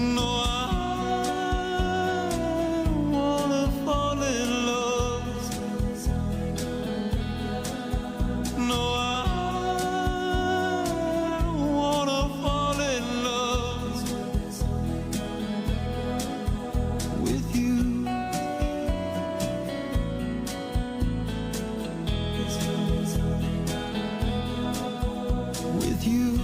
No, I wanna fall in love. No, I wanna fall in love with you. With you.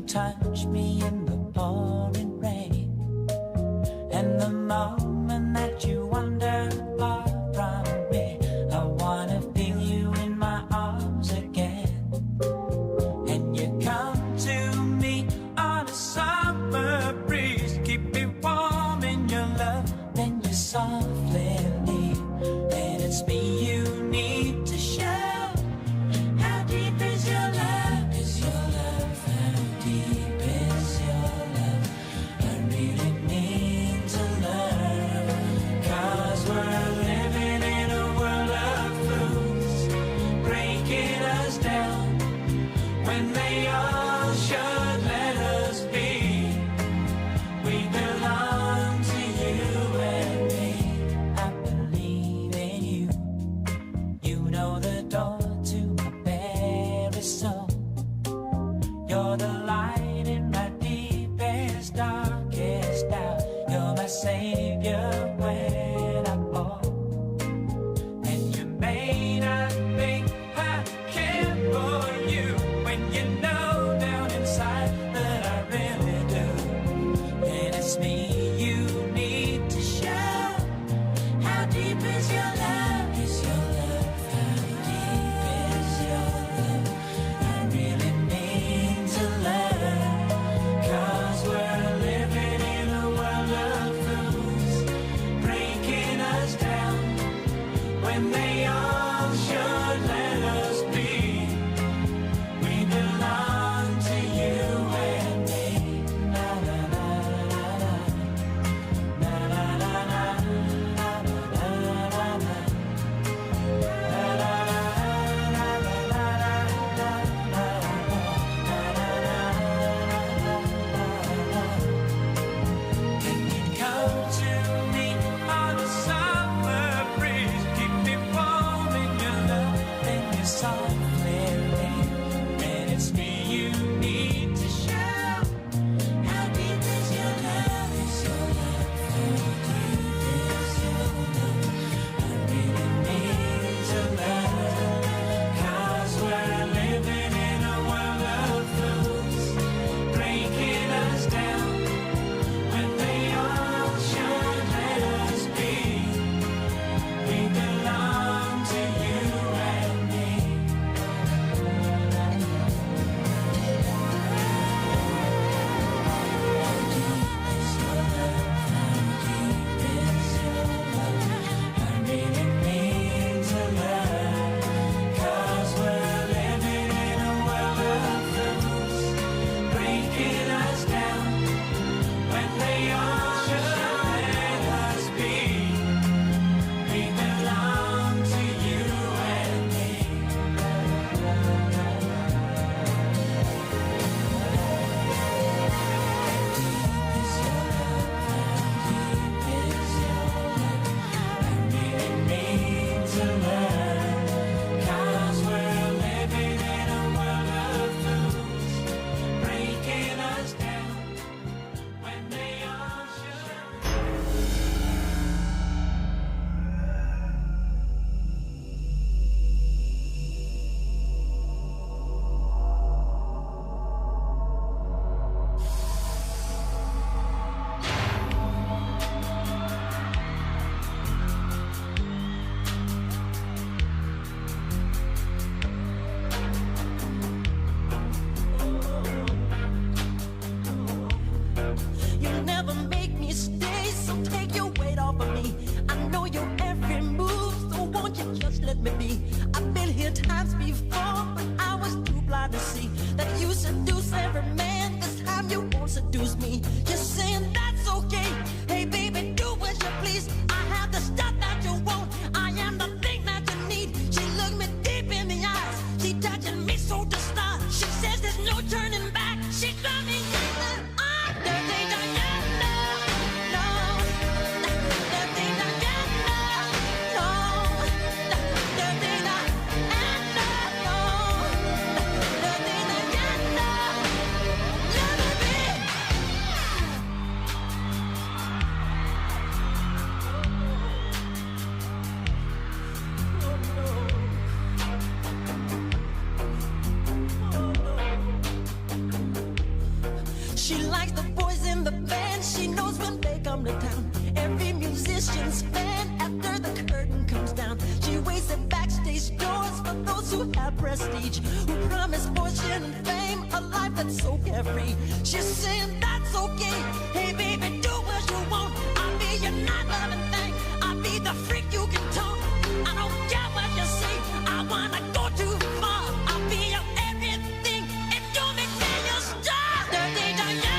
touch me in the pouring rain, and the moment that you wander far from me, I wanna feel you in my arms again. And you come to me on a summer breeze, keep me warm in your love, then you softly leave, and it's me you need to show. How deep is your love? Is your love? How deep is your love? I really need to learn, 'cause we're living in a world of fools, breaking us down when they all should let us be. We belong to you and me. I believe in you. You know the door to my very soul. You're the light in my deepest, darkest doubt. You're my savior when I fall. And you may not think I care for you, when you know down inside that I really do. And it's me you need to show. How deep is your love? Is your love? How deep is your love? I really need to learn, 'cause we're living in a world of fools, breaking us down when they all should let us be. We belong to you and me. Na na na na na. Na na na na. Na na na na na. Na na na na na Can you come to me on a summer breeze, keep me warm in your love, then you softly leave, and it's me you need to show. How deep is your love? Is your love? How deep is your love? I really need to learn, 'cause we're living in a world of fools, breaking us down when they all should let us be. We belong to you and me. How deep is your love? How deep is your love? I really need to learn, 'cause we're living in a world of fools, breaking us down when they all should let us be. We belong to you and me. Is your love? How deep is your love? I really need to learn, 'cause we're living in a world of fools, breaking us down when they all should. You never make me stay, so take your weight off of me. I know your every move, so won't you just let me be? I've been here times before, but I was too blind to see that you seduce every man. This time you won't seduce me. You're saying that's okay. Hey baby, do as you please. I have the stuff that you want. I am the thing that you need. She looked me deep in the eyes. She touching me so to start. She says there's no turning back. She got me dirty Diana, no. Dirty Diana, no. Dirty Diana, no. Dirty Diana, let me be. She likes the boys in the band. She knows when they come to town. Every musician's fan after the curtain comes down. She waits at backstage doors for those who have prestige, who promise fortune and fame, a life that's so carefree. She's saying that's okay. Hey baby, do what you want. I'll be your night loving thing. I'll be the freak you can talk. I don't care what you say. I wanna go too far. I'll be your everything. If you make me your star. Dirty Diana,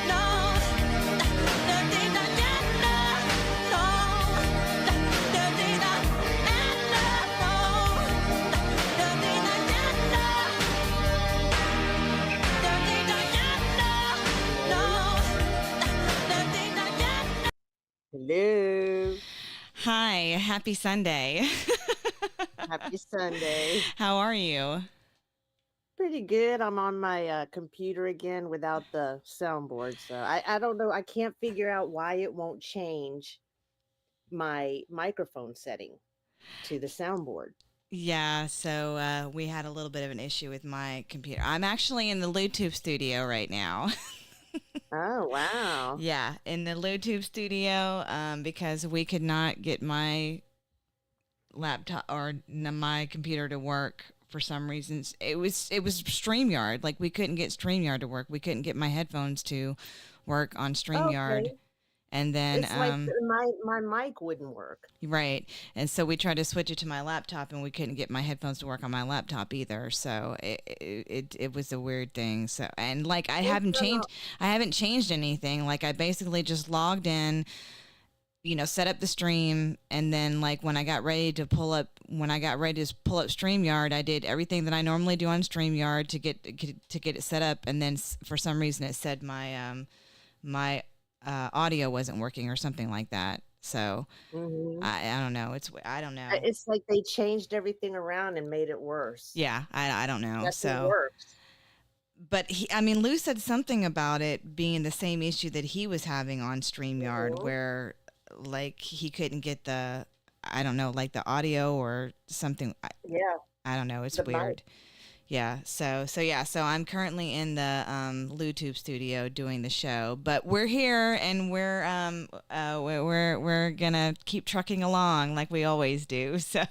no. Dirty Diana, no. Dirty Diana, no. Dirty Diana. Dirty Diana, no. Dirty Diana. Hello. Hi, happy Sunday. Happy Sunday. How are you? Pretty good. I'm on my computer again without the soundboard. So I don't know. I can't figure out why it won't change my microphone setting to the soundboard. Yeah, so we had a little bit of an issue with my computer. I'm actually in the LouTube studio right now. Oh, wow. Yeah, in the LouTube studio because we could not get my laptop or my computer to work for some reasons. It was StreamYard. Like we couldn't get StreamYard to work. We couldn't get my headphones to work on StreamYard. Okay. And then It's like my mic wouldn't work. right. And so we tried to switch it to my laptop and we couldn't get my headphones to work on my laptop either. So it was a weird thing. So, and like, I haven't changed anything. Like I basically just logged in, set up the stream. And then like when I got ready to pull up StreamYard, I did everything that I normally do on StreamYard to get it set up. And then for some reason it said my audio wasn't working or something like that. So I don't know. I don't know. It's like they changed everything around and made it worse. Yeah, I don't know. Nothing So, works. but Lou said something about it being the same issue that he was having on StreamYard, where like he couldn't get the the audio or something. Yeah. I don't know. It's The weird. mic. Yeah. So I'm currently in the LouTube studio doing the show, but we're here and we're gonna keep trucking along like we always do. So.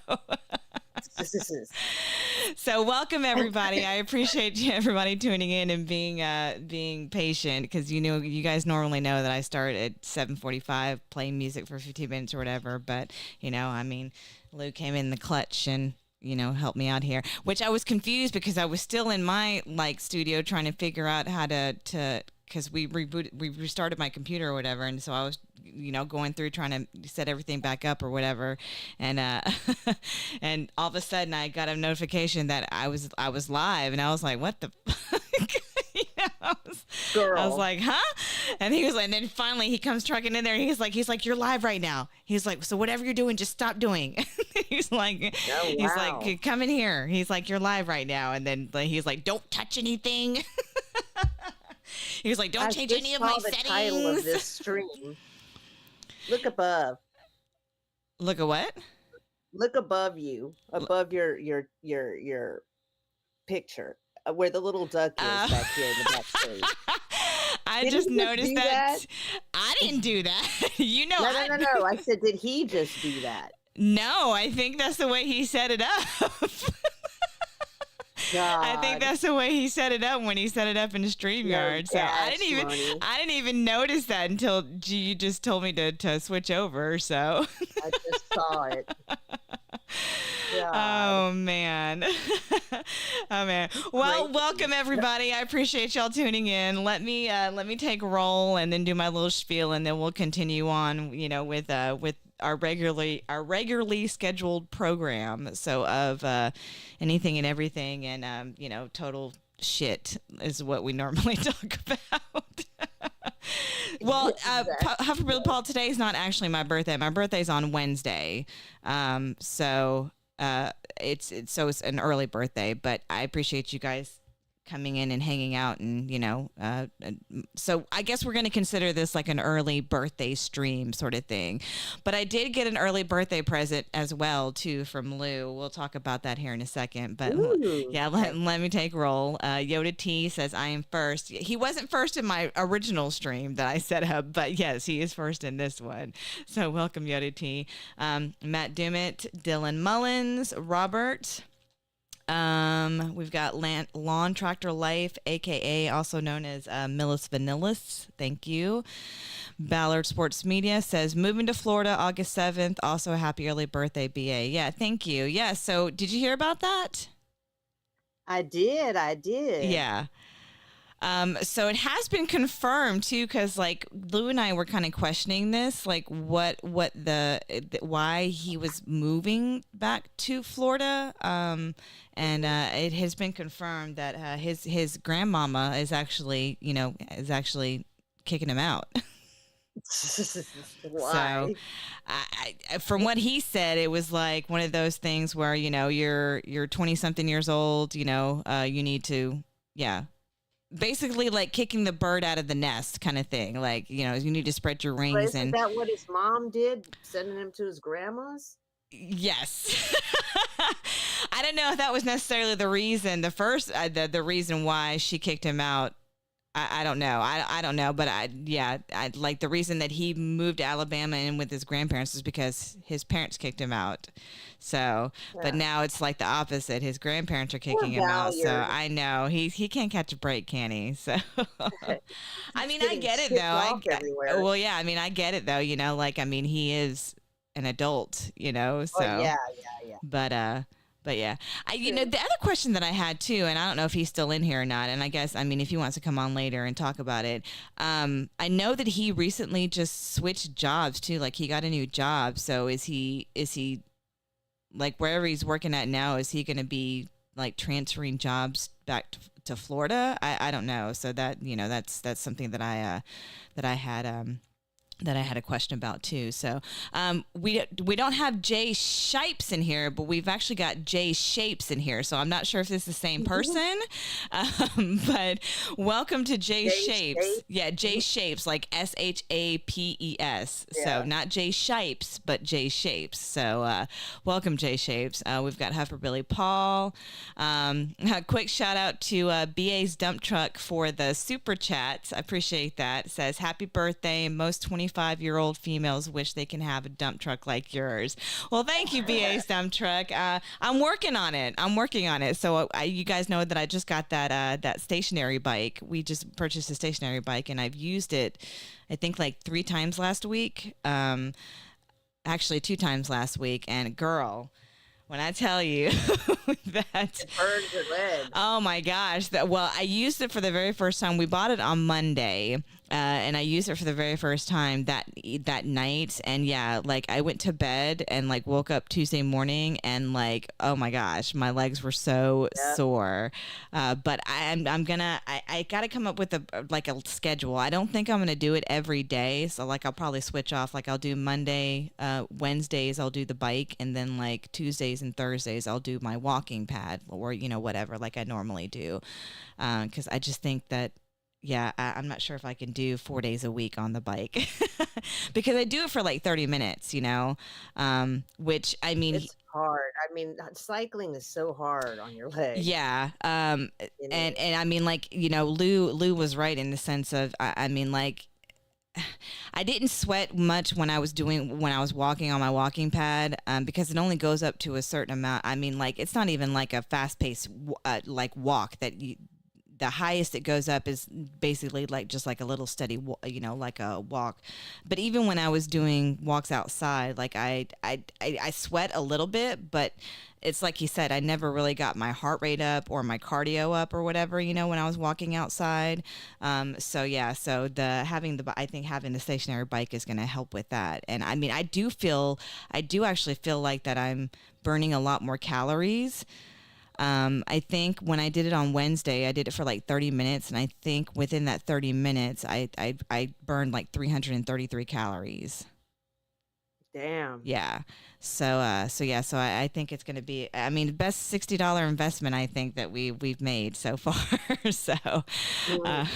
So welcome everybody. I appreciate everybody tuning in and being patient because you guys normally know that I start at 7:45 playing music for 15 minutes or whatever, but Lou came in the clutch and help me out here, which I was confused because I was still in my studio trying to figure out how to because we restarted my computer or whatever, and so I was going through trying to set everything back up or whatever, and and all of a sudden I got a notification that I was live, and I was like, what the fuck? I was like, huh? And he was like, and then finally he comes trucking in there. And he's like, you're live right now. He's like, so whatever you're doing, just stop doing. He's like, he's like, come in here. He's like, you're live right now. And then he's like, don't touch anything. He was like, don't change any of my settings. The title of this stream. Look above. Look at what? Look above you, above your picture, where the little duck is back here in the back screen. I just noticed that. I didn't do that. No. I said, did he just do that? No, I think that's the way he set it up. God. I think that's the way he set it up when he set it up in StreamYard. So I didn't even notice that until you just told me to switch over. So I just saw it. God. Oh man. Oh man. Well, welcome everybody. I appreciate y'all tuning in. Let me take a roll and then do my little spiel, and then we'll continue on, with our regularly scheduled program. So of anything and everything, and total shit is what we normally talk about. Well, Hufflepuff Paul, today is not actually my birthday. My birthday's on Wednesday, so it's an early birthday. But I appreciate you guys coming in and hanging out, and so I guess we're going to consider this like an early birthday stream sort of thing. But I did get an early birthday present as well too from Lou. We'll talk about that here in a second. But yeah, let me take roll. Yoda T says I am first. He wasn't first in my original stream that I set up, but yes, he is first in this one. So welcome, Yoda T. Matt Dummett, Dylan Mullins, Robert. We've got Lawn Tractor Life, aka also known as Millis Vanillis. Thank you. Ballard Sports Media says moving to Florida August 7th. Also a happy early birthday, BA. Yeah, thank you. Yeah, so did you hear about that? I did. Yeah. So it has been confirmed too, because like Lou and I were kind of questioning this, like why he was moving back to Florida. And it has been confirmed that his grandmama is actually kicking him out. Why? So, from what he said, it was like one of those things where you're 20-something years old, you need to, basically like kicking the bird out of the nest kind of thing. Like, you need to spread your wings. Isn't that what his mom did, sending him to his grandma's? Yes. I don't know if that was necessarily the reason, the reason why she kicked him out. I don't know. I don't know. But I like the reason that he moved to Alabama and with his grandparents is because his parents kicked him out. So, but now it's like the opposite. His grandparents are kicking him out. So I know he can't catch a break, can he? So, I mean, I get it though. I mean, I get it though. He is an adult, so yeah. But yeah, the other question that I had too, and I don't know if he's still in here or not, and I guess, if he wants to come on later and talk about it, I know that he recently just switched jobs too, like he got a new job. So is he like wherever he's working at now, is he going to be like transferring jobs back to Florida? I don't know. So that, that's something that I had a question about too. So we don't have Jay Shipes in here, but we've actually got Jay Shapes in here. So I'm not sure if this is the same person, but welcome to Jay Shapes. Yeah, Jay Shapes, like SHAPES. Yeah. So not Jay Shipes, but Jay Shapes. So welcome, Jay Shapes. We've got Huffer Billy Paul. A quick shout out to BA's Dump Truck for the super chats. I appreciate that. It says happy birthday. Most 25-year-old females wish they can have a dump truck like yours. Well, thank you, BA's Dump Truck. I'm working on it. So you guys know that I just got that stationary bike. We just purchased a stationary bike, and I've used it, I think, like 3 times last week. Actually, 2 times last week. And girl, when I tell you that it burns your legs. Oh my gosh. I used it for the very first time. We bought it on Monday. And I used it for the very first time that night. And yeah, like I went to bed and like woke up Tuesday morning and like, oh my gosh, my legs were so sore. But I got to come up with a schedule. I don't think I'm going to do it every day. So like I'll probably switch off. Like I'll do Monday, Wednesdays, I'll do the bike. And then like Tuesdays and Thursdays, I'll do my walking pad or, whatever, like I normally do. 'Cause I just think that, I'm not sure if I can do 4 days a week on the bike because I do it for like 30 minutes, which it's hard. Cycling is so hard on your legs. Yeah. And I mean, like, Lou was right in the sense of, I didn't sweat much when I was walking on my walking pad, because it only goes up to a certain amount. I mean, like, it's not even like a fast paced, like walk that the highest it goes up is basically like just like a little steady, like a walk. But even when I was doing walks outside, like I sweat a little bit, but it's like he said, I never really got my heart rate up or my cardio up or whatever, when I was walking outside. I think having the stationary bike is going to help with that. And I mean, I do actually feel like that I'm burning a lot more calories. I think when I did it on Wednesday, I did it for like 30 minutes. And I think within that 30 minutes, I burned like 333 calories. Damn. Yeah. So I think it's going to be, I mean, the best $60 investment I think that we've made so far. So, uh,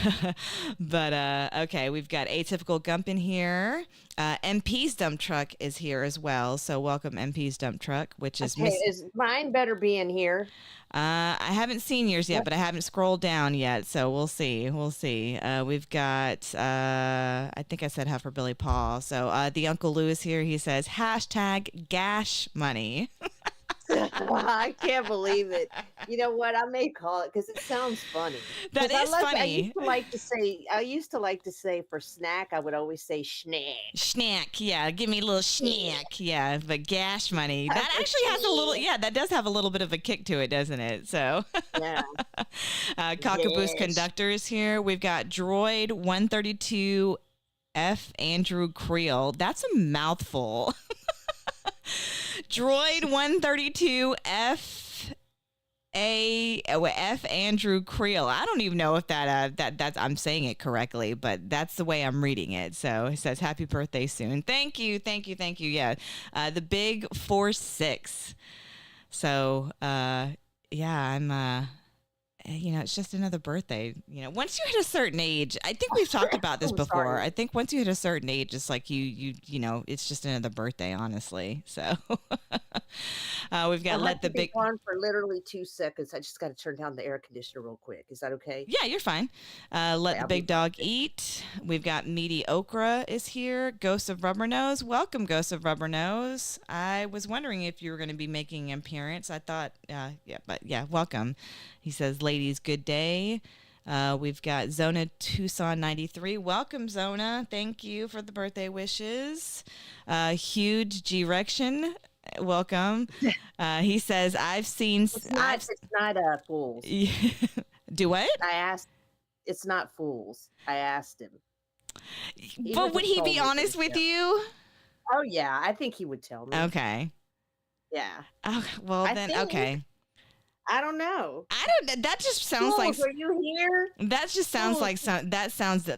but okay, we've got Atypical Gump in here. MP's dump truck is here as well. So welcome MP's dump truck, which is Okay, is mine better be in here? I haven't seen yours yet, but I haven't scrolled down yet, so we'll see. We'll see. We've got, I think I said Heifer Billy Paul. So the Uncle Lou is here. He says, hashtag gash money. I can't believe it. You know what? I may call it because it sounds funny. That 'Cause is I funny. used to like to say for snack, I would always say schnack. Schnack, yeah, give me a little schnack, yeah, but gash money. That a actually has a little, schnack. yeah, that does have a little bit of a kick to it, doesn't it? So, Yeah. Cockaboose Yes. Conductor is here. We've got Droid 132 F Andrew Creel. That's a mouthful. Droid 132 F Andrew Creel. I don't even know if that's I'm saying it correctly, but that's the way I'm reading it. So it says happy birthday soon. Thank you. Yeah. The big 4-6. So yeah, I'm it's just another birthday. Once you hit a certain age, I think we've talked about this I'm before. sorry. I think once you hit a certain age, it's like it's just another birthday, honestly. So we've got I'll Let have the to be Big. on for literally 2 seconds. I just got to turn down the air conditioner real quick. Is that okay? Yeah, you're fine. Let the I'll Big be Dog Eat. We've got Meaty Okra is here. Ghost of Rubber Nose. Welcome, Ghost of Rubber Nose. I was wondering if you were going to be making an appearance. I thought, welcome. He says, ladies, good day. We've got Zona Tucson 93. Welcome, Zona. Thank you for the birthday wishes. Huge G-Rection. Welcome. He says, I've seen... It's not fools. Do what? I asked. It's not fools. I asked him. But would he told be me honest to, with yeah. you? Oh yeah, I think he would tell me. Okay. Yeah. Oh, well, I then, think okay. I don't know. That just sounds like... Fools, are you here? That just sounds like some... That sounds...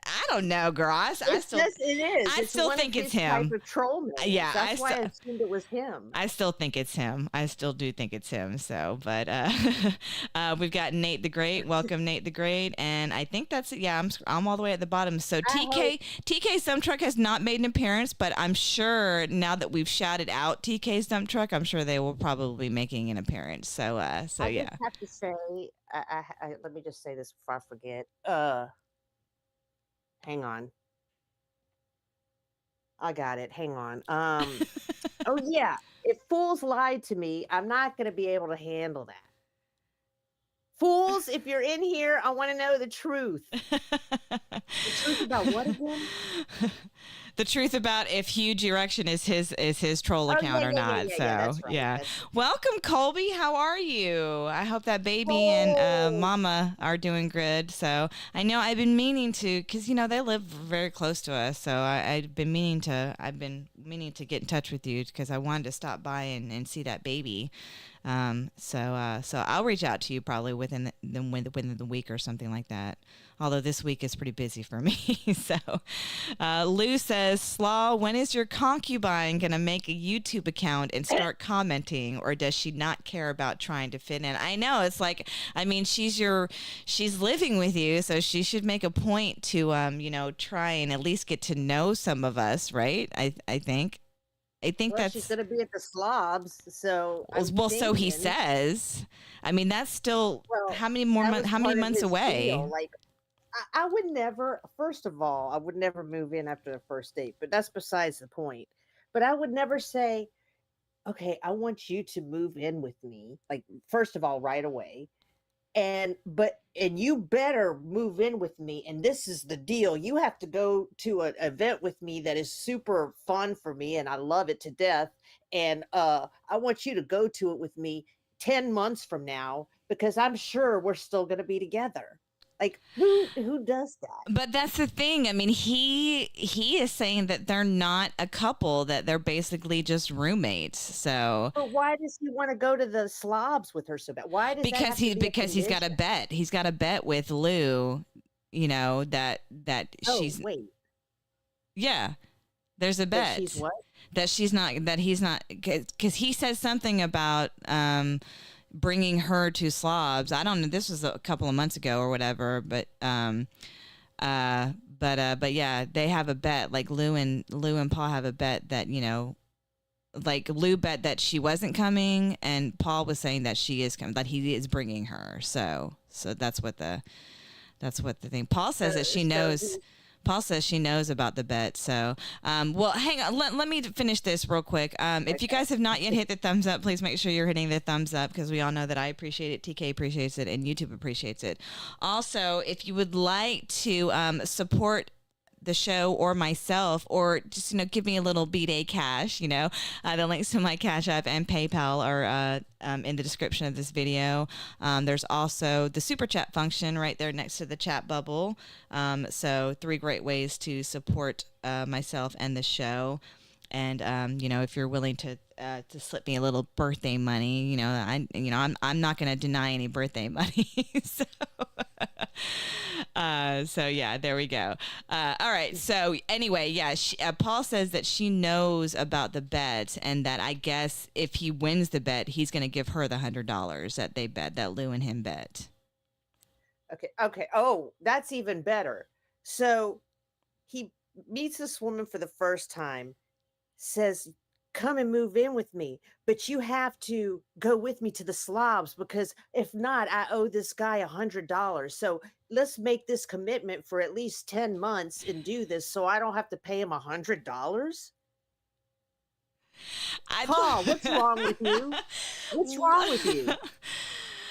I don't know, girl. I still... It is. I It's still one think of it's his him. Type of troll names. Yeah, That's why I assumed it was him. I still think it's him. I still do think it's him. So, but we've got Nate the Great. Welcome, Nate the Great. And I think that's it. Yeah, I'm all the way at the bottom. So TK Dump Truck has not made an appearance, but I'm sure now that we've shouted out TK's Dump Truck, I'm sure they will probably be making an appearance. So yeah. I just have to say, let me just say this before I forget. Hang on. I got it. Hang on. Oh yeah. If fools lied to me, I'm not going to be able to handle that. Fools, if you're in here, I want to know the truth. The truth about what again? The truth about if Huge Erection is his troll account or not. That's right. Yeah. That's Welcome, Colby. How are you? I hope that baby and Mama are doing good. So I know I've been meaning to, because they live very close to us. So I've been meaning to get in touch with you because I wanted to stop by and see that baby. So I'll reach out to you probably within the week or something like that. Although this week is pretty busy for me. So Lou says, Slaw, when is your concubine going to make a YouTube account and start commenting, or does she not care about trying to fit in? I know, it's like, I mean, she's living with you, so she should make a point to, try and at least get to know some of us, right? I think that's... she's going to be at the slobs, so... so he says. I mean, that's still... how many months away? Deal. Like, I would never... First of all, I would never move in after the first date, but that's besides the point. But I would never say, okay, I want you to move in with me. Like, first of all, right away. And you better move in with me. And this is the deal. You have to go to an event with me that is super fun for me. And I love it to death. And I want you to go to it with me 10 months from now, because I'm sure we're still going to be together. Like, who does that? But that's the thing. I mean, he is saying that they're not a couple, that they're basically just roommates. So, but why does he want to go to the slobs with her so bad? Why does because he's got a bet. He's got a bet with Lou. That she's wait. Yeah. There's a bet. That she's what? That she's not, that he's not, because he says something about bringing her to slobs. I don't know. This was a couple of months ago or whatever, but yeah, they have a bet. Like Lou and Paul have a bet that, you know, like Lou bet that she wasn't coming, and Paul was saying that she is coming, that he is bringing her. So that's what the thing. Paul says that she knows. Paul says she knows about the bet. So, well, hang on. Let me finish this real quick. If you guys have not yet hit the thumbs up, please make sure you're hitting the thumbs up, because we all know that I appreciate it, TK appreciates it, and YouTube appreciates it. Also, if you would like to support the show or myself, or just, you know, give me a little Bday cash, you know, the links to my Cash App and PayPal are in the description of this video. There's also the super chat function right there next to the chat bubble. So 3 great ways to support myself and the show. And you know, if you're willing to slip me a little birthday money, you know, I'm not going to deny any birthday money. So yeah, there we go. All right. So anyway, yeah, Paul says that she knows about the bet, and that I guess if he wins the bet, he's going to give her the $100 that they bet, that Lou and him bet. Okay. Oh, that's even better. So he meets this woman for the first time, says, come and move in with me, but you have to go with me to the slobs, because if not, I owe this guy $100. So let's make this commitment for at least 10 months and do this, so I don't have to pay him $100. Paul, what's wrong with you? What's wrong with you?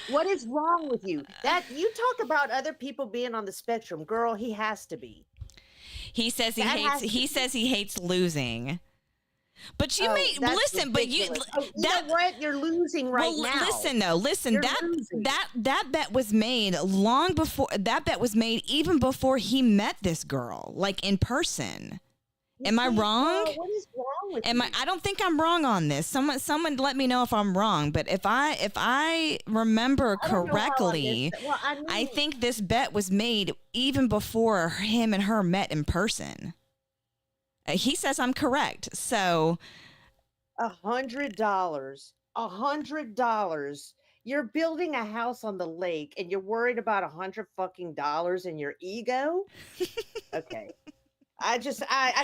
What is wrong with you? That you talk about other people being on the spectrum, girl. He has to be. He says he hates losing. But you may listen, but you know what? You're losing right now. Listen, that bet was made long before, that bet was made even before he met this girl, like in person. Am I wrong? What is wrong with you? I don't think I'm wrong on this. Someone let me know if I'm wrong. But if I remember correctly, I think this bet was made even before him and her met in person. He says I'm correct. So $100. $100. You're building a house on the lake and you're worried about $100 in your ego? Okay. I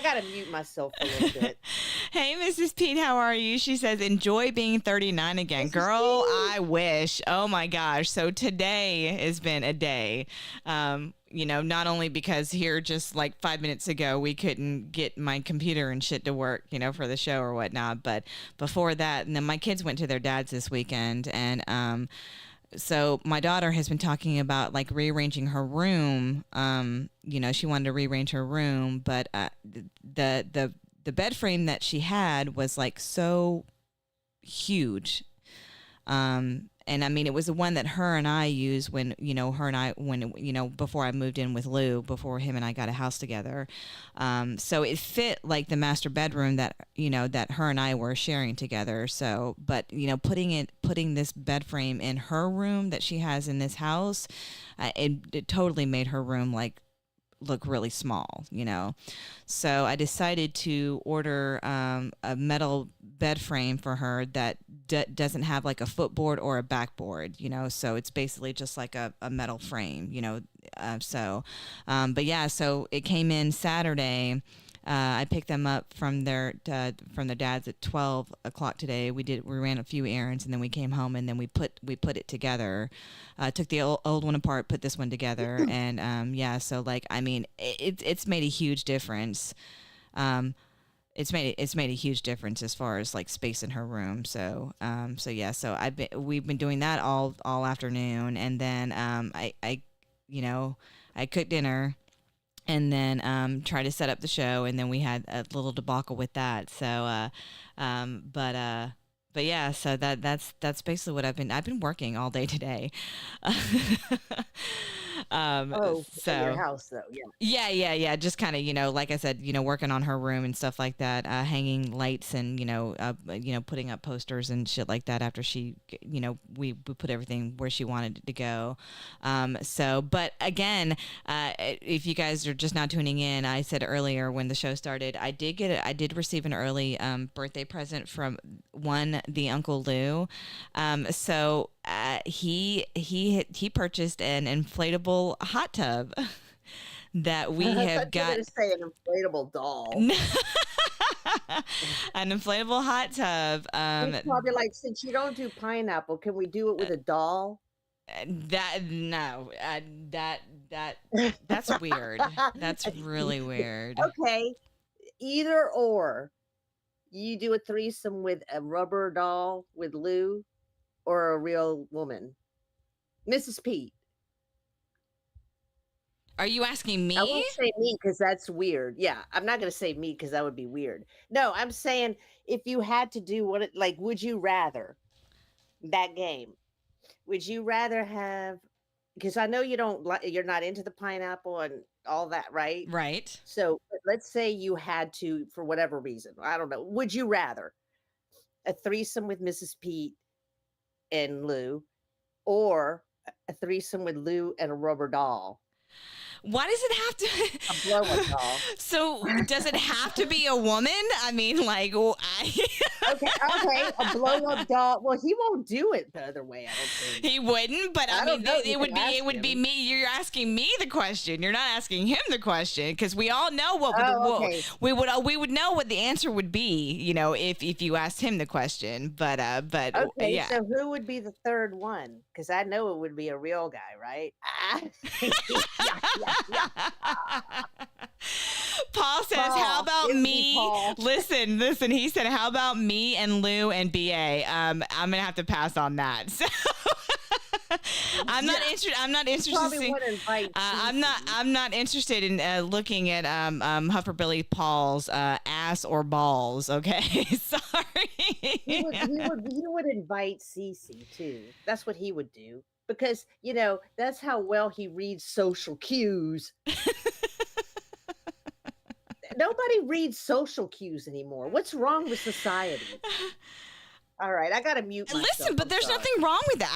gotta mute myself a little bit. Hey, Mrs. Peete, how are you? She says, enjoy being 39 again. Mrs. Girl, Peete. I wish. Oh my gosh. So today has been a day. You know, not only because here just like 5 minutes ago, we couldn't get my computer and shit to work, you know, for the show or whatnot. But before that, and then my kids went to their dad's this weekend, and so my daughter has been talking about like rearranging her room. You know, she wanted to rearrange her room, but the bed frame that she had was like so huge. And I mean, it was the one that her and I used when, you know, before I moved in with Lou, before him and I got a house together. So it fit like the master bedroom that, you know, that her and I were sharing together. So, but, you know, putting this bed frame in her room that she has in this house, it totally made her room like look really small, you know. So I decided to order a metal bed frame for her that doesn't have like a footboard or a backboard, you know. So it's basically just like a metal frame, you know. But yeah, so it came in Saturday. I picked them up from their dads at 12 o'clock today. We ran a few errands, and then we came home, and then we put it together. Took the old one apart, put this one together, and yeah. So like, I mean, it's made a huge difference. It's made a huge difference as far as like space in her room. So yeah. So we've been doing that all afternoon, and then I cooked dinner. And then try to set up the show, and then we had a little debacle with that. So, but yeah, so that's basically what I've been working all day today. Oh, in your house though, yeah. Yeah. Just kind of, like I said, working on her room and stuff like that, hanging lights and, putting up posters and shit like that after she, we put everything where she wanted it to go. But again, if you guys are just now tuning in, I said earlier when the show started, I did receive an early birthday present from the Uncle Lou. He purchased an inflatable hot tub that we have got. I was going to say an inflatable doll. An inflatable hot tub. He's probably like, since you don't do pineapple, can we do it with a doll? That's weird. That's really weird. Okay, either or. You do a threesome with a rubber doll with Lou, or a real woman, Mrs. Peete. Are you asking me? I won't say me because that's weird. Yeah, I'm not going to say me because that would be weird. No, I'm saying if you had to do would you rather that game? Would you rather have? Because I know you're not into the pineapple and all that, right? Right. So let's say you had to, for whatever reason, I don't know. Would you rather a threesome with Mrs. Peete and Lou, or a threesome with Lou and a rubber doll? Why does it have to? A blow-up doll. So does it have to be a woman? I mean, Okay, a blow-up doll. Well, he won't do it the other way, I don't think. He wouldn't, but I mean, it would be me. You're asking me the question. You're not asking him the question, because we all know we would know what the answer would be, if you asked him the question. But okay, yeah. So who would be the third one? Because I know it would be a real guy, right? Paul says, Paul, how about me? Paul. Listen. He said, how about me and Lou and Bday? I'm going to have to pass on that. So I'm not interested. I'm not interested. I'm not interested in looking at Huffer Paul's ass or balls. Okay, sorry. He would invite Cece too. That's what he would do, because that's how well he reads social cues. Nobody reads social cues anymore. What's wrong with society? All right, I gotta mute myself. Listen, but there's nothing wrong with that.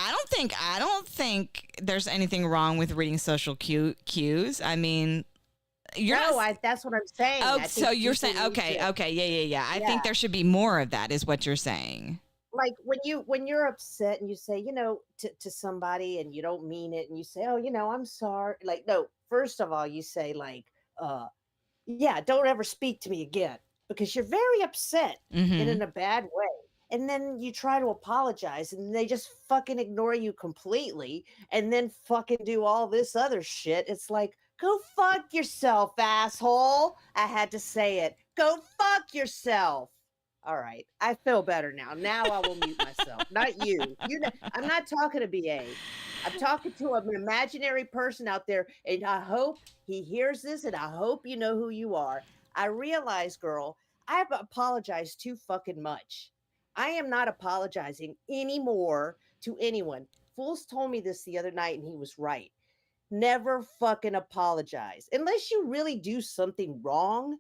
I don't think there's anything wrong with reading social cues. I mean, that's what I'm saying. Oh, so you're saying okay, yeah. I think there should be more of that, is what you're saying. Like when you're upset and you say, to somebody and you don't mean it, and you say, oh, I'm sorry. Like, no, first of all, you say yeah, don't ever speak to me again, because you're very upset and in a bad way. And then you try to apologize and they just fucking ignore you completely and then fucking do all this other shit. It's like, go fuck yourself, asshole. I had to say it. Go fuck yourself. All right. I feel better now. Now I will mute myself. Not you. I'm not talking to BA. I'm talking to an imaginary person out there, and I hope he hears this, and I hope you know who you are. I realize, girl, I've apologized too fucking much. I am not apologizing anymore to anyone. Fools told me this the other night, and he was right. Never fucking apologize unless you really do something wrong.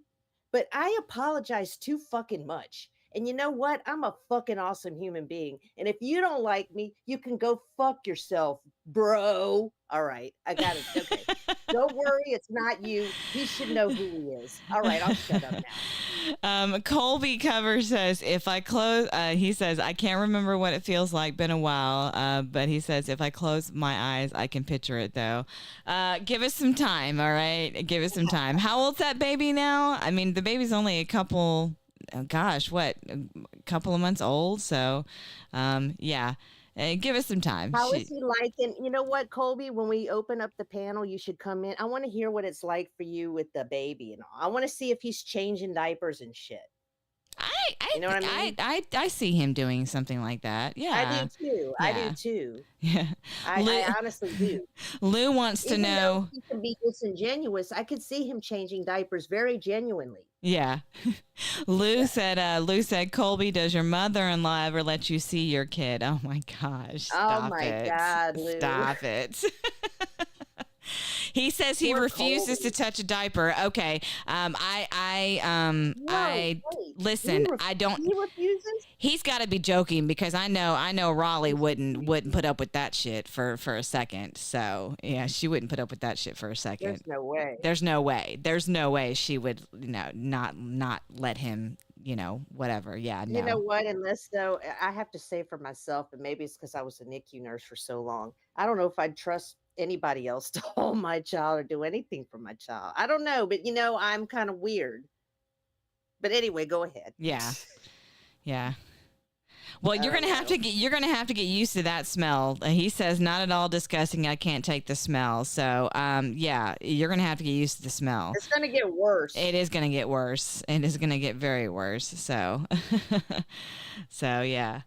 But I apologize too fucking much. And you know what? I'm a fucking awesome human being. And if you don't like me, you can go fuck yourself, bro. All right. I got it. Okay. Don't worry. It's not you. He should know who he is. All right. I'll shut up now. Colby Cover says, if I close, he says, I can't remember what it feels like. Been a while. But he says, if I close my eyes, I can picture it though. Give us some time. All right. Give us some time. How old's that baby now? I mean, the baby's only a couple of months old. So, yeah. Give us some time. How is he liking? You know what, Colby? When we open up the panel, you should come in. I want to hear what it's like for you with the baby and all. I want to see if he's changing diapers and shit. You know what I mean? I see him doing something like that. Yeah, I do too. Yeah. I do too. Yeah, I honestly do. Lou wants to know. He can be disingenuous. I could see him changing diapers very genuinely. Yeah, Lou said, Colby, does your mother-in-law ever let you see your kid? Oh my gosh! Stop oh my it. God, Lou! Stop it. He says he Poor refuses to Colby. touch a diaper. Okay. No, I wait. listen. I don't. He refuses? He's got to be joking because I know Raleigh wouldn't put up with that shit for a second. So yeah, she wouldn't put up with that shit for a second. There's no way. There's no way. There's no way she would, not let him, whatever. Yeah, no. You know what? Unless though, I have to say for myself, and maybe it's because I was a NICU nurse for so long. I don't know if I'd trust anybody else to hold my child or do anything for my child. I don't know, but I'm kind of weird. But anyway, go ahead. Yeah. Yeah. Well, you're gonna have to get used to that smell. He says not at all disgusting. I can't take the smell. So, yeah, you're gonna have to get used to the smell. It's gonna get worse. It is gonna get worse. It is gonna get very worse. So, so yeah.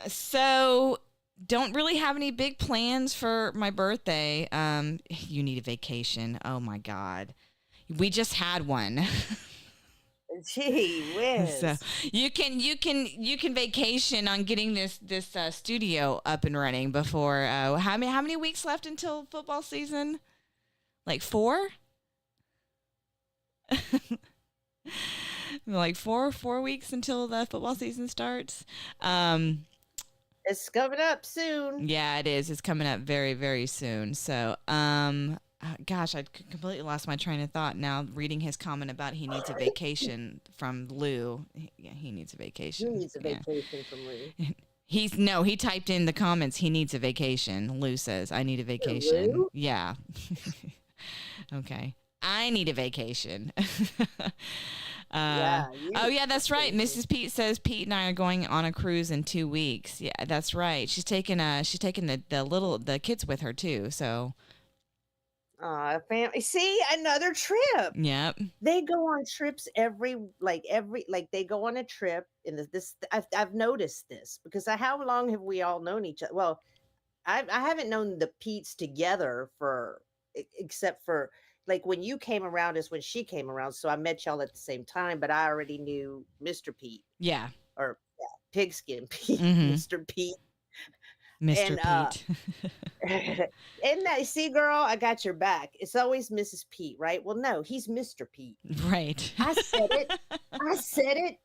So don't really have any big plans for my birthday. You need a vacation. Oh my God, we just had one. Gee whiz. So you can vacation on getting this studio up and running before how many weeks left until football season? Like 4? Like 4 weeks until the football season starts. It's coming up soon. Yeah, it is. It's coming up very, very soon. So, gosh, I completely lost my train of thought now reading his comment about he needs a vacation from Lou. Yeah, he needs a vacation. He needs a vacation from Lou. He typed in the comments, he needs a vacation. Lou says, I need a vacation. Lou? Yeah. Okay. I need a vacation. Yeah, Oh yeah, that's right. Mrs. Peete says Pete and I are going on a cruise in 2 weeks. Yeah, that's right. She's taking the kids with her too. So Family. See, another trip. yep. They go on trips every they go on a trip and I've noticed this because how long have we all known each other? Well, I haven't known the Pete's together except for like when you came around is when she came around. So I met y'all at the same time, but I already knew Mr. Peete Yeah. or Pigskin Peete, Mhm. Mr. Peete. Mr. And, Peete. and that, see, girl, I got your back. It's always Mrs. Peete, right? Well, no, he's Mr. Peete. Right. I said it. I said it.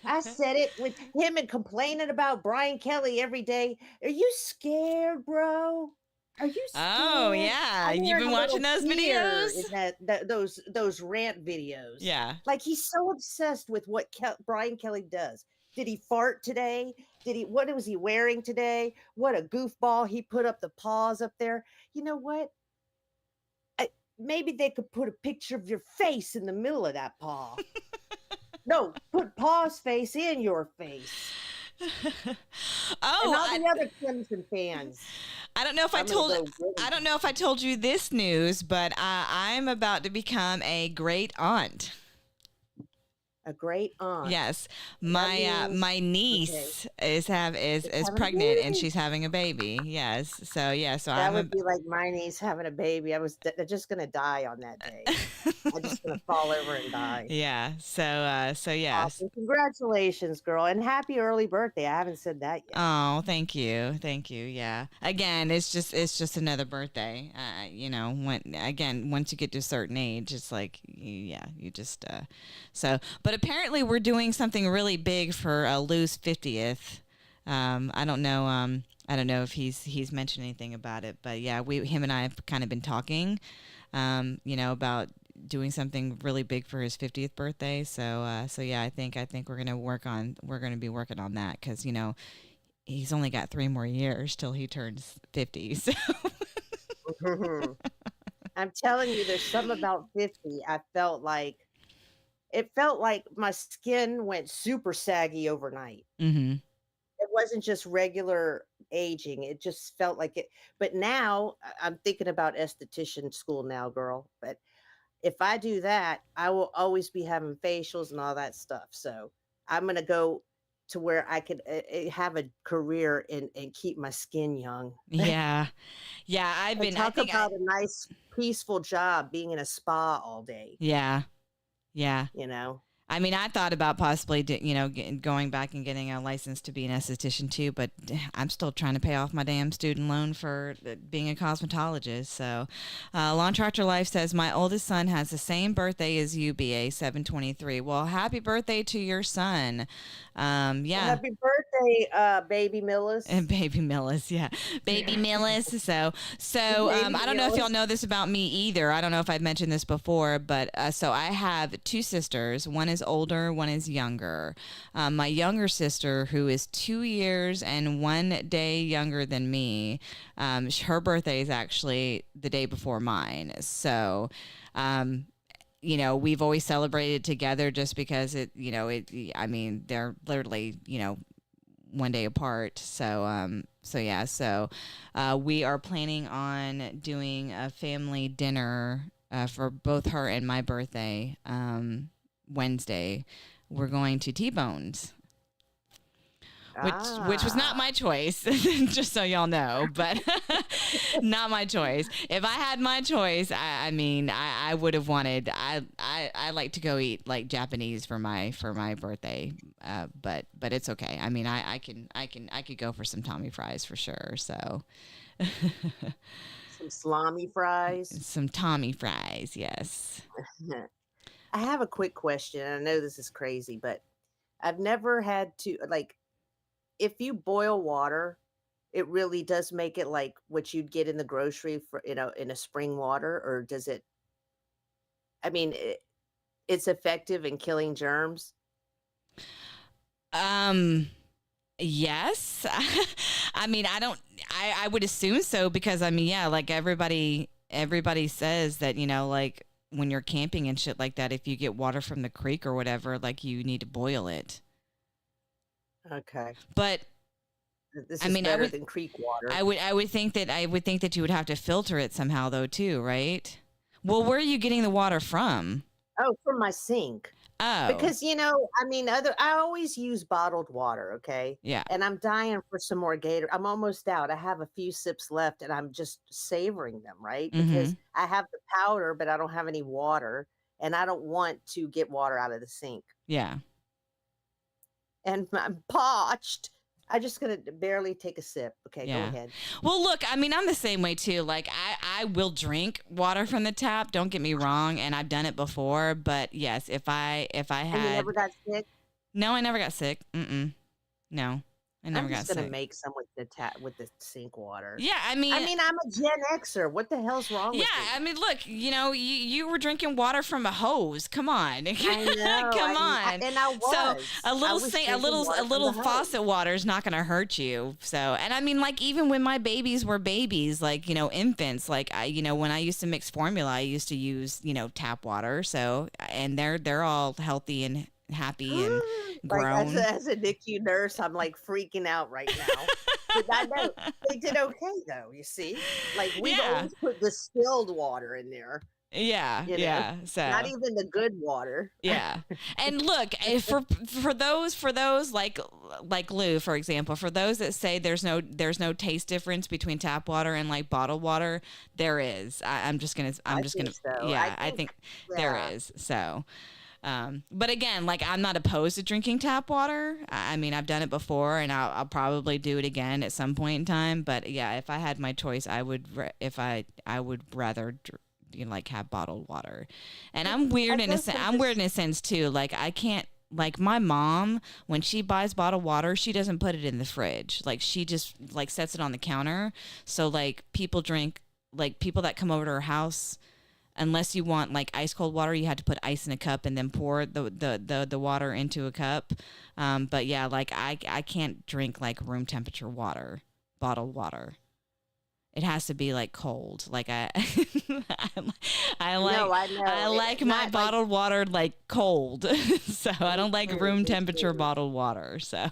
I said it with him and complaining about Brian Kelly every day. Are you scared, bro? Are you scared? Oh yeah. I'm You've hearing been a watching little those fear videos? in those rant videos. Yeah. Like he's so obsessed with what Brian Kelly does. Did he fart today? What was he wearing today? What a goofball. He put up the paws up there. You know what? Maybe they could put a picture of your face in the middle of that paw. No, put Paw's face in your face. And all the other Clemson fans. I don't know if I don't know if I told you this news, but I'm about to become a great aunt. A great aunt. Yes, my niece is pregnant and she's having a baby. Yes, so that would be like my niece having a baby. I was just gonna die on that day. I'm just gonna fall over and die. Yeah. So yeah. Awesome. Congratulations, girl, and happy early birthday. I haven't said that yet. Oh, thank you. Yeah. Again, it's just another birthday. Once you get to a certain age, it's like, yeah, you just but apparently we're doing something really big for Lou's 50th. I don't know if he's mentioned anything about it, but yeah, him and I have kind of been talking, about doing something really big for his 50th birthday. So yeah, I think we're going to be working on that because, he's only got 3 more years till he turns 50. So I'm telling you, there's something about 50. It felt like my skin went super saggy overnight. Mm-hmm. It wasn't just regular aging. It just felt like it. But now I'm thinking about esthetician school now, girl. But if I do that, I will always be having facials and all that stuff. So I'm going to go to where I could have a career and keep my skin young. Yeah. Yeah. I think about a nice, peaceful job being in a spa all day. Yeah. Yeah. I mean, I thought about possibly, going back and getting a license to be an esthetician too, but I'm still trying to pay off my damn student loan for being a cosmetologist. So, Lawn Tractor Life says, my oldest son has the same birthday as you, BA 723. Well, happy birthday to your son. Yeah. Happy birthday, Baby Millis. And Baby Millis, yeah. Baby Millis. So I don't know if y'all know this about me either. I don't know if I've mentioned this before, but so I have two sisters. One is older, one is younger. My younger sister, who is 2 years and 1 day younger than me, her birthday is actually the day before mine. So, we've always celebrated together just because they're literally, 1 day apart. So we are planning on doing a family dinner for both her and my birthday Wednesday. We're going to T-Bones, which was not my choice, just so y'all know, but not my choice. If I had my choice, I would have wanted. I like to go eat like Japanese for my birthday, but it's okay. I mean, I could go for some Tommy fries for sure. So Some salami fries. Some Tommy fries, yes. I have a quick question. I know this is crazy, but I've never had to, like, if you boil water, it really does make it like what you'd get in the grocery for, in a spring water, or does it, I mean, it's effective in killing germs? Yes. I mean, I would assume so because like everybody says that, like when you're camping and shit like that, if you get water from the creek or whatever, like you need to boil it. Okay. But this is better than creek water. I would think that you would have to filter it somehow though too, right? Well, where are you getting the water from? Oh, from my sink. Oh. Because, I always use bottled water, okay? Yeah. And I'm dying for some more Gator. I'm almost out. I have a few sips left and I'm just savoring them, right? Because I have the powder, but I don't have any water. And I don't want to get water out of the sink. Yeah. And I'm parched. I'm just going to barely take a sip. Okay, yeah. Go ahead. Well, look, I'm the same way too. Like I will drink water from the tap. Don't get me wrong. And I've done it before, but yes, if I had. And you never got sick? No, I never got sick. No, I never got sick. I'm just going to make some with the sink water. Yeah, I'm a Gen Xer. What the hell's wrong with me? Yeah, I mean, look, you were drinking water from a hose. Come on. I know. Come on. And I was. So a little faucet water is not going to hurt you. So, and I mean, like, even when my babies were babies, like, infants, like, when I used to mix formula, I used to use, tap water. So, and they're all healthy and happy and grown. Like as a NICU nurse, I'm like freaking out right now. But I know they did okay though. You see, like we always put distilled water in there. Yeah, yeah. So not even the good water. Yeah, and look, for those like Lou, for example, for those that say there's no taste difference between tap water and like bottled water, there is. I think there is. So. But again, like I'm not opposed to drinking tap water. I mean, I've done it before, and I'll probably do it again at some point in time. But yeah, if I had my choice, I would rather like have bottled water. And I'm weird in a sense too. Like I can't. Like my mom, when she buys bottled water, she doesn't put it in the fridge. Like she just like sets it on the counter. So like people that come over to her house. Unless you want like ice cold water, you had to put ice in a cup and then pour the water into a cup. But yeah, like I can't drink like room temperature water, bottled water. It has to be like cold. Like I like my bottled water like cold. So I don't like room temperature bottled water. So.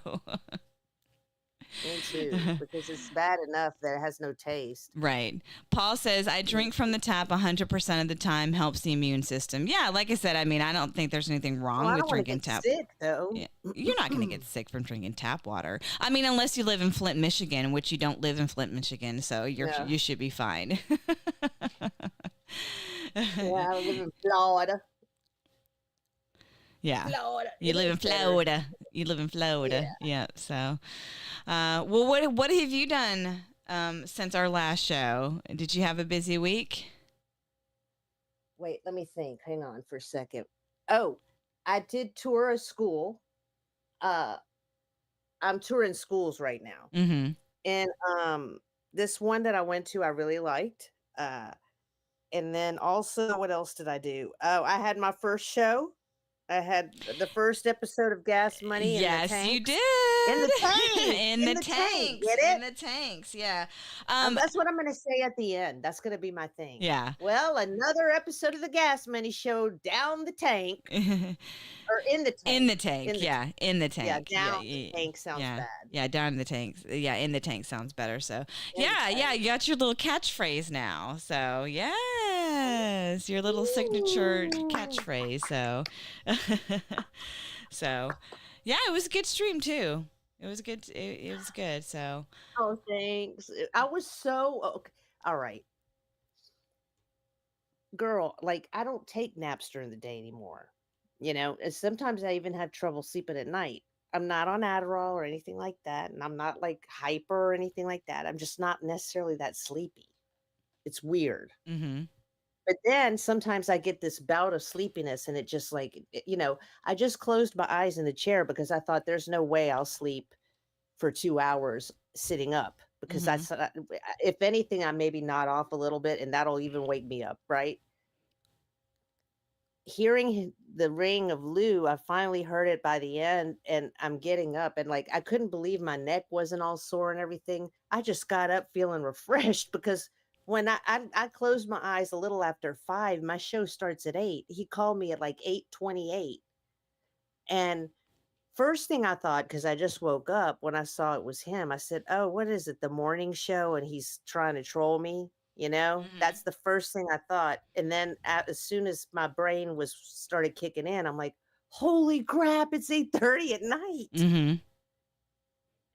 Me too, because it's bad enough that it has no taste. Right. Paul says, I drink from the tap 100% of the time, helps the immune system. Yeah, like I said, I mean, I don't think there's anything wrong with drinking tap. Sick, though. Yeah. You're not going to get sick from drinking tap water. I mean, unless you live in Flint, Michigan, which you don't live in Flint, Michigan, so you should be fine. Yeah, I live in Florida. Yeah. Florida. You It live in is better. Florida. You live in Florida. Yeah. So, well, what have you done since our last show? Did you have a busy week? Wait, let me think. Hang on for a second. Oh, I did tour a school. I'm touring schools right now. Mm-hmm. And this one that I went to I really liked. And then also what else did I do? Oh, I had my first show. I had the first episode of Gas Money in the Yes, Tank. you did. In the tank. in the tanks. Get it? In the tanks. Yeah. That's what I'm going to say at the end. That's going to be my thing. Yeah. Well, another episode of the Gas Money Show down the tank. Or in the tank. In the tank. In the Yeah. In the tank. Yeah, down the tank sounds yeah. bad. Yeah, down in the tanks. Yeah, in the tank sounds better. So, In the yeah, tank. you got your little catchphrase now. So, yes, your little signature catchphrase. So, so, yeah, it was a good stream too. It was good. It was good. So, Oh, thanks. I was so okay. All right. Girl, like I don't take naps during the day anymore. And sometimes I even have trouble sleeping at night. I'm not on Adderall or anything like that, and I'm not like hyper or anything like that. I'm just not necessarily that sleepy. It's weird. mm-hmm. But then sometimes I get this bout of sleepiness, and it just like, I just closed my eyes in the chair because I thought there's no way I'll sleep for 2 hours sitting up because if anything, I maybe nod off a little bit and that'll even wake me up, right? Hearing the ring of Lou, I finally heard it by the end and I'm getting up and like, I couldn't believe my neck wasn't all sore and everything. I just got up feeling refreshed because when I closed my eyes a little after 5, my show starts at 8. He called me at like 8:28. And first thing I thought, because I just woke up when I saw it was him, I said, oh, what is it? The morning show? And he's trying to troll me. That's the first thing I thought. And then as soon as my brain started kicking in, I'm like, holy crap, it's 8:30 at night. Mm-hmm.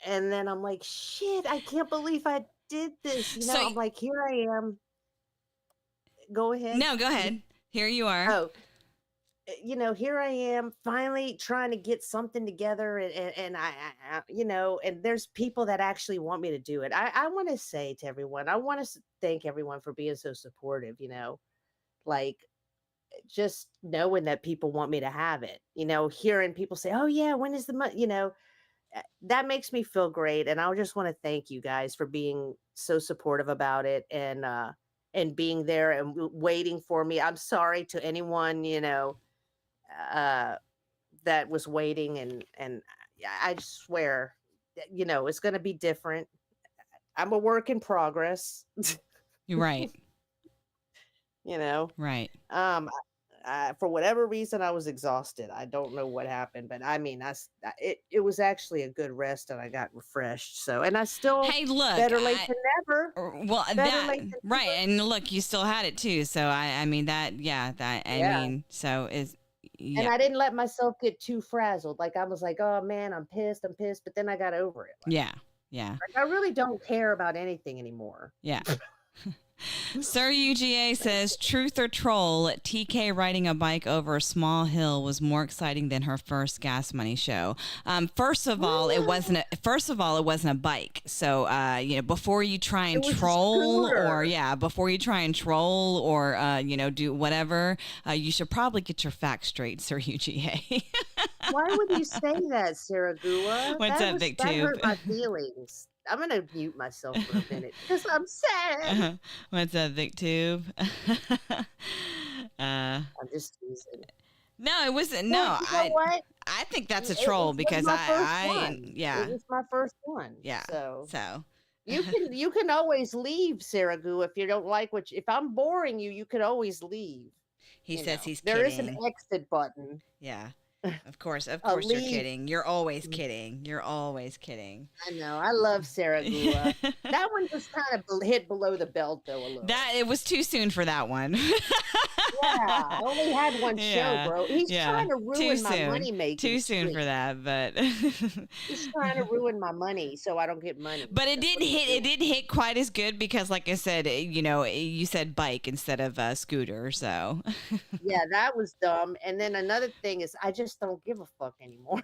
And then I'm like, shit, I can't believe I did this. So- I'm like, here I am. Go ahead. No, go ahead. Here you are. Oh, here I am finally trying to get something together and I and there's people that actually want me to do it. I want to say to everyone, I want to thank everyone for being so supportive, like just knowing that people want me to have it, hearing people say, oh yeah, when is the month, that makes me feel great. And I just want to thank you guys for being so supportive about it and being there and waiting for me. I'm sorry to anyone, that was waiting and I swear, it's going to be different. I'm a work in progress. You're right. Right. For whatever reason, I was exhausted. I don't know what happened, but I mean, it was actually a good rest and I got refreshed. So, and I still, Hey, look. better late than never. Well, Better late than right. never. And look, you still had it too. So I mean I Yeah. mean, so is, yeah. And I didn't let myself get too frazzled. Like I was like, oh man, I'm pissed. But then I got over it. Like, Yeah. Yeah. like, I really don't care about anything anymore. Yeah. Sir UGA says, truth or troll, TK riding a bike over a small hill was more exciting than her first Gas Money show. First of all, it wasn't a bike. So, before you try and It was a troll scooter. before you try and troll or, do whatever, you should probably get your facts straight, Sir UGA. Why would you say that, Sarah Gua? What's up, Big That hurt Tube? my feelings. I'm gonna mute myself for a minute because I'm sad. What's up, Big Tube? I'm just teasing. No, it wasn't. Well, No, you know what? I think that's a It troll was because my first I one. yeah. It was my first one. Yeah. So So you can always leave, Sarah Goo, if you don't like if I'm boring you, you could always leave. he you says know. he's There kidding. is an exit button. Yeah. Of course you're leave. kidding. You're always kidding. You're always kidding. I know. I love Sarah Goo. That one just kind of hit below the belt though a little. That it was too soon for that one. Yeah, I only had one show, bro. He's trying to ruin my money making. Too soon for that, but he's trying to ruin my money so I don't get money. But it didn't hit. It didn't hit quite as good because, like I said, you said bike instead of scooter. So yeah, that was dumb. And then another thing is, I just don't give a fuck anymore.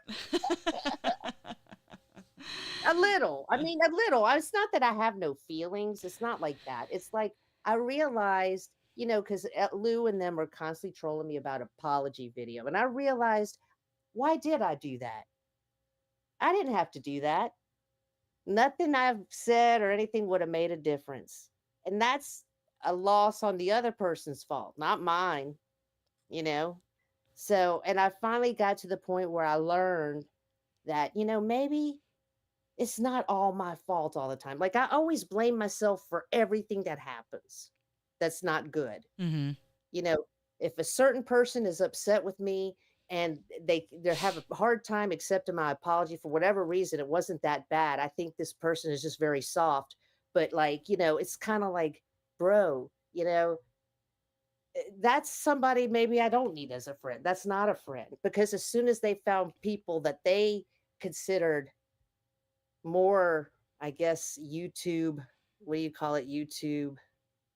A little. I mean, a little. It's not that I have no feelings. It's not like that. It's like I realized, because Lou and them were constantly trolling me about apology video, and I realized, why did I do that? I didn't have to do that. Nothing I've said or anything would have made a difference. And that's a loss on the other person's fault, not mine, So, and I finally got to the point where I learned that, maybe it's not all my fault all the time. Like I always blame myself for everything that happens. That's not good. mm-hmm. If a certain person is upset with me, and they have a hard time accepting my apology for whatever reason, it wasn't that bad. I think this person is just very soft. But it's kind of like, bro, that's somebody maybe I don't need as a friend. That's not a friend. Because as soon as they found people that they considered more, I guess, YouTube, what do you call it? YouTube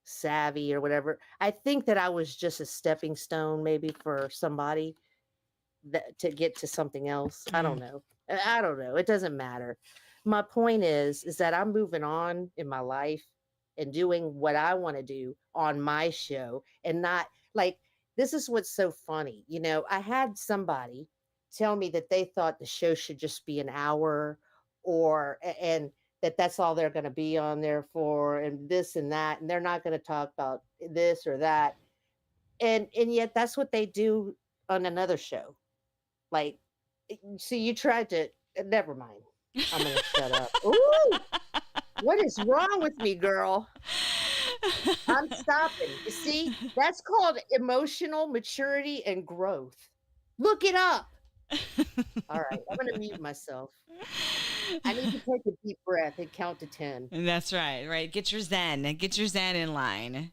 savvy or whatever. I think that I was just a stepping stone maybe for somebody to get to something else. I don't know. It doesn't matter. My point is that I'm moving on in my life and doing what I want to do on my show, and not like, this is what's so funny. I had somebody tell me that they thought the show should just be an hour, and that's all they're going to be on there for, and this and that, and they're not going to talk about this or that. And yet that's what they do on another show. Like, so you tried to, never mind. I'm going to shut up. Ooh, what is wrong with me, girl? I'm stopping. You see, that's called emotional maturity and growth. Look it up. All right, I'm going to mute myself. I need to take a deep breath and count to 10. That's right. Right. Get your zen in line.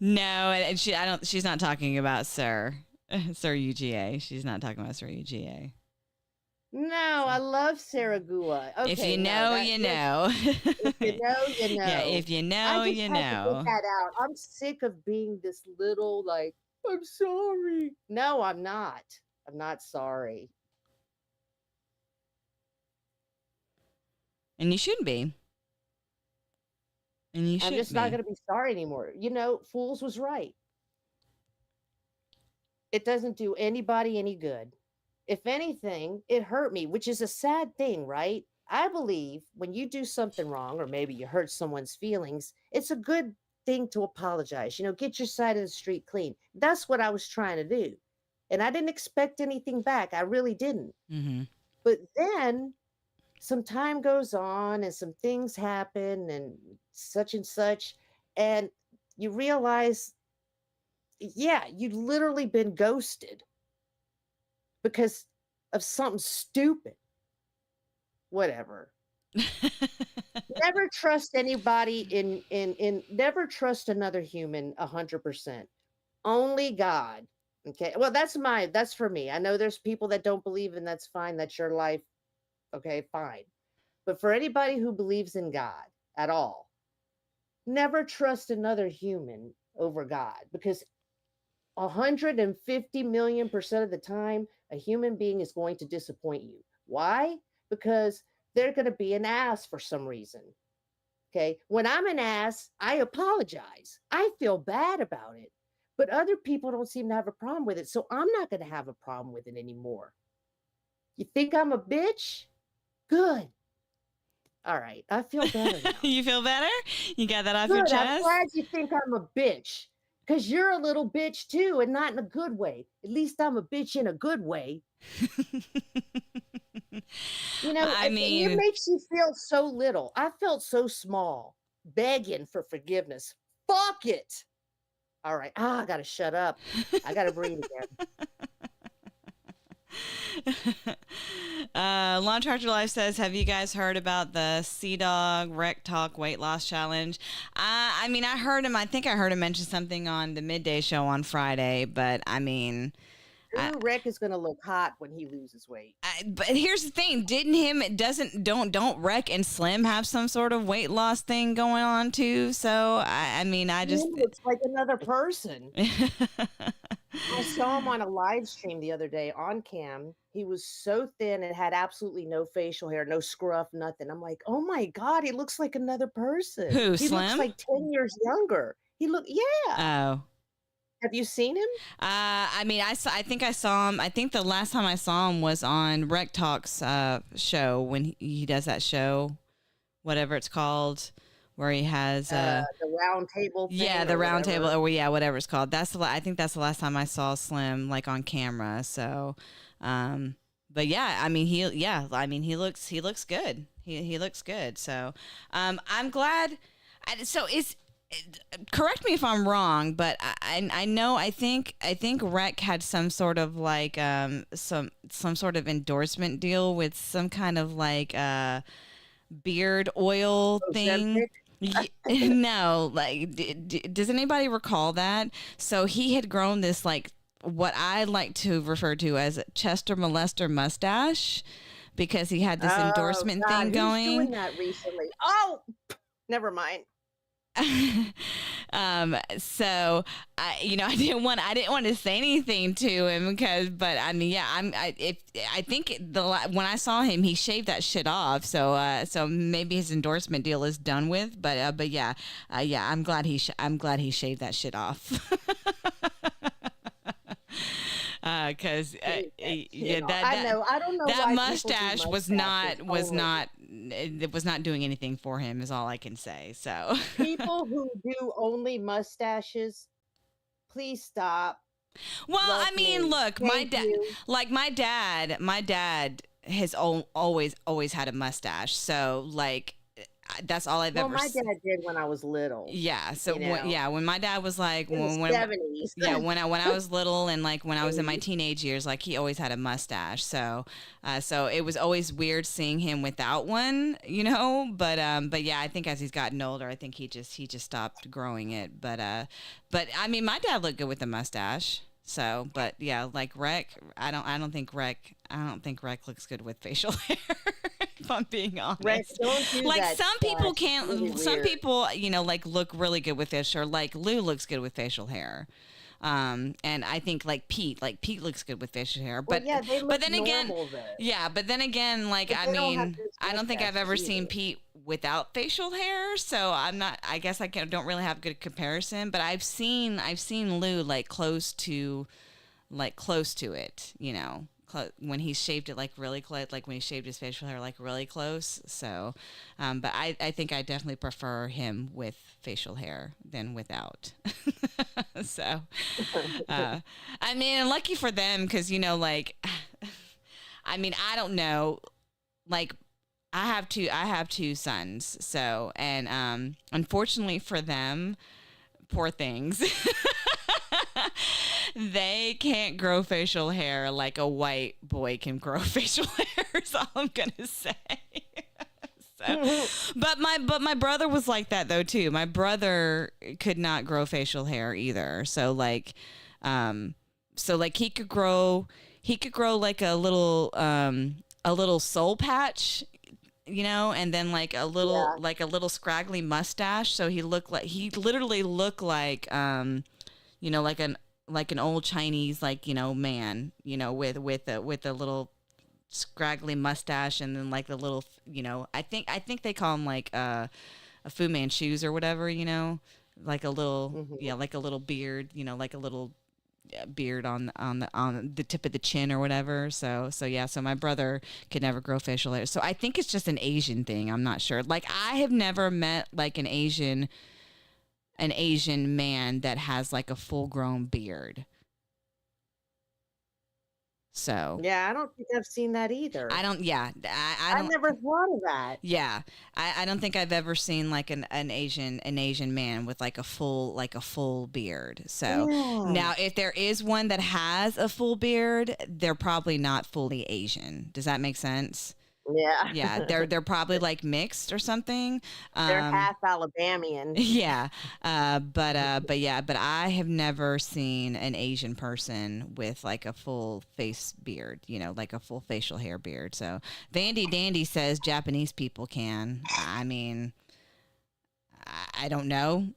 No, and she's not talking about Sir UGA. She's not talking about Sir UGA. No, I love Saragua. Okay, if you know, you know. If you know, you know. Yeah, if you know, you know. To get that out. I'm sick of being this little, like, I'm sorry. No, I'm not. I'm not sorry. And you shouldn't be. And you should. I'm just not going to be sorry anymore. Fools was right. It doesn't do anybody any good. If anything, it hurt me, which is a sad thing, right? I believe when you do something wrong, or maybe you hurt someone's feelings, it's a good thing to apologize. Get your side of the street clean. That's what I was trying to do. And I didn't expect anything back. I really didn't. Mm-hmm. But then some time goes on and some things happen and such, and you realize, yeah, you've literally been ghosted because of something stupid. Whatever. Never trust anybody in never trust another human 100%. Only God. Okay. Well, that's for me. I know there's people that don't believe, and that's fine. That's your life. Okay, fine. But for anybody who believes in God at all, never trust another human over God, because 150 million% of the time, a human being is going to disappoint you. Why? Because they're going to be an ass for some reason. Okay. When I'm an ass, I apologize. I feel bad about it, but other people don't seem to have a problem with it. So I'm not going to have a problem with it anymore. You think I'm a bitch? Good. All right. I feel better now. You feel better? You got that off Good. your chest? I'm glad you think I'm a bitch, because you're a little bitch too, and not in a good way. At least I'm a bitch in a good way. I mean, it makes you feel so little. I felt so small, begging for forgiveness. Fuck it. All right. I got to shut up. I got to breathe again. Lawn Tractor Life says, have you guys heard about the Sea Dog Rec Talk weight loss challenge? I mean, I heard him. I think I heard him mention something on the midday show on Friday, but I mean, Ooh, Rick is going to look hot when he loses weight. but here's the thing: don't Rec and Slim have some sort of weight loss thing going on too? So I mean, I just He looks like another person. I saw him on a live stream the other day on cam. He was so thin and had absolutely no facial hair, no scruff, nothing. I'm like, oh my God, he looks like another person. Who, He looks Slim? like 10 years younger. Yeah. Oh. Have you seen him? I mean, I think I saw him. I think the last time I saw him was on Rec Talk's show when he does that show, whatever it's called, where he has The round table thing. yeah, the or round whatever. table, or yeah, whatever it's called. I think that's the last time I saw Slim like on camera. So, but yeah, I mean he looks good. He looks good. So, I'm glad. So is. Correct me if I'm wrong, but I know I think Rec had some sort of like some sort of endorsement deal with some kind of like beard oil thing. No, like does anybody recall that? So he had grown this like what I like to refer to as a Chester molester mustache because he had this endorsement thing going. Who's doing that recently? Oh, never mind. So I didn't want to say anything to him but I mean, yeah, I think when I saw him, he shaved that shit off. So maybe his endorsement deal is done with, but yeah, I'm glad he shaved that shit off. Because I don't know that why mustache was not only. it was not doing anything for him is all I can say. So People who do only mustaches, please stop. well, Love I mean, me. look, Thank you. my dad has always had a mustache. So like that's all I've Well, ever my dad did when I was little. Yeah. So you know, when my dad was like in the when 70s. yeah, when I was little and like when I was in my teenage years, like he always had a mustache. So it was always weird seeing him without one, but yeah, I think as he's gotten older, I think he just stopped growing it. But I mean, my dad looked good with the mustache. So, but yeah, like Rec, I don't think Rec looks good with facial hair. If I'm being honest, Rec, don't do like that some people stuff. can't, It's really some weird. people, like look really good with facial. Like Lou looks good with facial hair. And I think like Pete looks good with facial hair, Well, but yeah, they look but then again, normal, though. yeah, but then again, like But I they don't have mean, those I don't think I've ever mustaches seen either. Pete without facial hair, so I guess don't really have good comparison. But I've seen Lou like close to it, when he shaved it like really close, like when he shaved his facial hair like really close. So, but I think I definitely prefer him with facial hair than without. So, I mean, lucky for them because like, I mean, I don't know, like. I have two sons, so and unfortunately for them, poor things. They can't grow facial hair like a white boy can grow facial hair. Is all I'm gonna say. But my brother was like that though too. My brother could not grow facial hair either. So like he could grow like a little soul patch. And then like a little scraggly mustache. So he literally looked like like an old Chinese man, with a little scraggly mustache and then like the little I think they call him like a Fu Manchus or whatever, like a little like a little beard, like a little beard on the tip of the chin or whatever. So yeah, so my brother could never grow facial hair. So I think it's just an Asian thing. I'm not sure. Like I have never met like an Asian man that has like a full grown beard. So Yeah, I don't think I've seen that either. I don't. Yeah, I I don't. never thought of that. Yeah, I don't think I've ever seen like an Asian man with like a full beard. So Yeah. now, if there is one that has a full beard, they're probably not fully Asian. Does that make sense? Yeah. Yeah, they're probably like mixed or something. They're half Alabamian. Yeah, but I have never seen an Asian person with like a full face beard, like a full facial hair beard. So Vandy Dandy says Japanese people can. I mean, I don't know.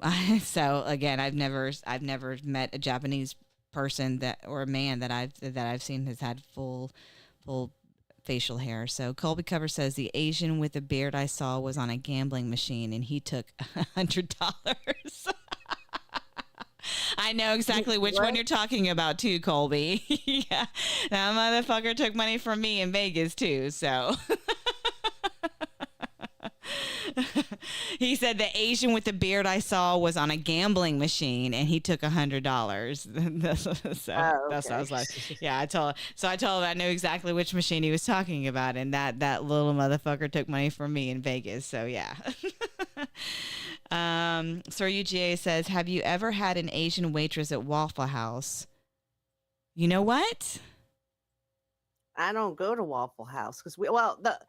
So again, I've never met a Japanese person or a man that I've seen has had full facial hair. So Colby Cover says the Asian with the beard I saw was on a gambling machine and he took $100. I know exactly which one you're talking about too, Colby. Yeah, that motherfucker took money from me in Vegas too. So he said the Asian with the beard I saw was on a gambling machine and he took $100. That's what I was like. Yeah, I told him I knew exactly which machine he was talking about, and that little motherfucker took money from me in Vegas. So yeah. Sir UGA says, have you ever had an Asian waitress at Waffle House? You know what? I don't go to Waffle House because the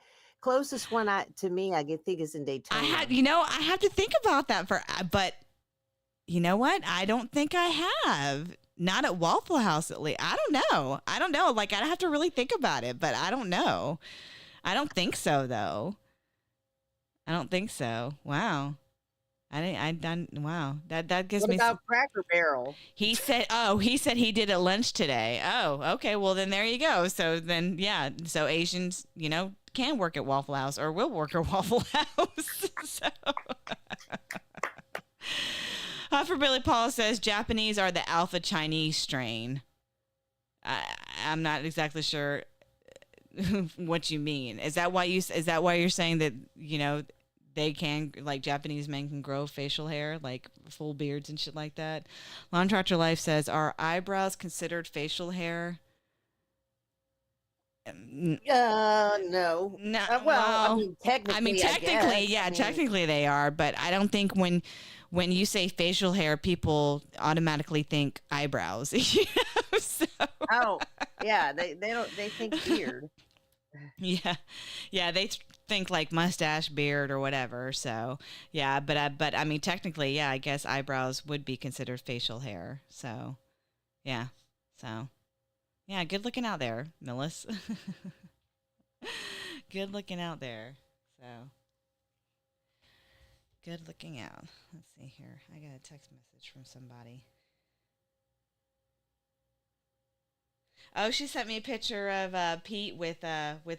closest one to me I think is in Daytona. I have to think about that but you know what? I don't think I have. Not at Waffle House, at least. I don't know. Like, I'd have to really think about it, but I don't know. I don't think so, though. I don't think so. Wow. Wow. That gives me. What about Cracker Barrel? He said he did at lunch today. Oh, okay. Well, then there you go. So then, yeah. So Asians, can work at Waffle House or will work at Waffle House. So. For Billy Paul says Japanese are the alpha Chinese strain. I'm not exactly sure what you mean. Is that why you're saying that they can, like, Japanese men can grow facial hair, like full beards and shit like that? Lawn Tractor Life says, are eyebrows considered facial hair? No. No. Well, technically, technically they are, but I don't think when you say facial hair, people automatically think eyebrows. So. Oh, yeah, they think beard. Yeah, they think like mustache, beard, or whatever. So yeah, but I mean, technically, yeah, I guess eyebrows would be considered facial hair. So yeah, good looking out there, Millis. Good looking out there. So good looking out. Let's see here. I got a text message from somebody. Oh, she sent me a picture of Pete with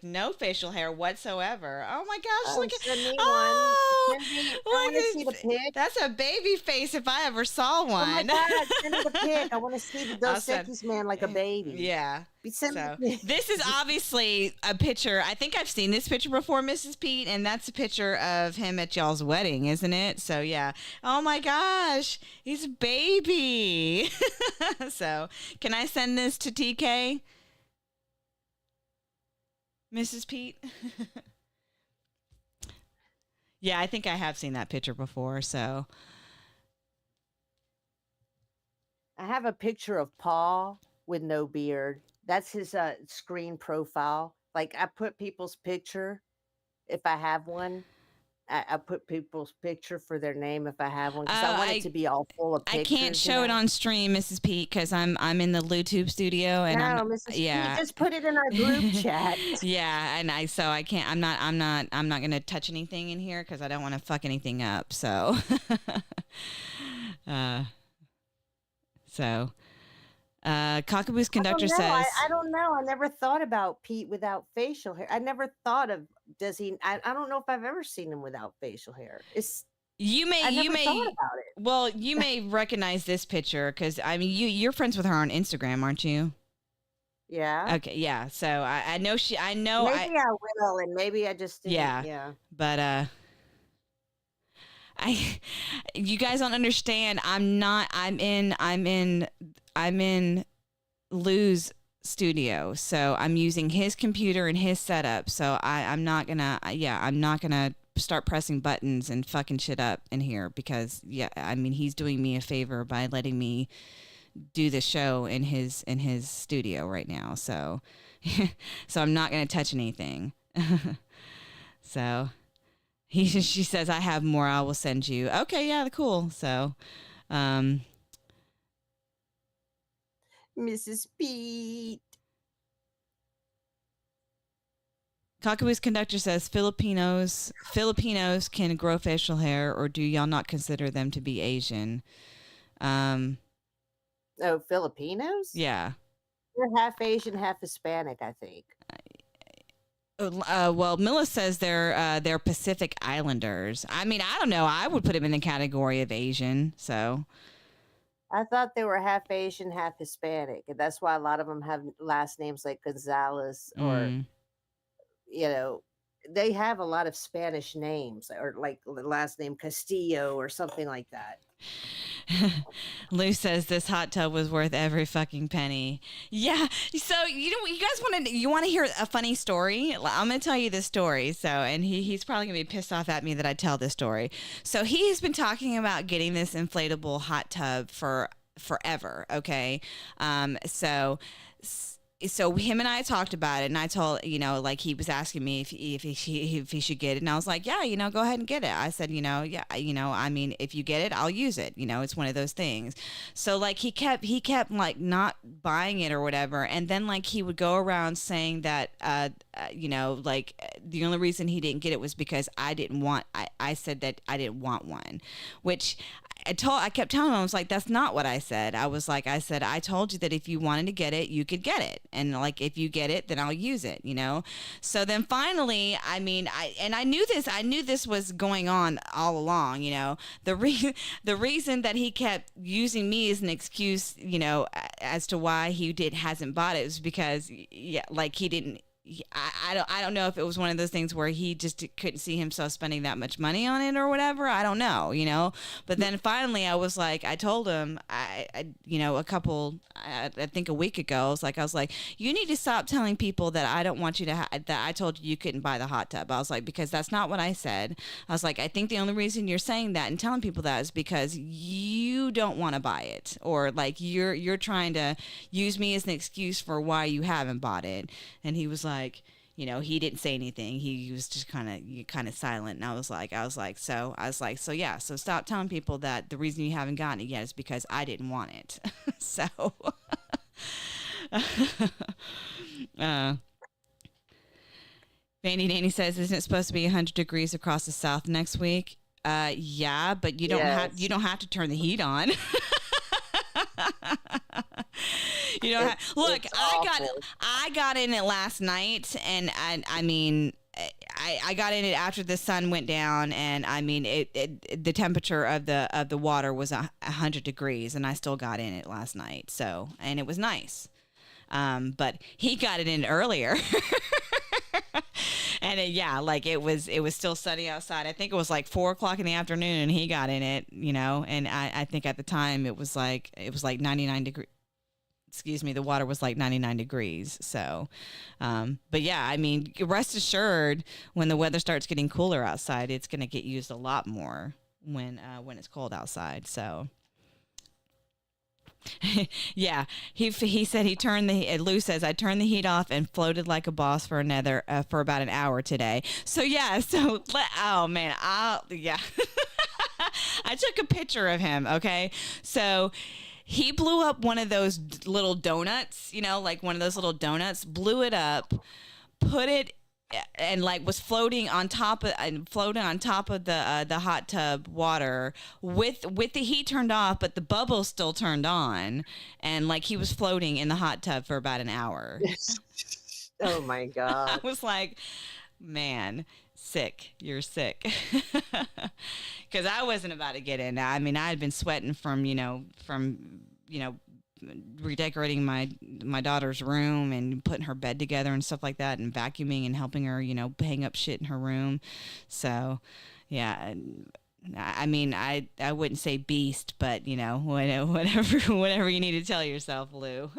no facial hair whatsoever. Oh my gosh! Look at send me oh, one. I want to see the pic. That's a baby face if I ever saw one. Oh my God! Send me the pic. I want to see the Dos Equis man like a baby. Yeah. So this is obviously a picture. I think I've seen this picture before, Mrs. Pete, and that's a picture of him at y'all's wedding, isn't it? So yeah. Oh my gosh, he's a baby. So can I send this to TK, Mrs. Pete? Yeah, I think I have seen that picture before. So I have a picture of Paul with no beard. That's his screen profile. Like, I put people's picture if I have one. I put people's picture for their name if I have one, because I want it to be all full of pictures. I can't show it on stream, Mrs. Pete, because I'm in the LouTube studio, and Mrs. Pete, just put it in our group chat. Yeah, and I can't. I'm not gonna touch anything in here because I don't want to fuck anything up. So, Cockaboos Conductor says, I don't know. I never thought about Pete without facial hair. I never thought of, I don't know if I've ever seen him without facial hair. You may thought about it. Well, you may recognize this picture because I mean you're friends with her on Instagram, aren't you? Yeah. Okay. Yeah. So I know Maybe I will, and maybe I just didn't. Yeah. But you guys don't understand. I'm in Lou's studio, so I'm using his computer and his setup. So I'm not gonna start pressing buttons and fucking shit up in here because I mean he's doing me a favor by letting me do the show in his studio right now. So so I'm not gonna touch anything. So she says I have more. I will send you. Okay, yeah, cool. So. Mrs. Peete. Cockaboo's conductor says Filipinos can grow facial hair, or do y'all not consider them to be Asian? Oh, Filipinos? Yeah. They're half Asian, half Hispanic, I think. Well, Mila says they're Pacific Islanders. I mean, I don't know. I would put them in the category of Asian. So. I thought they were half Asian, half Hispanic, and that's why a lot of them have last names like Gonzalez or, you know, they have a lot of Spanish names or like the last name Castillo or something like that. Lou says this hot tub was worth every fucking penny. Yeah. So you guys want to hear a funny story? I'm gonna tell you this story. So and he's probably gonna be pissed off at me that I tell this story. So he has been talking about getting this inflatable hot tub for forever. Okay. So him and I talked about it, and I told, like he was asking me if he should get it, and I was like, yeah, go ahead and get it. I said, yeah, I mean, if you get it, I'll use it. It's one of those things. So like he kept like not buying it or whatever, and then like he would go around saying that, like the only reason he didn't get it was because I said that I didn't want one, which. I kept telling him, I was like, that's not what I said. I said, I told you that if you wanted to get it, you could get it. And like, if you get it, then I'll use it, So then finally, I mean, I knew this was going on all along, the reason that he kept using me as an excuse, as to why he hasn't bought it was because, like he didn't, I don't know if it was one of those things where he just couldn't see himself spending that much money on it or whatever. I don't know, But then finally, I was like, I told him, I think a week ago, I was like, you need to stop telling people that I don't want you to that I told you couldn't buy the hot tub. I was like, because that's not what I said. I was like, I think the only reason you're saying that and telling people that is because you don't want to buy it, or like you're trying to use me as an excuse for why you haven't bought it. And he was like, he didn't say anything. He was just kind of silent. And I was like, so yeah. So stop telling people that the reason you haven't gotten it yet is because I didn't want it. So, Vandy Danny says, isn't it supposed to be 100 degrees across the South next week? Yeah, but you don't have to turn the heat on. Look, I got in it last night, and I mean, I got in it after the sun went down, and I mean, the temperature of the water was 100 degrees, and I still got in it last night. So, and it was nice. But he got it in earlier. And it was still sunny outside. I think it was like 4:00 in the afternoon, and he got in it, and I think at the time it was like 99 degrees. Excuse me, the water was like 99 degrees. So, but yeah, I mean, rest assured, when the weather starts getting cooler outside, it's going to get used a lot more when it's cold outside. So. Yeah, he said he turned Lou says I turned the heat off and floated like a boss for about an hour today. So yeah, oh man, yeah. I took a picture of him. Okay, so he blew up one of those little donuts, like one of those little donuts, blew it up, put it and like was floating on top of the hot tub water with the heat turned off, but the bubbles still turned on, and like he was floating in the hot tub for about an hour. Oh my God. I was like, man, you're sick. Because I wasn't about to get in. I mean, I had been sweating from redecorating my daughter's room and putting her bed together and stuff like that, and vacuuming and helping her, hang up shit in her room. So, yeah, I mean, I wouldn't say beast, but whatever you need to tell yourself, Lou.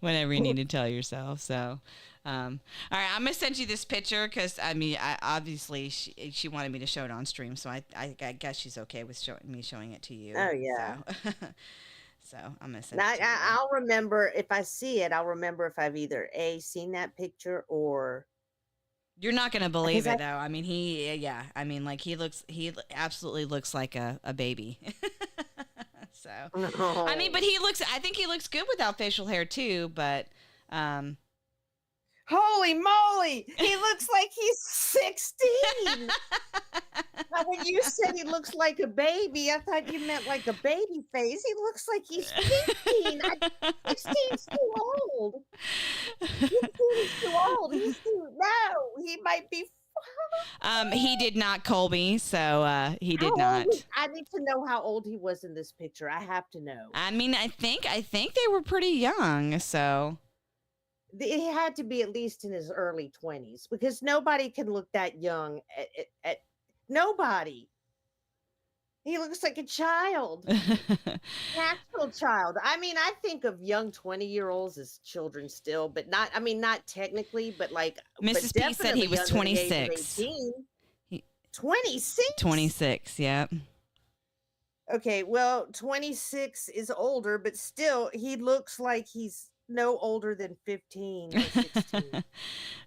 whatever you need to tell yourself. So, all right, I'm gonna send you this picture because I obviously she wanted me to show it on stream, so I guess she's okay with showing it to you. Oh yeah. So, so I'm gonna send Now, it to you. I'll remember if I see it. I'll remember if I've either seen that picture or. You're not gonna believe Because it though. I mean, he absolutely looks like a baby. So, I mean, but I think he looks good without facial hair too. But, Holy moly! He looks like he's 16. Now, when you said he looks like a baby, I thought you meant like a baby face. He looks like he's 15. 16's too old. 15 is too old. He might be. he did not, Colby. So he did not. I need to know how old he was in this picture. I have to know. I mean, I think they were pretty young. So he had to be at least in his early 20s because nobody can look that young at nobody. He looks like a child. Natural child. I mean, I think of young 20-year-olds as children still, but not technically, but like Mrs. Peete said he was 26. 26? 26, yeah. Okay, well, 26 is older, but still he looks like he's no older than 15 or 16.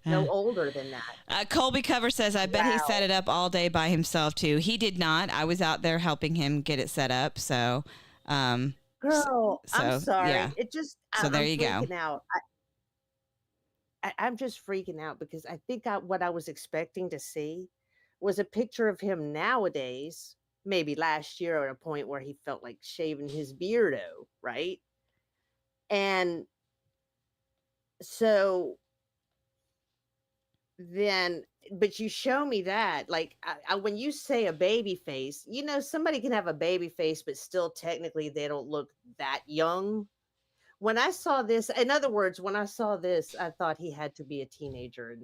No older than that. Colby Cover says, I bet he set it up all day by himself too. He did not. I was out there helping him get it set up. So, girl, I'm sorry. Yeah. It just, so there you go. Out. I'm just freaking out because I think what I was expecting to see was a picture of him nowadays, maybe last year at a point where he felt like shaving his beardo, right? And so then, but you show me that, like, when you say a baby face, somebody can have a baby face, but still technically they don't look that young. When I saw this, in other words, when I saw this, I thought he had to be a teenager.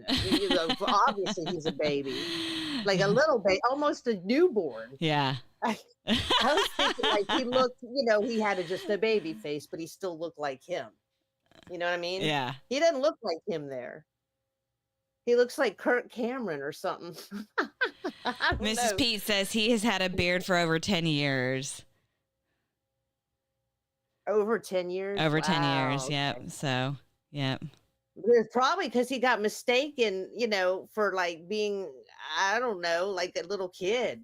Obviously he's a baby, like a little baby, almost a newborn. Yeah. I was thinking like he looked, he had just a baby face, but he still looked like him. You know what I mean? Yeah. He doesn't look like him there. He looks like Kirk Cameron or something. Mrs. Peete says he has had a beard for over 10 years. Over 10 years? Over 10 years, okay. Yep. So, yep. It's probably because he got mistaken, for like being, I don't know, like a little kid.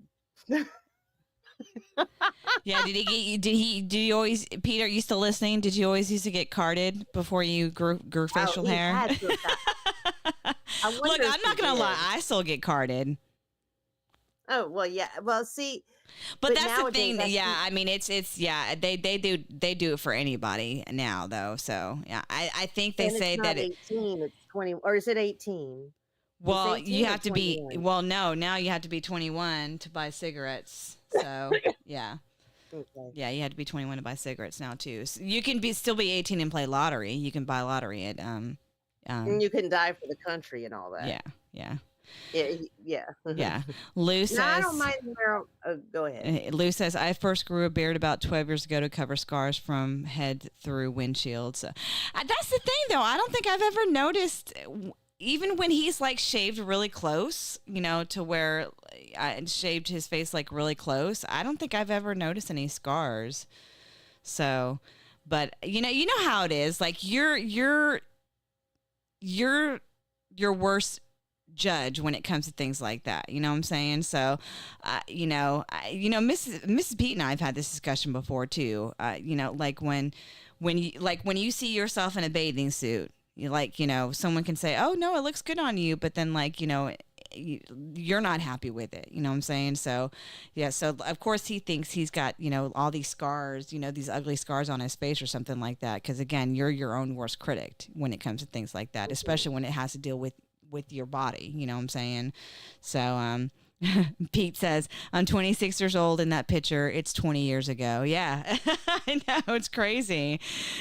Yeah, did you always, Peter, are you still listening? Did you always used to get carded before you grew facial hair? Look, I'm not going to lie. I still get carded. Oh, well, yeah. Well, see. But that's the thing. Yeah. I mean, it's they do it for anybody now though. So yeah, I think they say that 18, it's 20, or is it 18? Well, you have to be, now you have to be 21 to buy cigarettes. So, yeah. Okay. Yeah, you have to be 21 to buy cigarettes now, too. So you can still be 18 and play lottery. You can buy lottery at... and you can die for the country and all that. Yeah, yeah. Yeah. Yeah. Lou says... No, I don't mind go ahead. Lou says, I first grew a beard about 12 years ago to cover scars from head through windshields. That's the thing, though. I don't think I've ever noticed... Even when he's like shaved really close, to where I shaved his face like really close, I don't think I've ever noticed any scars. So, but you know how it is. Like you're your worst judge when it comes to things like that. You know what I'm saying? So, Mrs. Peete and I have had this discussion before too. Like when you see yourself in a bathing suit. Someone can say, oh, no, it looks good on you. But then, you're not happy with it. You know what I'm saying? So, yeah. So, of course, he thinks he's got, all these scars, these ugly scars on his face or something like that. Because, again, you're your own worst critic when it comes to things like that, especially when it has to deal with your body. You know what I'm saying? So, Pete says, I'm 26 years old in that picture. It's 20 years ago. Yeah, I know. It's crazy.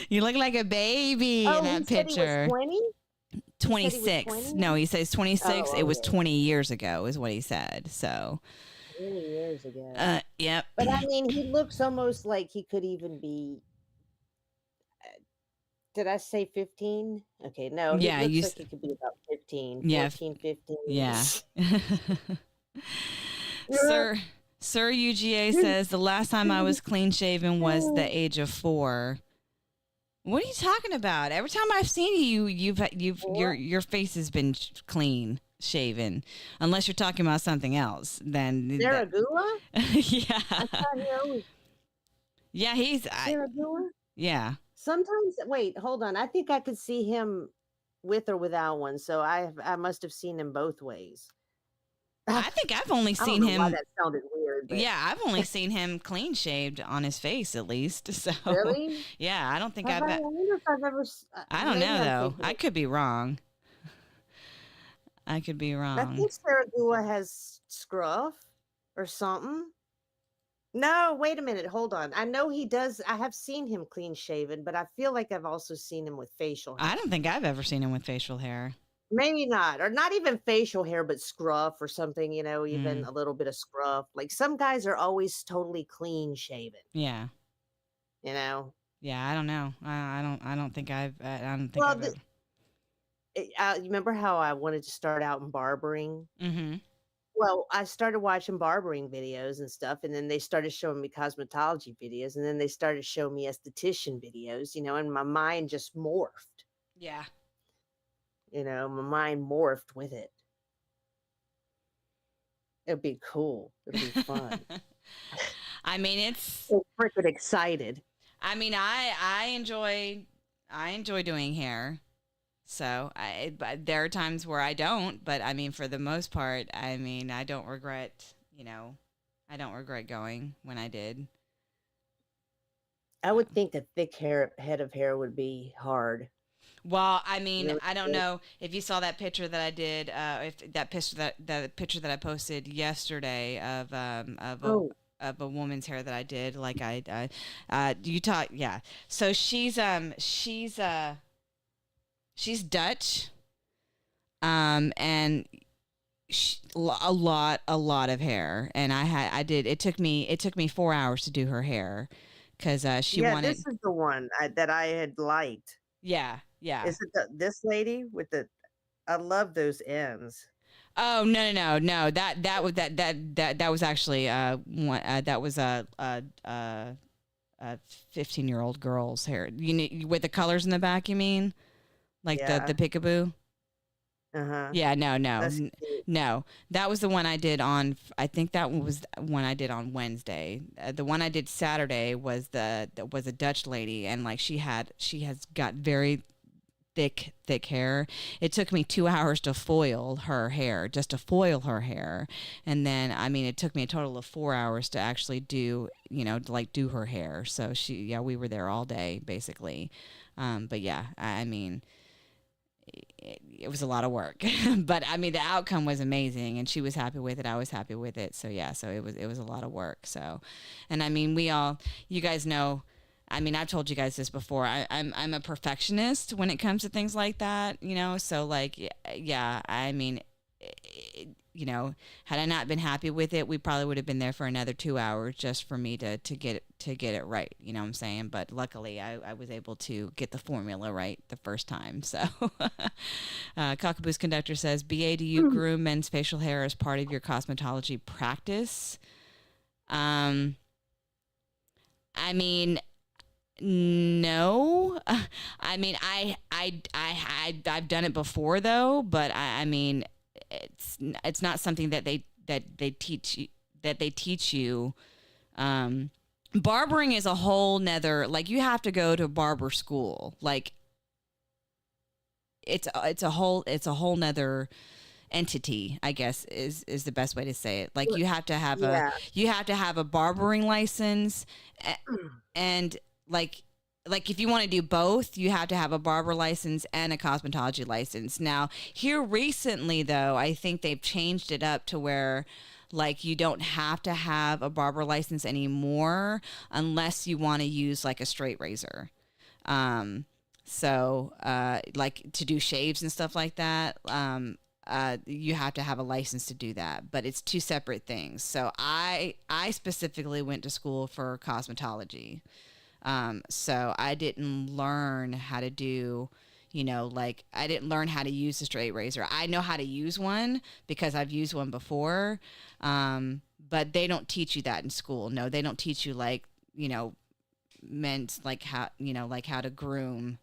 You look like a baby in that picture. 26. No, he says 26. It was 20 years ago is what he said. So 20 years ago. Yep. But I mean, he looks almost like he could even be Did I say 15? Okay, no, he Yeah, looks like he could be about 15, yeah, 14, 15. yeah. Sir Sir UGA says the last time I was clean shaven was the age of 4. What are you talking about? Every time I've seen you, your face has been clean shaven, unless you're talking about something else. Then Saragula? yeah, I thought he always yeah, Saragula? yeah. Sometimes, wait, hold on. I think I could see him with or without one, so I must have seen him both ways. I think I've only I don't seen know why him. that sounded weird, but Yeah, I've only seen him clean shaved on his face, at least. So really? yeah, I don't think I wonder if I've ever. I don't Maybe know I'm though. thinking I could be wrong. I could be I wrong. think Saragua has scruff or something. No, wait a minute. Hold on. I know he does. I have seen him clean shaven, but I feel like I've also seen him with facial hair. I don't think I've ever seen him with facial hair. Maybe not, or not even facial hair, but scruff or something, even Mm. a little bit of scruff. Like some guys are always totally clean shaven, Yeah. you know? Yeah, I don't know. I don't think I don't think Well, I've ever. you remember how I wanted to start out in barbering? Mm-hmm. Well, I started watching barbering videos and stuff, and then they started showing me cosmetology videos, and then they started showing me esthetician videos, and my mind just morphed. Yeah. My mind morphed with it. It'd be cool. It'd be fun. I mean, it's. So freaking excited. I mean, I enjoy doing hair. So but there are times where I don't, but I mean, for the most part, I mean, I don't regret, I don't regret going when I did. I would think a thick head of hair would be hard. Well, I mean, Really I don't thick. know if you saw that picture that I did, if that picture that picture that I posted yesterday of Oh, of a woman's hair that I did, like you talk, yeah. So she's Dutch, and a lot of hair, and it took me 4 hours to do her hair, because she yeah, wanted, this is the one that I had liked. yeah, yeah. Is it this lady with the? I love those ends. Oh, no. That was actually that was a 15-year-old girl's hair. With the colors in the back, you mean? Like Yeah. the peekaboo? Uh-huh. Yeah, no. That's cute. No. That was the one I did on, I think that one was the one I did on Wednesday. The one I did Saturday was a Dutch lady, and like she has got very thick hair. It took me 2 hours to foil her hair, and then I mean it took me a total of 4 hours to actually do do her hair. So we were there all day basically. But yeah, I mean it was a lot of work, but I mean the outcome was amazing, and she was happy with it. I was happy with it. So yeah, so it was a lot of work. So, and I mean you guys know. I mean, I've told you guys this before. I'm a perfectionist when it comes to things like that, So like, yeah. I mean, had I not been happy with it, we probably would have been there for another 2 hours just for me to get it right. You know what I'm saying? But luckily, I was able to get the formula right the first time. So, Cockaboo's Conductor says, "BA, do you groom men's facial hair as part of your cosmetology practice?" I mean. No, I mean I've done it before though, but I mean it's not something that they teach you. Barbering is a whole nother, like you have to go to barber school. Like it's a whole nother entity, I guess is the best way to say it. Like you have to have a barbering license, and like if you want to do both, you have to have a barber license and a cosmetology license. Now, here recently though, I think they've changed it up to where like you don't have to have a barber license anymore unless you want to use like a straight razor. So like to do shaves and stuff like that, you have to have a license to do that, but it's two separate things. So I specifically went to school for cosmetology. So I didn't learn how to do, like I didn't learn how to use a straight razor. I know how to use one because I've used one before. But they don't teach you that in school. No, they don't teach you like, men's like how to groom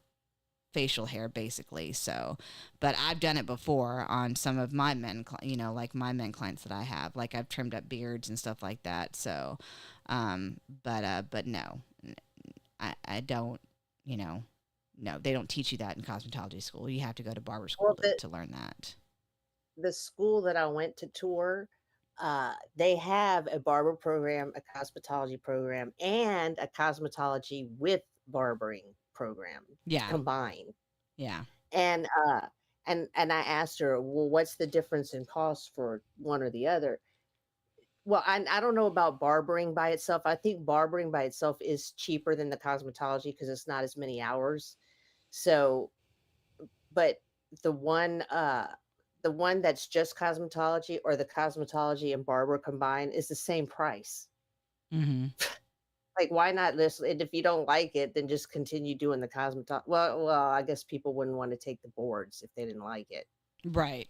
facial hair basically. So, but I've done it before on some of my men, like my men clients that I have, like I've trimmed up beards and stuff like that. So, but no, I don't, no, they don't teach you that in cosmetology school. You have to go to barber school Well, to learn that. the school that I went to tour, they have a barber program, a cosmetology program, and a cosmetology with barbering program Yeah. combined. Yeah. And and I asked her, well, what's the difference in cost for one or the other? Well, I don't know about barbering by itself. I think barbering by itself is cheaper than the cosmetology because it's not as many hours. So, but the one the one that's just cosmetology or the cosmetology and barber combined is the same price. Mm-hmm. Like, why not list? And if you don't like it, then just continue doing the cosmetology. Well, I guess people wouldn't want to take the boards if they didn't like it. Right.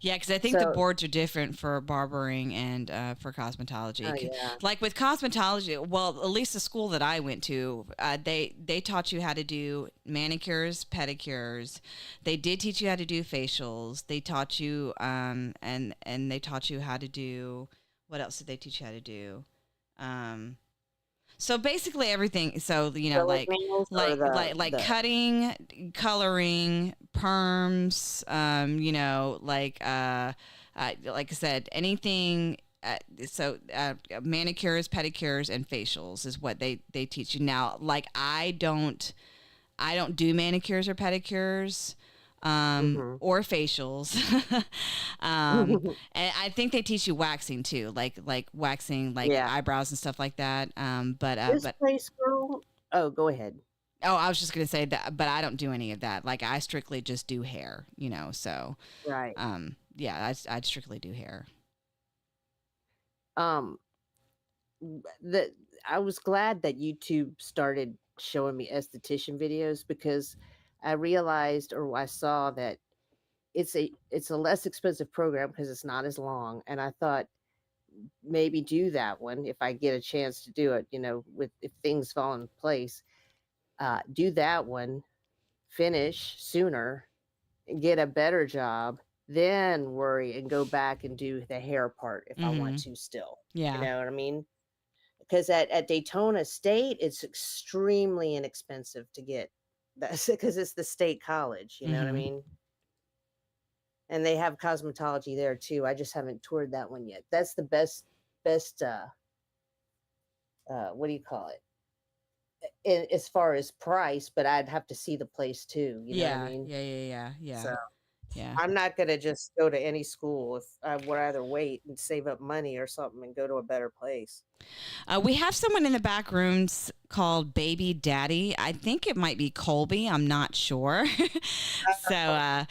Yeah, because I think the So, boards are different for barbering and for cosmetology. oh yeah, Like with cosmetology, well, at least the school that I went to, they taught you how to do manicures, pedicures. They did teach you how to do facials. They taught you, and they taught you how to do. What else did they teach you how to do? So basically everything. So acrylic nails or like the cutting, coloring, perms. Like I said, anything. Manicures, pedicures, and facials is what they teach you now. Like I don't do manicures or pedicures. mhm. Or facials. And I think they teach you waxing too, like waxing like Yeah, eyebrows and stuff like that. this But place, girl. Oh, go ahead. oh, I was just gonna say that, but I don't do any of that. Like I strictly just do hair, So, Right. yeah, I'd strictly do hair. Um, the I was glad that YouTube started showing me esthetician videos because I realized or I saw that it's a less expensive program because it's not as long. And I thought maybe do that one if I get a chance to do it, with if things fall in place. Do that one, finish sooner, and get a better job, then worry and go back and do the hair part if I want Mm-hmm. to still. You Yeah. know what I mean? Because at Daytona State, it's extremely inexpensive to get that because it's the state college. You know what I Mm-hmm. mean? And they have cosmetology there too. I just haven't toured that one yet. That's the best. What do you call it? As far as price, but I'd have to see the place too. You know what I Yeah. mean? Yeah. So Yeah. I'm not gonna just go to any school. If I would rather wait and save up money or something and go to a better place. We have someone in the back rooms called Baby Daddy. I think it might be Colby. I'm not sure. So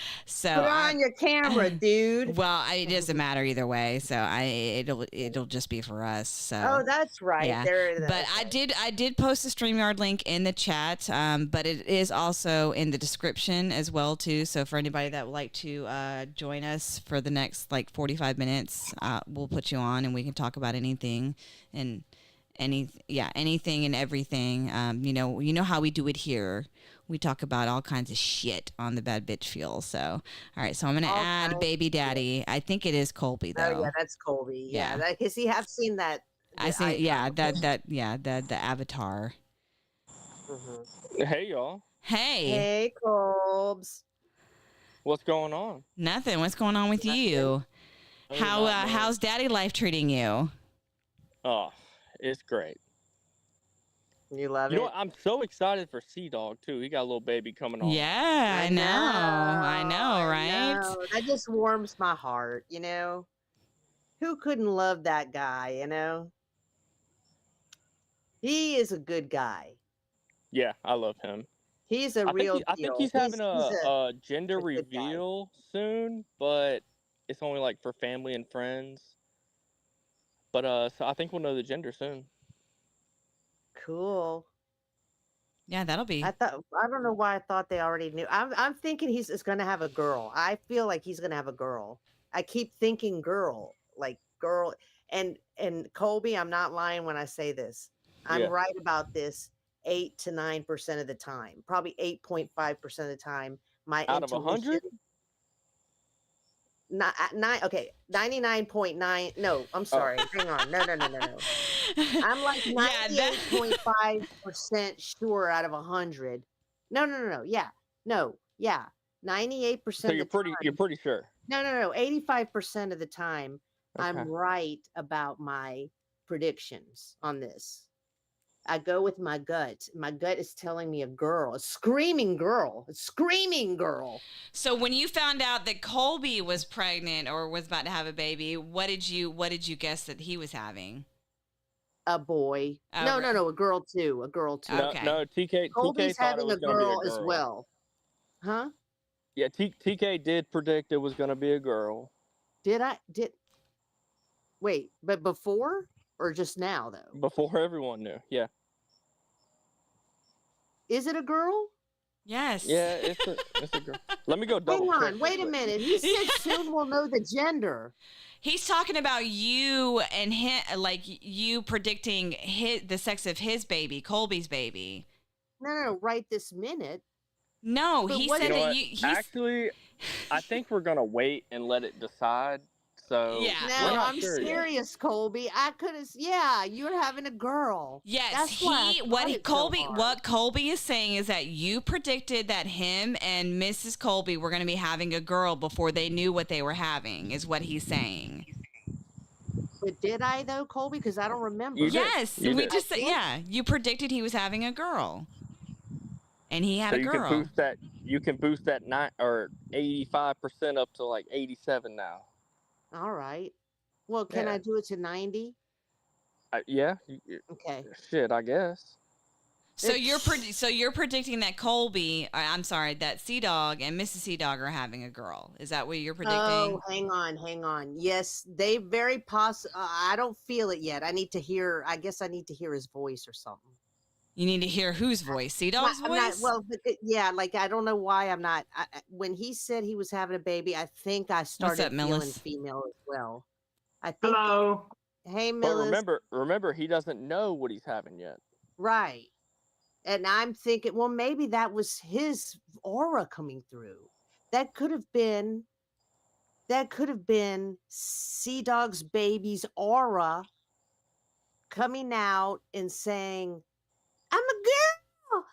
Put on your camera, dude. well, it doesn't matter either way. So it'll just be for us. Oh, So that's right. yeah, There. but Okay. I did post a StreamYard link in the chat, but it is also in the description as well too. So for anybody that would like to join us for the next like 45 minutes, we'll put you on and we can talk about anything and anything and everything. You know how we do it here. We talk about all kinds of shit on the Bad Bitch Feel. So, all right. So I'm gonna All add kinds Baby of shit. Daddy. I think it is Colby Oh yeah, though. that's Colby. Yeah, Yeah. because see, I've seen that I the see. icon Yeah. before. The avatar. Hmm. Hey y'all, Hey, Hey, Colbs. what's going on? nothing. What's going on with Nothing. you? Oh, not much. How's daddy life treating you? Oh, it's great. You love You know it? what? I'm so excited for Sea Dog too. He got a little baby coming on. Yeah, I know. I know, I right? know. That just warms my heart. Who couldn't love that guy? He is a good guy. Yeah, I love him. He's a I think real I think deal. he's having He's a gender a good guy. reveal soon, but it's only like for family and friends. But so I think we'll know the gender soon. Cool. Yeah, that'll be. I don't know why I thought they already knew. I'm thinking he's going to have a girl. I feel like he's going to have a girl. I keep thinking girl, like girl. And Colby, I'm not lying when I say this. I'm Yeah. right about this 8 to 9% of the time. Probably 8.5% of the time. My Out of 100? Not 99.9. No, I'm sorry. Hang on. No. I'm like 98.5% sure out of 100. No. Yeah. 98%. So you're pretty sure. No. 85% of the time, Okay. I'm right about my predictions on this. I go with my gut. My gut is telling me a girl, a screaming girl. So when you found out that Colby was pregnant or was about to have a baby, what did you guess that he was having? A boy. Oh, No, a girl too. Okay. No, TK Colby's thought it having was a going to be girl as well. Huh? Yeah, TK did predict it was going to be a girl. Wait, but before or just now though? Before everyone knew. Yeah. Is it a girl? Yes. Yeah, it's a girl. Let me go double Hang check. on, wait a minute. He said soon we'll know the gender. He's talking about you and him, like you predicting the sex of his baby, Colby's baby. No, right this minute. No, But he what- said You know that what? Actually, I think we're going to wait and let it decide. So Yeah. we're No, not I'm sure yet. serious, Colby. I could have. Yeah, you're having a girl. Yes, That's why I thought it so hard. what Colby is saying is that you predicted that him and Mrs. Colby were going to be having a girl before they knew what they were having, is what he's saying. But did I though, Colby? Because I don't remember. You did. Yes, You we did. just said, yeah, you predicted he was having a girl, and he had So a you girl. can boost that. You can boost that 85% up to like 87 now. All right. Well, can Yeah. I do it to 90? Yeah. Okay. Shit, I guess. So you're predicting that Colby, that Sea Dog and Mrs. Sea Dog are having a girl. Is that what you're predicting? Oh, hang on. Yes, they very I don't feel it yet. I guess I need to hear his voice or something. You need to hear whose voice? Sea Dog's I'm voice? not, yeah, like I don't know why I'm not. When he said he was having a baby, I think I started up, feeling Millis? female as well. I think. Hello. Hey, But Millis. remember, he doesn't know what he's having yet. Right. And I'm thinking, well, maybe that was his aura coming through. That could have been Sea Dog's baby's aura coming out and saying, I'm a girl.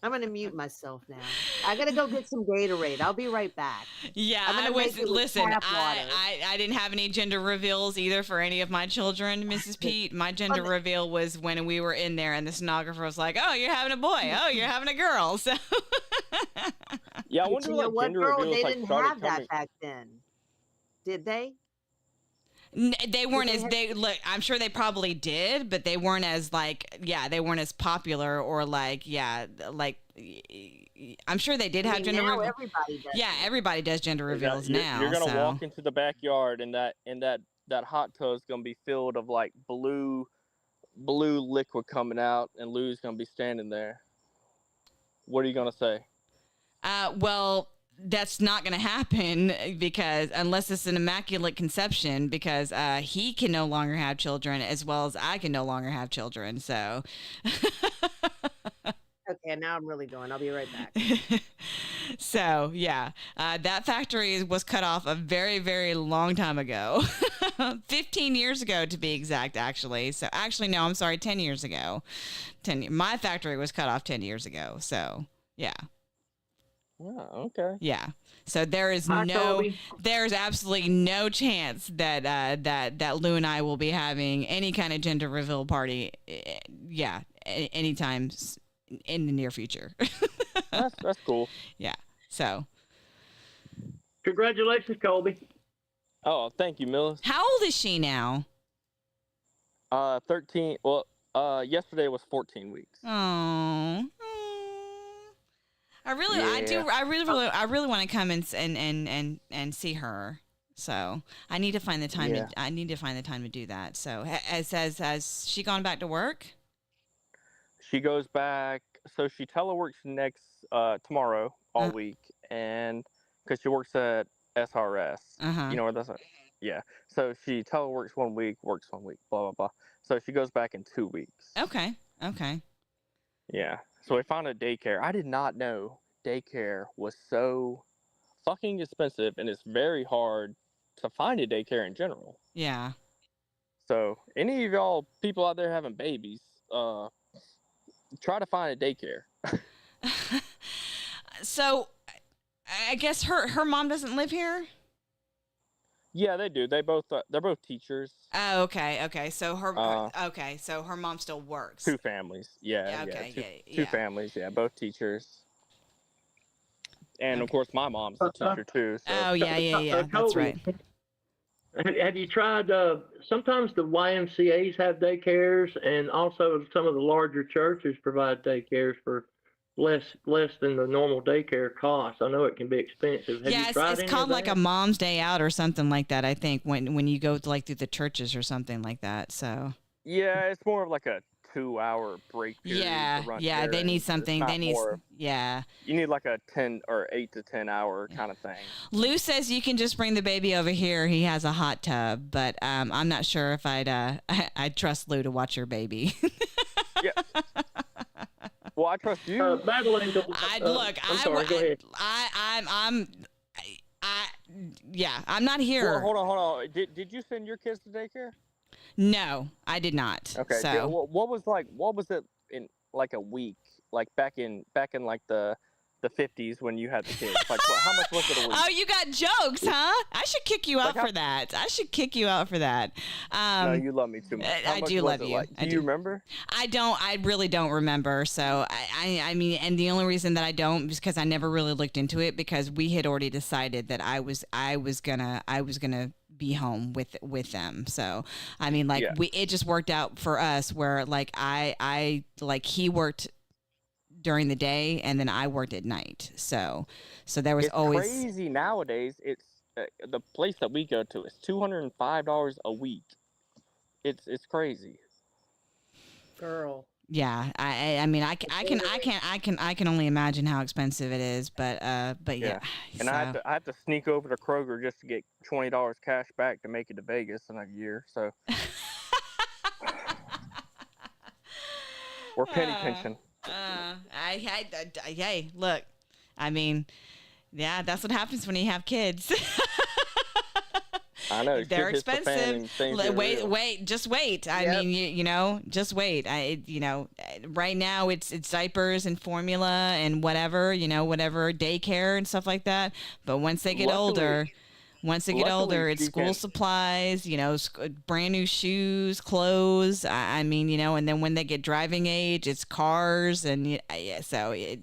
I'm going to mute myself now. I got to go get some Gatorade. I'll be right back. Yeah, I'm gonna I was. make it with Listen, tap water. I didn't have any gender reveals either for any of my children, Mrs. Peete. My gender reveal was when we were in there, and the sonographer was like, "Oh, you're having a boy. Oh, you're having a girl." So. Yeah, I But wonder you know like what, gender girl? reveals They like didn't started have coming. that back then. Did they? They weren't they as have- they look. I'm sure they probably did, but they weren't as they weren't as popular or I'm sure they did I have mean, gender now reveals. everybody does. Yeah, everybody does gender reveals now. You're gonna so. walk into the backyard and that hot tub's gonna be filled of like blue liquid coming out, and Lou's gonna be standing there. What are you gonna say? Well, that's not going to happen because unless it's an immaculate conception, because he can no longer have children as well as I can no longer have children. So. Okay, now I'm really going. I'll be right back. So yeah, that factory was cut off a very, very long time ago, 15 years ago to be exact. Actually, no, I'm sorry, 10 years ago. My factory was cut off 10 years ago. So yeah. Oh, okay. Yeah. So there's absolutely no chance that Lou and I will be having any kind of gender reveal party. Yeah, anytime in the near future. That's cool. Yeah. So. Congratulations, Colby. Oh, thank you, Millis. How old is she now? 13. Well, yesterday was 14 weeks. Oh. I really want to come and see her So I need to find the time. Yeah. I need to find the time to do that. So has she gone back to work? She goes back. So she teleworks next tomorrow all week, and because she works at SRS, Uh-huh. you know where that's at? Yeah. So she teleworks 1 week, works 1 week, blah blah blah. So she goes back in 2 weeks. Okay. Okay. Yeah. So we found a daycare. I did not know daycare was so fucking expensive, and it's very hard to find a daycare in general. Yeah. So any of y'all people out there having babies, try to find a daycare. So I guess her mom doesn't live here? Yeah, they do. They're both teachers. Oh, okay. Okay. So so her mom still works. Two families. Yeah. Okay. Two families. Yeah, both teachers. And of course, my mom's a teacher too. So. Oh, yeah. That's right. Have you tried? Sometimes the YMCA's have daycares, and also some of the larger churches provide daycares for less than the normal daycare cost. I know it can be expensive. Have you tried it's called like a mom's day out or something like that. I think when you go to, like through the churches or something like that. So yeah, it's more of like a 2-hour break period. Yeah, to run yeah. They need errands. something. It's They not need. more- Yeah. You need like a 10 or 8 to 10 hour kind of thing. Lou says you can just bring the baby over here. He has a hot tub, but I'm not sure if I'd trust Lou to watch your baby. Yeah. Well, I trust you. Madeline, I'm sorry. Go ahead. I'm not here. Well, hold on. Did you send your kids to daycare? No, I did not. Okay. So Yeah, what was it in like a week? Like back in like the 50s when you had the kids? Like how much was it a week? Oh, you got jokes, huh? I should kick you out Like for that. I should kick you out for that. No, you love me too much. How I much do was love it you. like? I Do do. you remember? I really don't remember. So I mean, and the only reason that I don't is because I never really looked into it, because we had already decided that I was gonna be home with them. So I mean, like it just worked out for us where like I like he worked during the day and then I worked at night. So there was It's always crazy nowadays. It's the place that we go to is $205 a week. It's crazy. Girl. Yeah, I mean, I can only imagine how expensive it is, but yeah. And I have to sneak over to Kroger just to get $20 cash back to make it to Vegas in a year. So we're penny pinching. Hey, look, I mean, yeah, that's what happens when you have kids. I know They're shit hits the fan expensive. and things get real. Wait, just wait. I mean, just wait. Right now it's diapers and formula and whatever daycare and stuff like that. But once they get older, it's school supplies, brand new shoes, clothes. I mean, and then when they get driving age, it's cars, and so it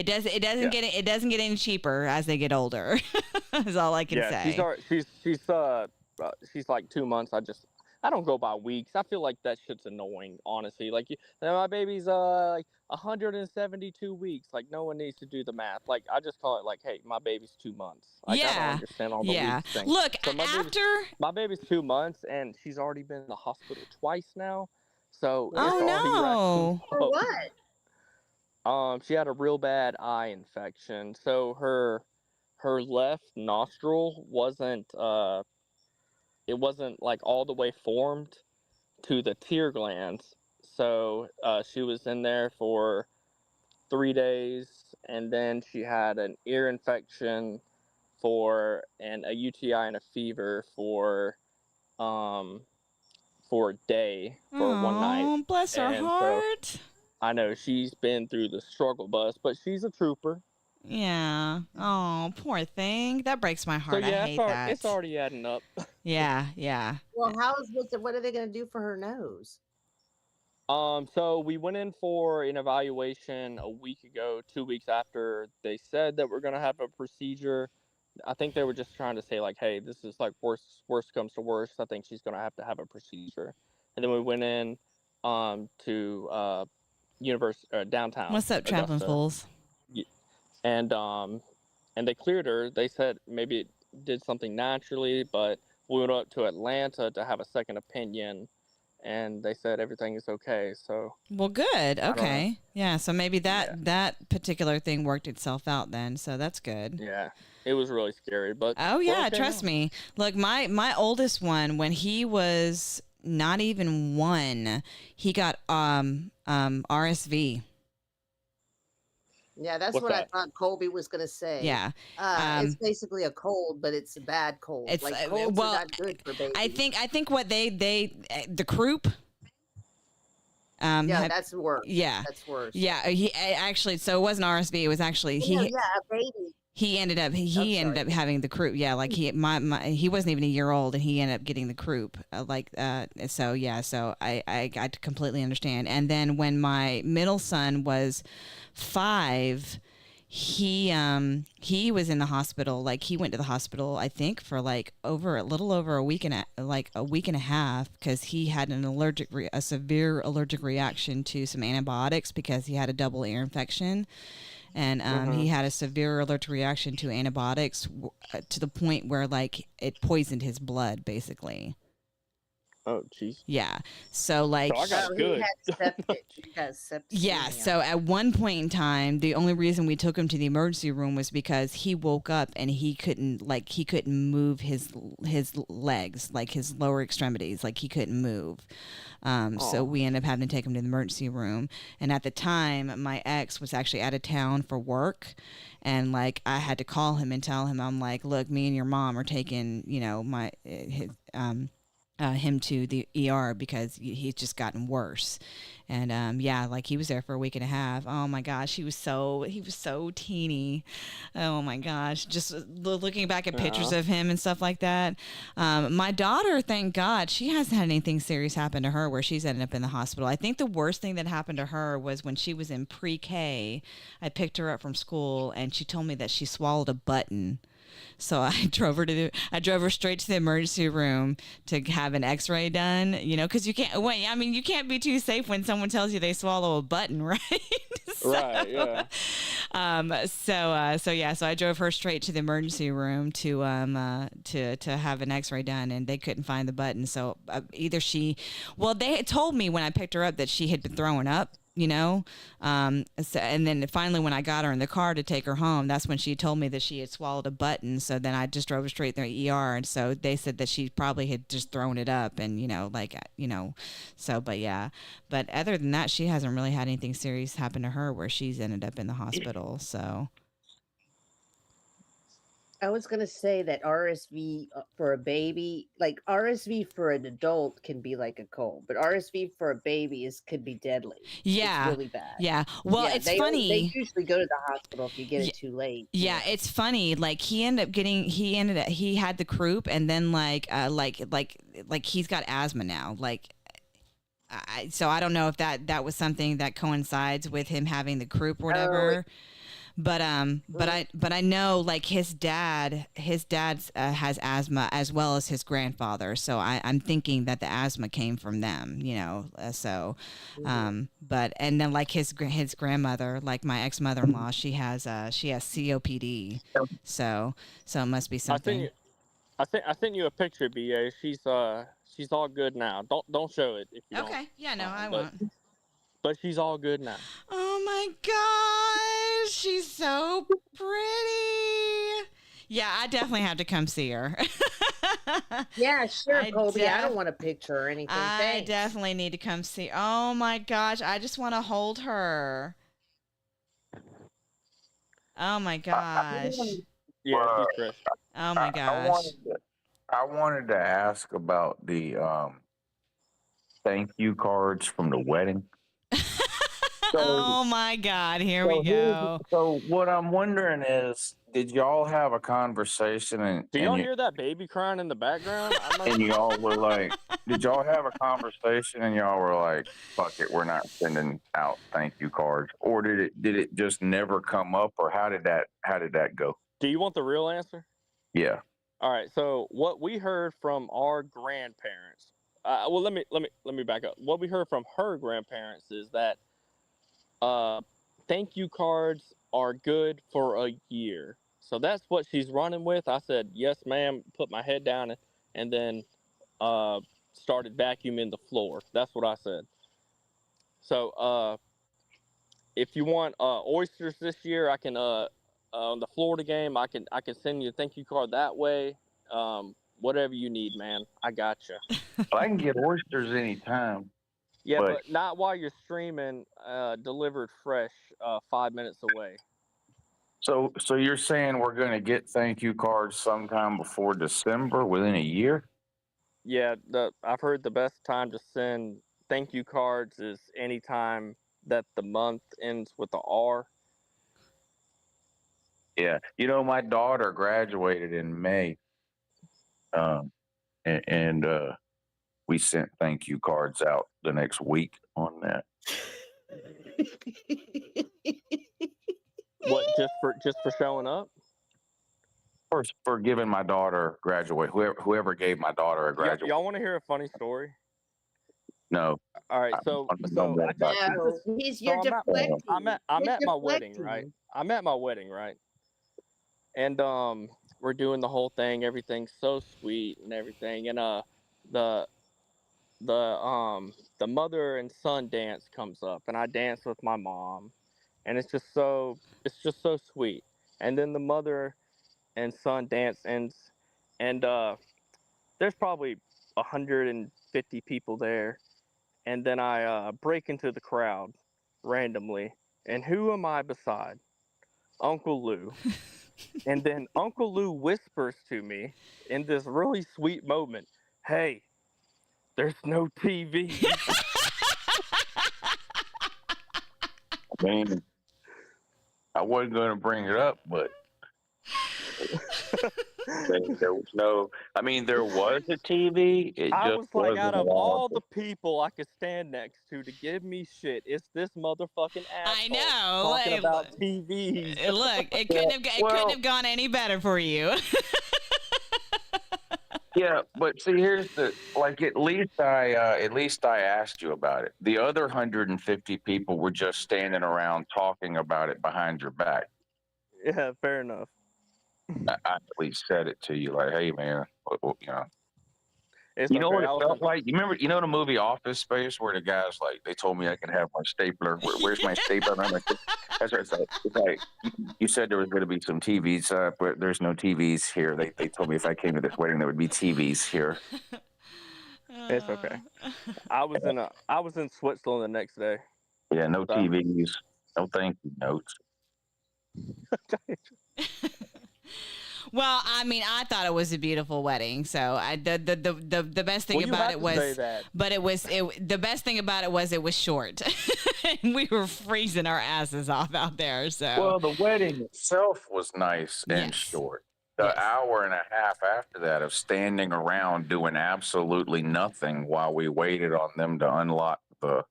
doesn't get any cheaper as they get older. Is all I can say. She's like 2 months. I don't go by weeks. I feel like that shit's annoying, honestly. Like my baby's like 172 weeks. Like no one needs to do the math. Like I just call it like, hey, my baby's 2 months. Like, I don't understand all the weeks thing. Look, so my baby's 2 months and she's already been in the hospital twice now. So For what? she had a real bad eye infection. So her left nostril wasn't it wasn't like all the way formed to the tear glands. So she was in there for 3 days, and then she had an ear infection and a UTI and a fever for a day, for one night. Bless her heart. So, I know she's been through the struggle bus, but she's a trooper. Yeah. Oh, poor thing. That breaks my heart. So yeah, I hate that. it's already adding up. Yeah. Well, what are they going to do for her nose? So we went in for an evaluation a week ago, 2 weeks after they said that we're gonna have a procedure. I think they were just trying to say like, hey, this is like worst comes to worst. I think she's gonna have a procedure. And then we went in to downtown. What's up, traveling fools? And they cleared her. They said maybe did something naturally, but we went up to Atlanta to have a second opinion, and they said everything is okay. So Well, good. I don't know. Okay. Yeah. So maybe Yeah. that particular thing worked itself out then. So that's good. Yeah, it was really scary, but Oh we're yeah, okay trust now. me. Look, my oldest one, when he was not even 1, he got RSV. Yeah, that's What's what I that? thought Colby was going to say. Yeah. It's basically a cold, but it's a bad cold. It's Like colds well, are not good for babies. I think what they the croup. Yeah, that's worse. Yeah. That's worse. Yeah, he actually. So it wasn't RSV. It was actually Yeah, a baby. he ended up ended up having the croup. Yeah, like he wasn't even a year old, and he ended up getting the croup. So yeah, so I completely understand. And then when my middle son was 5, he was in the hospital. Like he went to the hospital, I think, for like a little over a week and a half, because he had a severe allergic reaction to some antibiotics because he had a double ear infection. And he had a severe allergic reaction to antibiotics to the point where like it poisoned his blood, basically. Oh, jeez. Yeah. So like, So I got good. He had septic. yeah. So at one point in time, the only reason we took him to the emergency room was because he woke up and he couldn't move his legs, like his lower extremities, like he couldn't move. So we ended up having to take him to the emergency room. And at the time, my ex was actually out of town for work. And like, I had to call him and tell him, I'm like, look, me and your mom are taking, him to the ER because he's just gotten worse. And yeah, like he was there for a week and a half. Oh my gosh, he was so teeny. Oh my gosh, just looking back at pictures of him and stuff like that. My daughter, thank God, she hasn't had anything serious happen to her where she's ended up in the hospital. I think the worst thing that happened to her was when she was in pre-K. I picked her up from school and she told me that she swallowed a button. So I drove her straight to the emergency room to have an X-ray done, because you can't be too safe when someone tells you they swallow a button, right? Right, yeah. So I drove her straight to the emergency room to have an X-ray done, and they couldn't find the button. So they had told me when I picked her up that she had been throwing up. And then finally when I got her in the car to take her home, that's when she told me that she had swallowed a button. So then I just drove her straight to the ER, and so they said that she probably had just thrown it up, and but other than that, she hasn't really had anything serious happen to her where she's ended up in the hospital. So I was going to say that RSV for a baby, like RSV for an adult can be like a cold, but RSV for a baby could be deadly. yeah, It's really bad. yeah. Well, it's funny. They usually go to the hospital if you get it too late. Yeah, it's funny. Like he had the croup, and then like he's got asthma now. Like, so I don't know if that was something that coincides with him having the croup or whatever. But I know like his dad has asthma as well as his grandfather, so I'm thinking that the asthma came from them, but and then like his grandmother, like my ex-mother-in-law, she has COPD, so it must be something. I sent you a picture, BA. She's all good now. Don't show it if you don't. Okay, yeah, no, I won't. But she's all good now. Oh my gosh, she's so pretty. Yeah, I definitely have to come see her. Yeah, sure, Colby. I don't want a picture or anything. I definitely need to come see. Oh my gosh, I just want to hold her. Oh my gosh. Yeah, she's fresh. Oh my gosh. I wanted to ask about the thank you cards from the wedding. Oh my God, here we go. So what I'm wondering is, did y'all have a conversation and do y'all hear that baby crying in the background? and y'all were like, did y'all have a conversation and y'all were like, fuck it, we're not sending out thank you cards, or did it just never come up, or how did that go? Do you want the real answer? Yeah. All right. So what we heard from our grandparents. Well, let me back up. What we heard from her grandparents is that thank you cards are good for a year. So that's what she's running with. I said, yes, ma'am, put my head down and then started vacuuming the floor. That's what I said. So if you want oysters this year, I can on the Florida game, I can send you a thank you card that way. Whatever you need, man, I got you. I can get oysters anytime. Yeah, but not while you're streaming. Delivered fresh, 5 minutes away. So you're saying we're going to get thank you cards sometime before December, within a year? Yeah, I've heard the best time to send thank you cards is anytime that the month ends with a R. Yeah. You know, my daughter graduated in May. And we sent thank you cards out the next week on that. What, just for showing up? For giving my daughter graduate, whoever gave my daughter a graduate. Y'all want to hear a funny story? No. All right, so you're deflecting. I'm at my wedding, right? I'm at my wedding, right? And we're doing the whole thing. Everything's so sweet and everything. And the mother and son dance comes up, and I dance with my mom, and it's just so sweet. And then the mother and son dance ends, and there's probably 150 people there, and then I break into the crowd randomly, and who am I beside? Uncle Lou. And then Uncle Lou whispers to me in this really sweet moment, "Hey, there's no TV." I mean, I wasn't going to bring it up, but there was no. I mean, there was a TV. I was like, out of all the people I could stand next to give me shit, it's this motherfucking asshole. I know. Talking about TVs. Look, it couldn't have gone any better for you. Yeah, but see, here's the at least I asked you about it. The other 150 people were just standing around talking about it behind your back. Yeah, fair enough. I at least said it to you, like, hey, man, you know. It's you know okay, what it felt like? You remember, the movie Office Space where the guy's like, they told me I can have my stapler. Where's my stapler? I'm like, that's right. It's like you said there was going to be some TVs, but there's no TVs here. They told me if I came to this wedding, there would be TVs here. It's okay. I was in Switzerland the next day. Yeah, no TVs. No thank you notes. Well, I mean, I thought it was a beautiful wedding. So the best thing about it was, the best thing about it was it was short, and we were freezing our asses off out there. So well, the wedding itself was nice and short. The hour and a half after that of standing around doing absolutely nothing while we waited on them to unlock the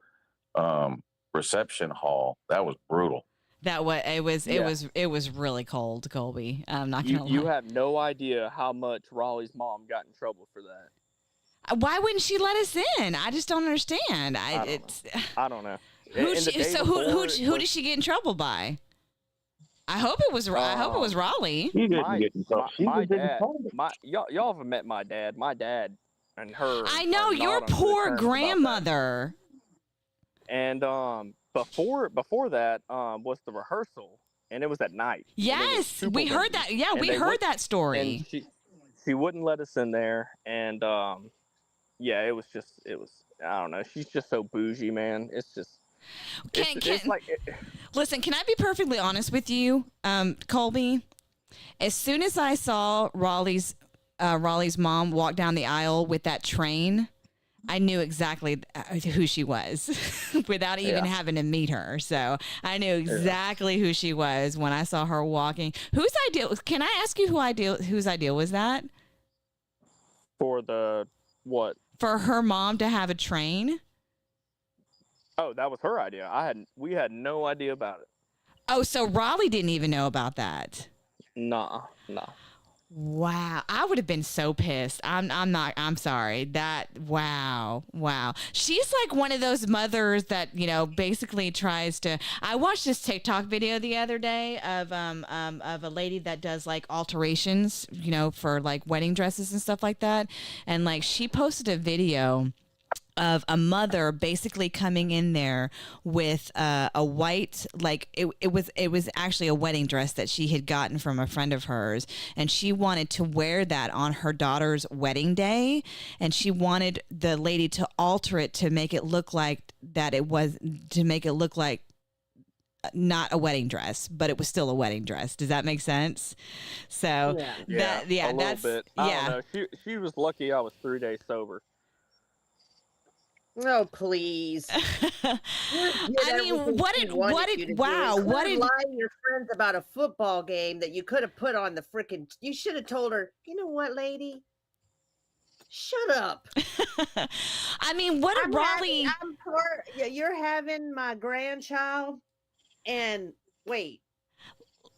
reception hall, that was brutal. It was really cold, Colby. I'm not gonna lie. You have no idea how much Raleigh's mom got in trouble for that. Why wouldn't she let us in? I just don't understand. I don't know. Who did she get in trouble by? I hope it was Raleigh. My dad. Y'all have met my dad. My dad and her. I know your poor grandmother. And before that was the rehearsal, and it was at night. Yes, we heard that. Yeah, we heard that story. And she wouldn't let us in there, and yeah, it was I don't know. She's just so bougie, man. It's just. Listen, can I be perfectly honest with you, Colby? As soon as I saw Raleigh's mom walk down the aisle with that train, I knew exactly who she was without even having to meet her. So I knew exactly who she was when I saw her walking. Whose idea? Can I ask you whose idea was that? For the what? For her mom to have a train? Oh, that was her idea. We had no idea about it. Oh, so Raleigh didn't even know about that? Nah. Wow. I would have been so pissed. I'm sorry. Wow. She's like one of those mothers that, basically tries to. I watched this TikTok video the other day of a lady that does like alterations, for like wedding dresses and stuff like that. And like she posted a video of a mother basically coming in there with a white, like it was actually a wedding dress that she had gotten from a friend of hers, and she wanted to wear that on her daughter's wedding day, and she wanted the lady to alter it to make it look like not a wedding dress, but it was still a wedding dress. Does that make sense? So a little bit. I don't know. She was lucky I was 3 days sober. Oh, please. I mean, what did lie to your friends about a football game that you could have put on the freaking. You should have told her, you know what, lady? Shut up. I mean, what did Raleigh? You're having my grandchild, and wait.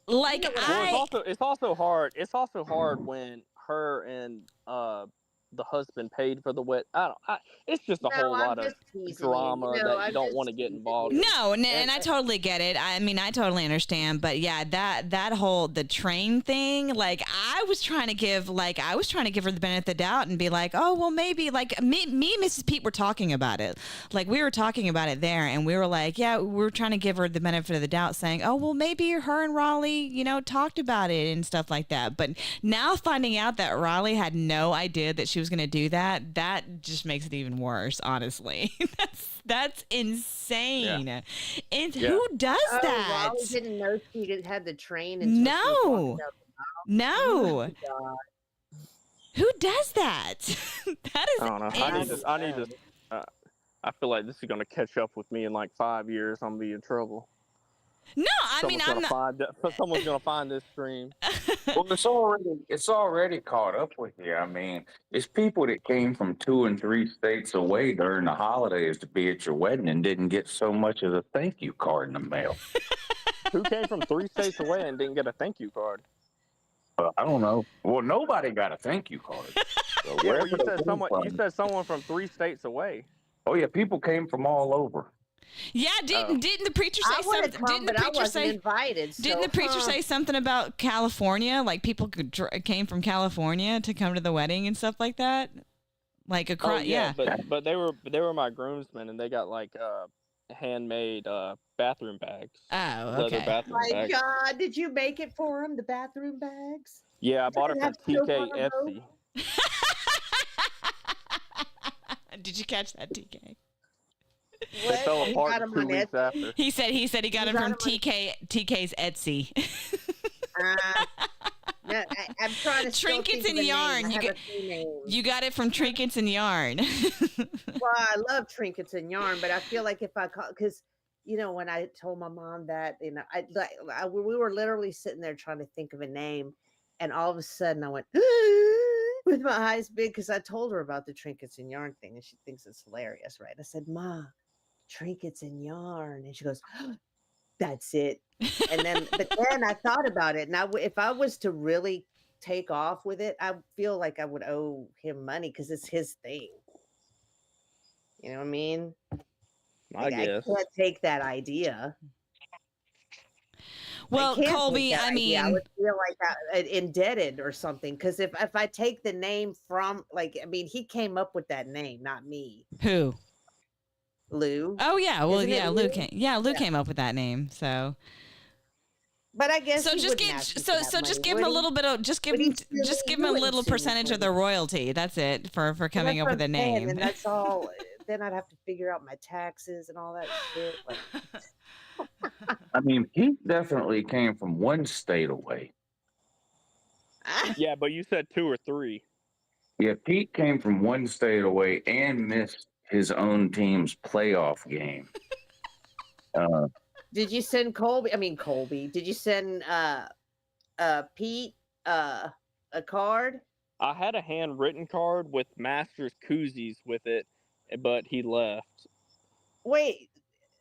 Like it's also hard. It's also hard when her and the husband paid for the wet. It's just a whole lot of drama that you don't want to get involved in. No, and I totally get it. I mean, I totally understand. But yeah, that whole the train thing, like I was trying to give her the benefit of the doubt and be like, oh well, maybe like me and Mrs. Peete were talking about it. Like we were talking about it there, and we were like, yeah, we were trying to give her the benefit of the doubt, saying, oh well, maybe her and Raleigh, talked about it and stuff like that. But now finding out that Raleigh had no idea that she was going to do that just makes it even worse, honestly. that's insane. Who does that? Raleigh didn't know she had the train. No. Who does that? That is. I don't know. I need to. I feel like this is going to catch up with me in like 5 years. I'm gonna be in trouble. No, someone's gonna find this stream. Well, it's already caught up with you. I mean, it's people that came from 2 and 3 states away during the holidays to be at your wedding and didn't get so much as a thank you card in the mail. Who came from 3 states away and didn't get a thank you card? I don't know. Well, nobody got a thank you card. So you said someone from 3 states away. Oh yeah, people came from all over. Yeah, didn't the preacher say something? Didn't the preacher say invited? Didn't the preacher say something about California? Like people came from California to come to the wedding and stuff like that. Like across, But they were my groomsmen, and they got like handmade bathroom bags. Oh, okay. My God, did you make it for them? The bathroom bags? Yeah, I bought it from TK Etsy. Did you catch that, TK? They fell apart 2 weeks after. He said he got him from TK's Etsy. I'm trying to Trinkets and Yarn. You got it from Trinkets and Yarn. Well, I love Trinkets and Yarn, but I feel like if I call, because when I told my mom that, we were literally sitting there trying to think of a name, and all of a sudden I went with my eyes big because I told her about the Trinkets and Yarn thing, and she thinks it's hilarious, right? I said, Ma, Trinkets and Yarn, and she goes, that's it. And but then I thought about it, and if I was to really take off with it, I feel like I would owe him money because it's his thing. You know what I mean? I guess I can't take that idea. Well, Colby, I mean, I would feel like indebted or something, because if I take the name from, he came up with that name, not me. Who? Lou. Oh yeah, well Lou came up with that name, so. But I guess so. Just give him a little bit of just give him a little percentage of the royalty. That's it for coming up with a name. And that's all. Then I'd have to figure out my taxes and all that shit. I mean, Pete definitely came from 1 state away. Yeah, but you said 2 or 3. Yeah, Pete came from 1 state away and missed his own team's playoff game. Did you send Colby? Did you send Pete a card? I had a handwritten card with Masters koozies with it, but he left. Wait.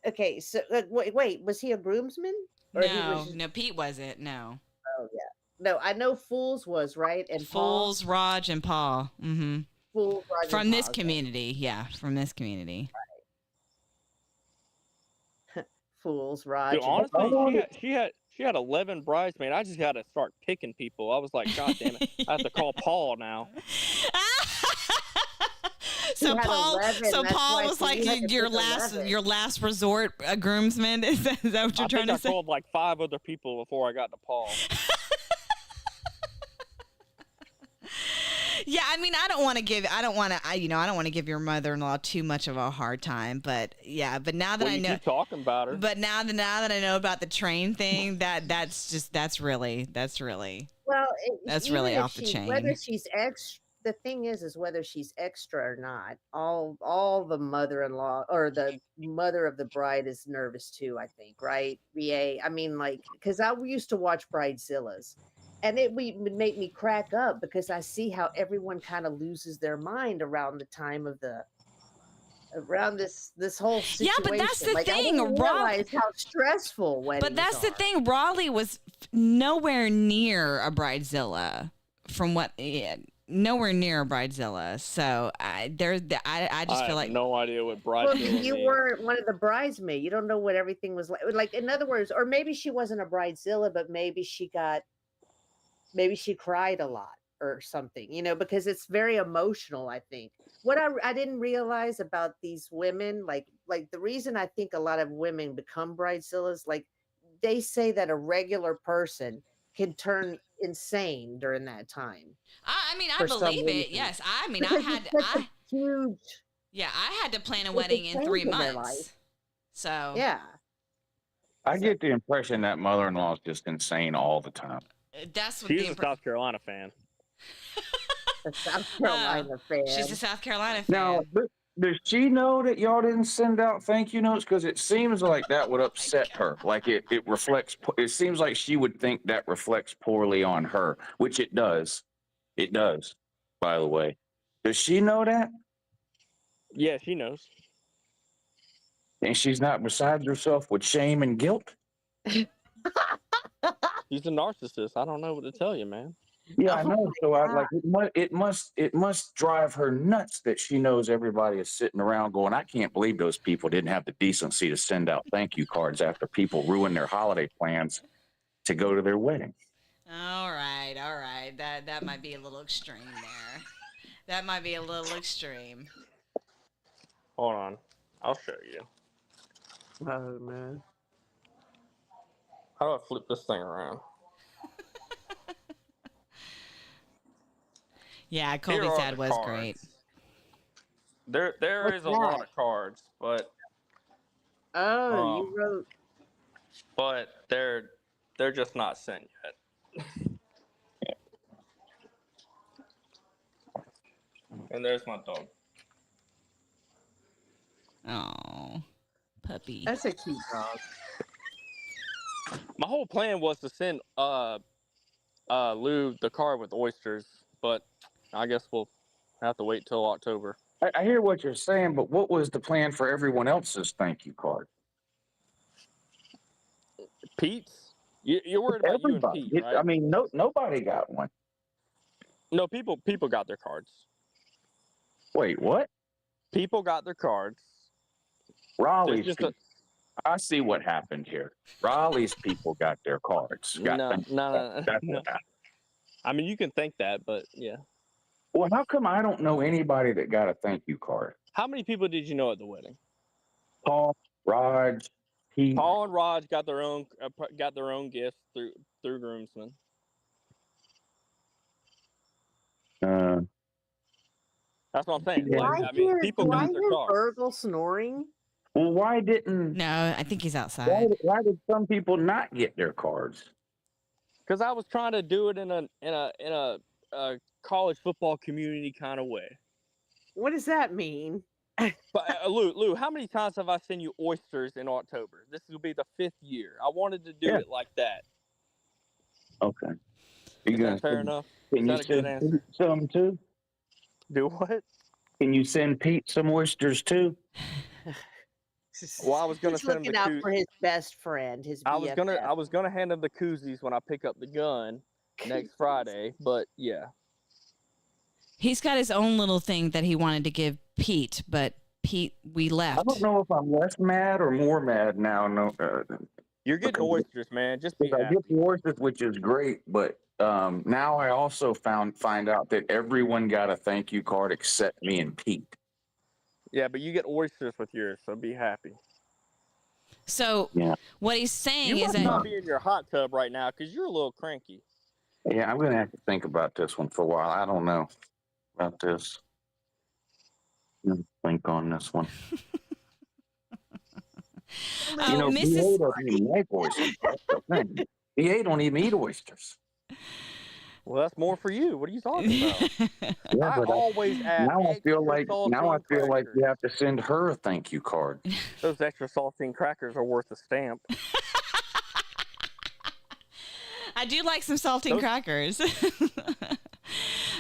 Okay, so wait, was he a groomsman? No, Pete wasn't. No. Oh yeah, No, I know Fools was right, and Fools, Raj, and Paul. Mm-hmm. Fools, Raj, From and this Paul, community, yeah, from this community. Fools, Raj. Dude, honestly, she had 11 bridesmaids. I just got to start picking people. I was like, God damn it, I have to call Paul now. So had Paul, 11, so that's Paul why was she like had to your pick last 11. your last resort groomsman. Is that what you're trying to say? I called like 5 other people before I got to Paul. Yeah, I mean, I don't want to give your mother-in-law too much of a hard time, but yeah, but now that I know, keep talking about her. But now that I know about the train thing, that's really Well, that's even really if off the chain. Whether she's extra, the thing is whether she's extra or not. All the mother-in-law or the mother of the bride is nervous too. I think, right? BA. I mean, like, because I used to watch Bridezillas, and it would make me crack up because I see how everyone kind of loses their mind around the time of around this whole situation. Yeah, but that's the I thing. didn't realize how stressful weddings But that's the are. thing. Raleigh was nowhere near a Bridezilla, nowhere near a Bridezilla. So I just feel like no idea what bride. Well, you weren't one of the bridesmaids. You don't know what everything was like. Like, in other words, or maybe she wasn't a bridezilla, but maybe she cried a lot or something, because it's very emotional. I think what I didn't realize about these women, like the reason I think a lot of women become bridezillas, like they say that a regular person can turn insane during that time. I mean, I believe it. Yes. I mean, I had to plan a wedding in 3 months. So yeah. I get the impression that mother-in-law is just insane all the time. That's what she's a South Carolina fan. A South Carolina fan. She's a South Carolina fan. Now, does she know that y'all didn't send out thank you notes? Because it seems like that would upset her. Like it reflects. It seems like she would think that reflects poorly on her, which it does. It does. By the way, does she know that? Yeah, she knows. And she's not beside herself with shame and guilt. She's a narcissist. I don't know what to tell you, man. Yeah, I know. So it must drive her nuts that she knows everybody is sitting around going, I can't believe those people didn't have the decency to send out thank you cards after people ruin their holiday plans to go to their wedding. All right. That might be a little extreme there. That might be a little extreme. Hold on, I'll show you. Oh man. How do I flip this thing around? Yeah, Colby's ad was great. There is a lot of cards, but you wrote. But they're just not sent yet. And there's my dog. Oh, puppy. That's a cute dog. My whole plan was to send Lou the card with oysters, but I guess we'll have to wait till October. I hear what you're saying, but what was the plan for everyone else's thank you card? Pete's? You're worried about Everybody. you and Pete, right? I mean, nobody got one. No, people got their cards. Wait, what? People got their cards. Raleigh's people. I see what happened here. Raleigh's people got their cards. No. That's what happened. I mean, you can think that, but yeah. Well, how come I don't know anybody that got a thank you card? How many people did you know at the wedding? Paul, Raj, Pete. Paul and Raj got their own gifts through groomsmen. That's what I'm saying. Yeah. Like, I mean, people got their cards. Virgil snoring? Well, why didn't? No, I think he's outside. Why did some people not get their cards? Because I was trying to do it in a college football community kind of way. What does that mean? But Lou, how many times have I sent you oysters in October? This will be the 5th year. I wanted to do it like that. Okay. Is that fair enough? Is that a good answer? Some too. Do what? Can you send Pete some oysters too? Well, I was gonna send him looking out for his best friend, his BFF. I was gonna hand him the koozies when I pick up the gun. next Friday. But yeah. He's got his own little thing that he wanted to give Pete, but Pete, we left. I don't know if I'm less mad or more mad now. No, You're getting oysters, man. Just be I happy. get the oysters, which is great, but now I also find out that everyone got a thank you card except me and Pete. Yeah, but you get oysters with yours, so be happy. So what he's saying You is must not that be in your hot tub right now because you're a little cranky. Yeah, I'm gonna have to think about this one for a while. I don't know about this. Think on this one. Mrs. BA doesn't even like oysters. That's the thing. BA don't even eat oysters. Well, that's more for you. What are you talking about? Yeah, I but always add now I feel like saltine crackers. you have to send her a thank you card. Those extra saltine crackers are worth a stamp. I do like some saltine crackers.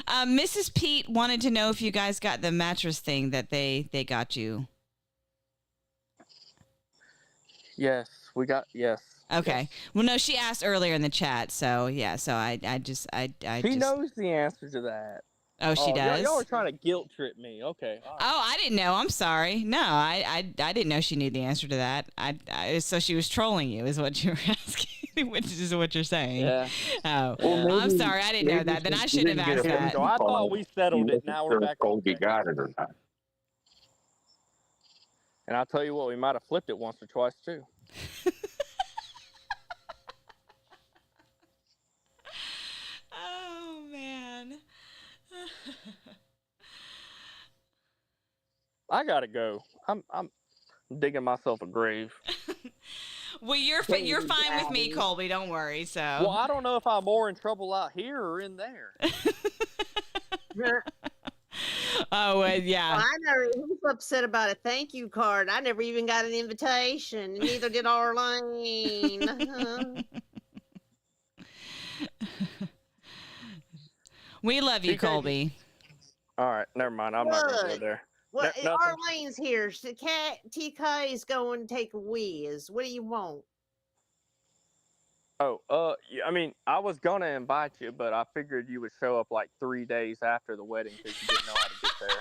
Mrs. Peete wanted to know if you guys got the mattress thing that they got you. Yes, we got yes. Okay. Yes. Well, no, she asked earlier in the chat, so yeah. So I She knows the answer to that. Oh, she does. Y'all are trying to guilt trip me. Okay. All right. Oh, I didn't know. I'm sorry. No, I didn't know she knew the answer to that. So she was trolling you, is what you were asking, which is what you're saying. Yeah. Oh, Well, I'm sorry. I didn't know that. Then I shouldn't have asked that. So I thought we settled it. Now we're back on Colby got it or not. And I'll tell you what, we might have flipped it once or twice too. Oh man. I gotta go. I'm digging myself a grave. Well, you're fine with me, Colby. Don't worry. So. Well, I don't know if I'm more in trouble out here or in there. Oh, yeah. Well, I know he's upset about a thank you card. I never even got an invitation. Neither did Arlene. We love you, Colby. All right, never mind. I'm not gonna go there. Well, Nothing. Arlene's here. TK is going to take a whiz. What do you want? Oh, I mean, I was gonna invite you, but I figured you would show up like 3 days after the wedding because you didn't know how to get there.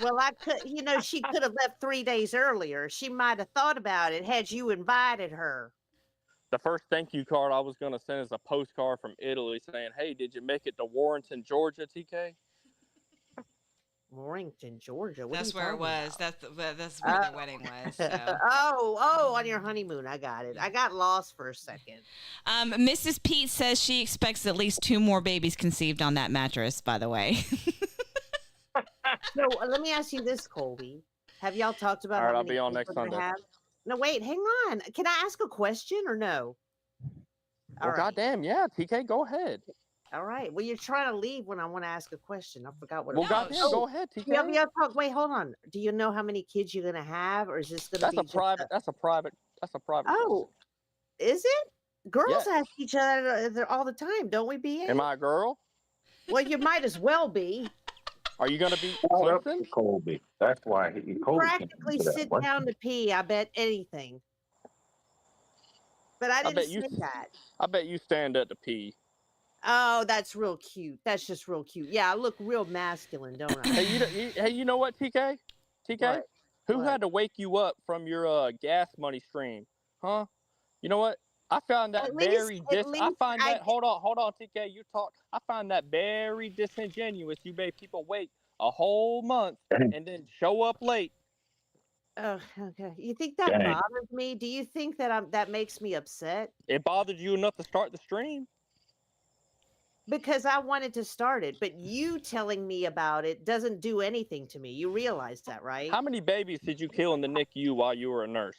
Well, I could, she could have left 3 days earlier. She might have thought about it had you invited her. The first thank you card I was gonna send is a postcard from Italy saying, "Hey, did you make it to Warrenton, Georgia, TK?" Warrington, Georgia. What That's are you where it talking was. about? That's where the wedding was. So. Oh, on your honeymoon. I got it. I got lost for a second. Mrs. Peete says she expects at least 2 more babies conceived on that mattress, by the way. So let me ask you this, Colby. Have y'all talked about All right, how I'll many be on kids next we're gonna Sunday. have? No, wait, hang on. Can I ask a question or no? All Well, right. goddamn, yeah, TK, go ahead. All right. Well, you're trying to leave when I want to ask a question. I forgot what. Well, it was. goddamn, go ahead, TK. Yeah, talk. Wait, hold on. Do you know how many kids you're gonna have, or is this gonna be That's a private. That's a private. Oh, is it? Girls Yes. ask each other all the time, don't we, BA? Am I a girl? Well, you might as well be. Are you gonna be Shout out Clemson? to Colby. That's why Colby can't Practically do that. sit What? down to pee. I bet anything. But I didn't bet you- say that. I bet you stand up to pee. Oh, that's real cute. That's just real cute. Yeah, I look real masculine, don't I? Hey, you know what, TK? TK, What? who What? had to wake you up from your gas money stream? Huh? You know what? I found that At least- I find that. Hold on, TK. You talk. I find that very disingenuous. You made people wait a whole month and then show up late. Oh, okay. You think that Dang. bothers me? Do you think that that makes me upset? It bothered you enough to start the stream? Because I wanted to start it, but you telling me about it doesn't do anything to me. You realize that, right? How many babies did you kill in the NICU while you were a nurse?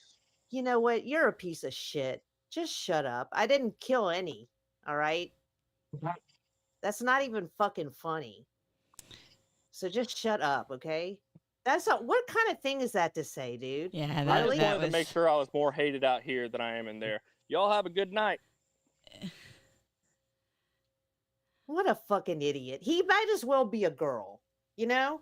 You know what? You're a piece of shit. Just shut up. I didn't kill any. All right. That's not even fucking funny. So just shut up, okay? What kind of thing is that to say, dude? Yeah, I that, just that wanted was. to make sure I was more hated out here than I am in there. Y'all have a good night. What a fucking idiot. He might as well be a girl, you know?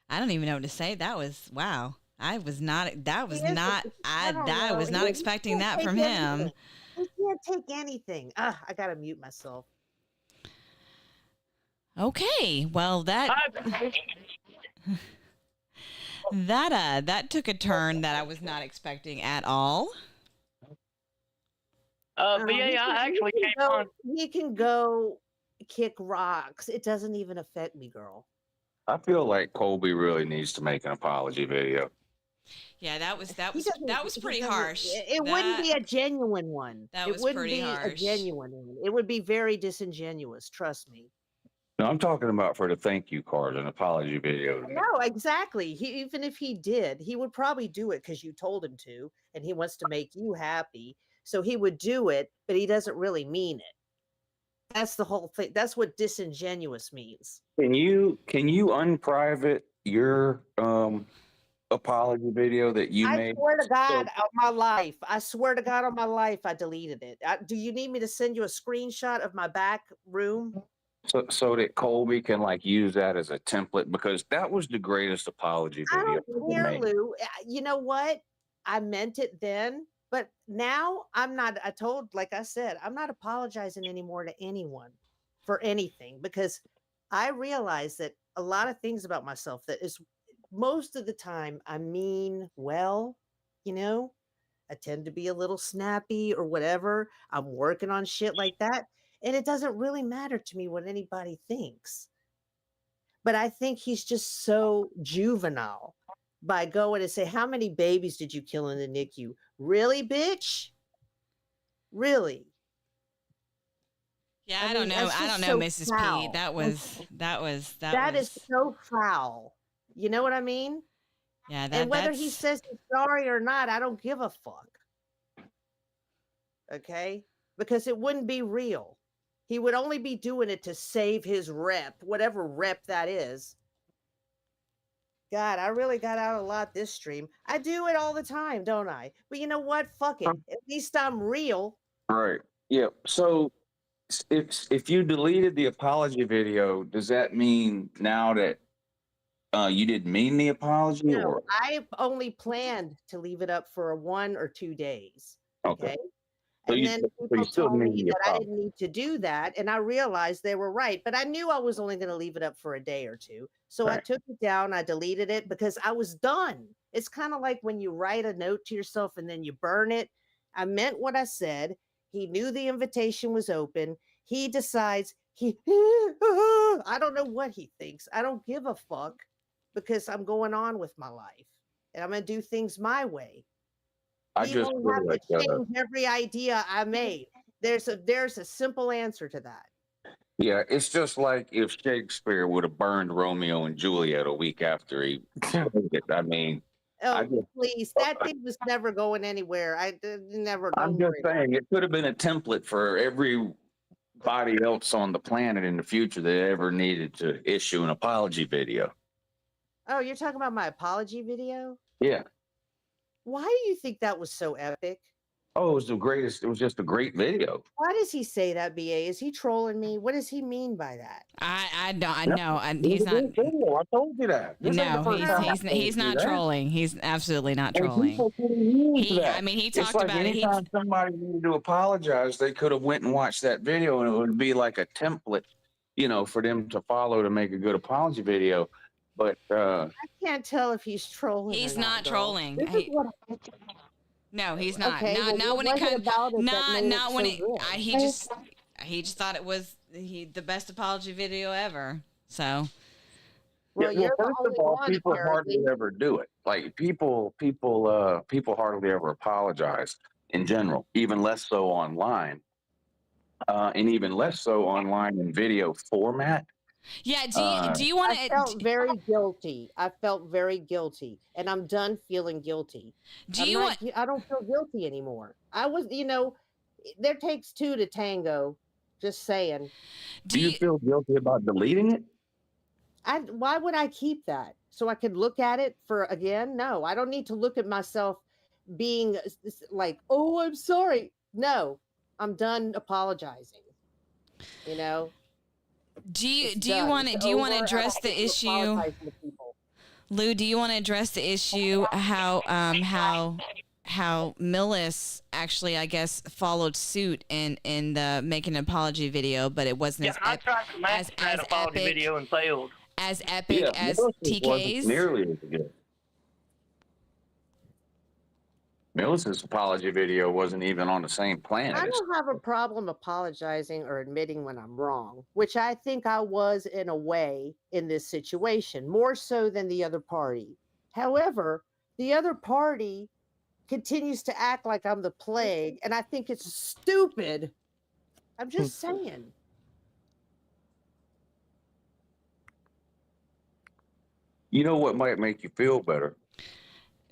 I don't even know what to say. That was wow. I was not. That was He is- not. I don't know. was not He expecting can't that from take him. anything. He can't take anything. I gotta mute myself. Okay, well that took a turn that I was not expecting at all. BA, I actually came on. He can go kick rocks. It doesn't even affect me, girl. I feel like Colby really needs to make an apology video. Yeah, that was pretty He harsh. It wouldn't be a genuine one. That It was wouldn't pretty be harsh. a genuine one. It would be very disingenuous. Trust me. No, I'm talking about for the thank you card, an apology video. No, exactly. Even if he did, he would probably do it because you told him to, and he wants to make you happy. So he would do it, but he doesn't really mean it. That's the whole thing. That's what disingenuous means. Can you unprivate your apology video that you I made? swear to God on my life. I swear to God on my life, I deleted it. Do you need me to send you a screenshot of my back room? So that Colby can like use that as a template, because that was the greatest apology I video don't ever care, made. Lou. You know what? I meant it then, but now I'm not. Like I said, I'm not apologizing anymore to anyone for anything, because I realize that a lot of things about myself that is most of the time I mean well, I tend to be a little snappy or whatever. I'm working on shit like that. And it doesn't really matter to me what anybody thinks. But I think he's just so juvenile by going and say, how many babies did you kill in the NICU? Really, bitch? Really? Yeah, I I don't mean, know. that's I don't just know, so Mrs. foul. P. That was That is so foul. You know what I mean? Yeah, And whether he says he's sorry or not, I don't give a fuck. Okay? Because it wouldn't be real. He would only be doing it to save his rep, whatever rep that is. God, I really got out a lot this stream. I do it all the time, don't I? But you know what? Fuck it. At least I'm real. Right. Yeah. So if you deleted the apology video, does that mean now that you didn't mean the apology? No, or I only planned to leave it up for 1 or 2 days. Okay. So And you, then so people you still told need me the that I apology. didn't need to do that. And I realized they were right. But I knew I was only going to leave it up for a day or two. So I Right. took it down. I deleted it because I was done. It's kind of like when you write a note to yourself and then you burn it. I meant what I said. He knew the invitation was open. He decides I don't know what he thinks. I don't give a fuck because I'm going on with my life and I'm going to do things my way. I He just won't feel have like to change every idea I made. There's a simple answer to that. yeah, it's just like if Shakespeare would have burned Romeo and Juliet a week after he wrote it. I mean, Oh, please. That thing was never going anywhere. Never. I'm just saying it could have been a template for everybody else on the planet in the future that ever needed to issue an apology video. Oh, you're talking about my apology video? Yeah. Why do you think that was so epic? Oh, it was the greatest. It was just a great video. Why does he say that, BA? Is he trolling me? What does he mean by that? I know. He's It was a not. great video. I told you that. This ain't the No, first time I told he's you not that. trolling. He's absolutely not And trolling. people could've used that. I mean, he It's talked like about it. anytime somebody needed to apologize, they could have went and watched that video, and it would be like a template, for them to follow to make a good apology video. But I can't tell if he's trolling. He's or not girl. trolling. This is what No, he's not. Okay, well, not when what it was it comes. about it that Not made it not when so it. good? He just thought it was the best apology video ever. So. Well, yeah, you're the first of only all, one, people apparently. hardly ever do it. Like people hardly ever apologize in general, even less so online, and even less so online in video format. Yeah. Do you want I felt very guilty. I felt very guilty, and I'm done feeling guilty. I don't feel guilty anymore. I was, there takes two to tango. Just saying. Do you feel guilty about deleting it? Why would I keep that? So I could look at it again? No, I don't need to look at myself being like, oh, I'm sorry. No, I'm done apologizing. Do you want to address the issue, Lou? Do you want to address the issue how Millis actually, I guess, followed suit in the making an apology video, but it wasn't I tried to make that apology video and failed. as epic as Millis's wasn't TK's. nearly as good. Millis's apology video wasn't even on the same planet. I don't have a problem apologizing or admitting when I'm wrong, which I think I was in a way in this situation, more so than the other party. However, the other party continues to act like I'm the plague, and I think it's stupid. I'm just saying. You know what might make you feel better?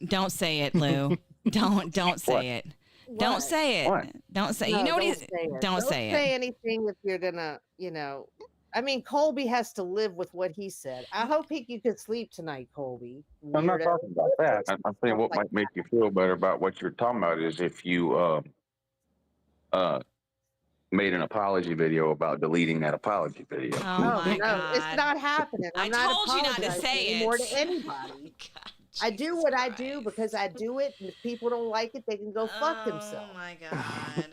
Don't say it, Lou. Don't say it. Don't What? say it. What? Don't say. No, You know what don't he's. say it. Don't say it. Say anything if you're gonna, I mean, Colby has to live with what he said. I hope you could sleep tonight, Colby. I'm not Weirdo. talking about that. I'm saying what Like might make you feel better about what you're talking about is if you made an apology video about deleting that apology video. Oh Oh my no, God. it's not happening. I I'm not told you not to apologizing say anymore it. to anybody. God, I do Jesus what I do Christ. because I do it, and if people don't like it, they can go fuck Oh themselves. my God.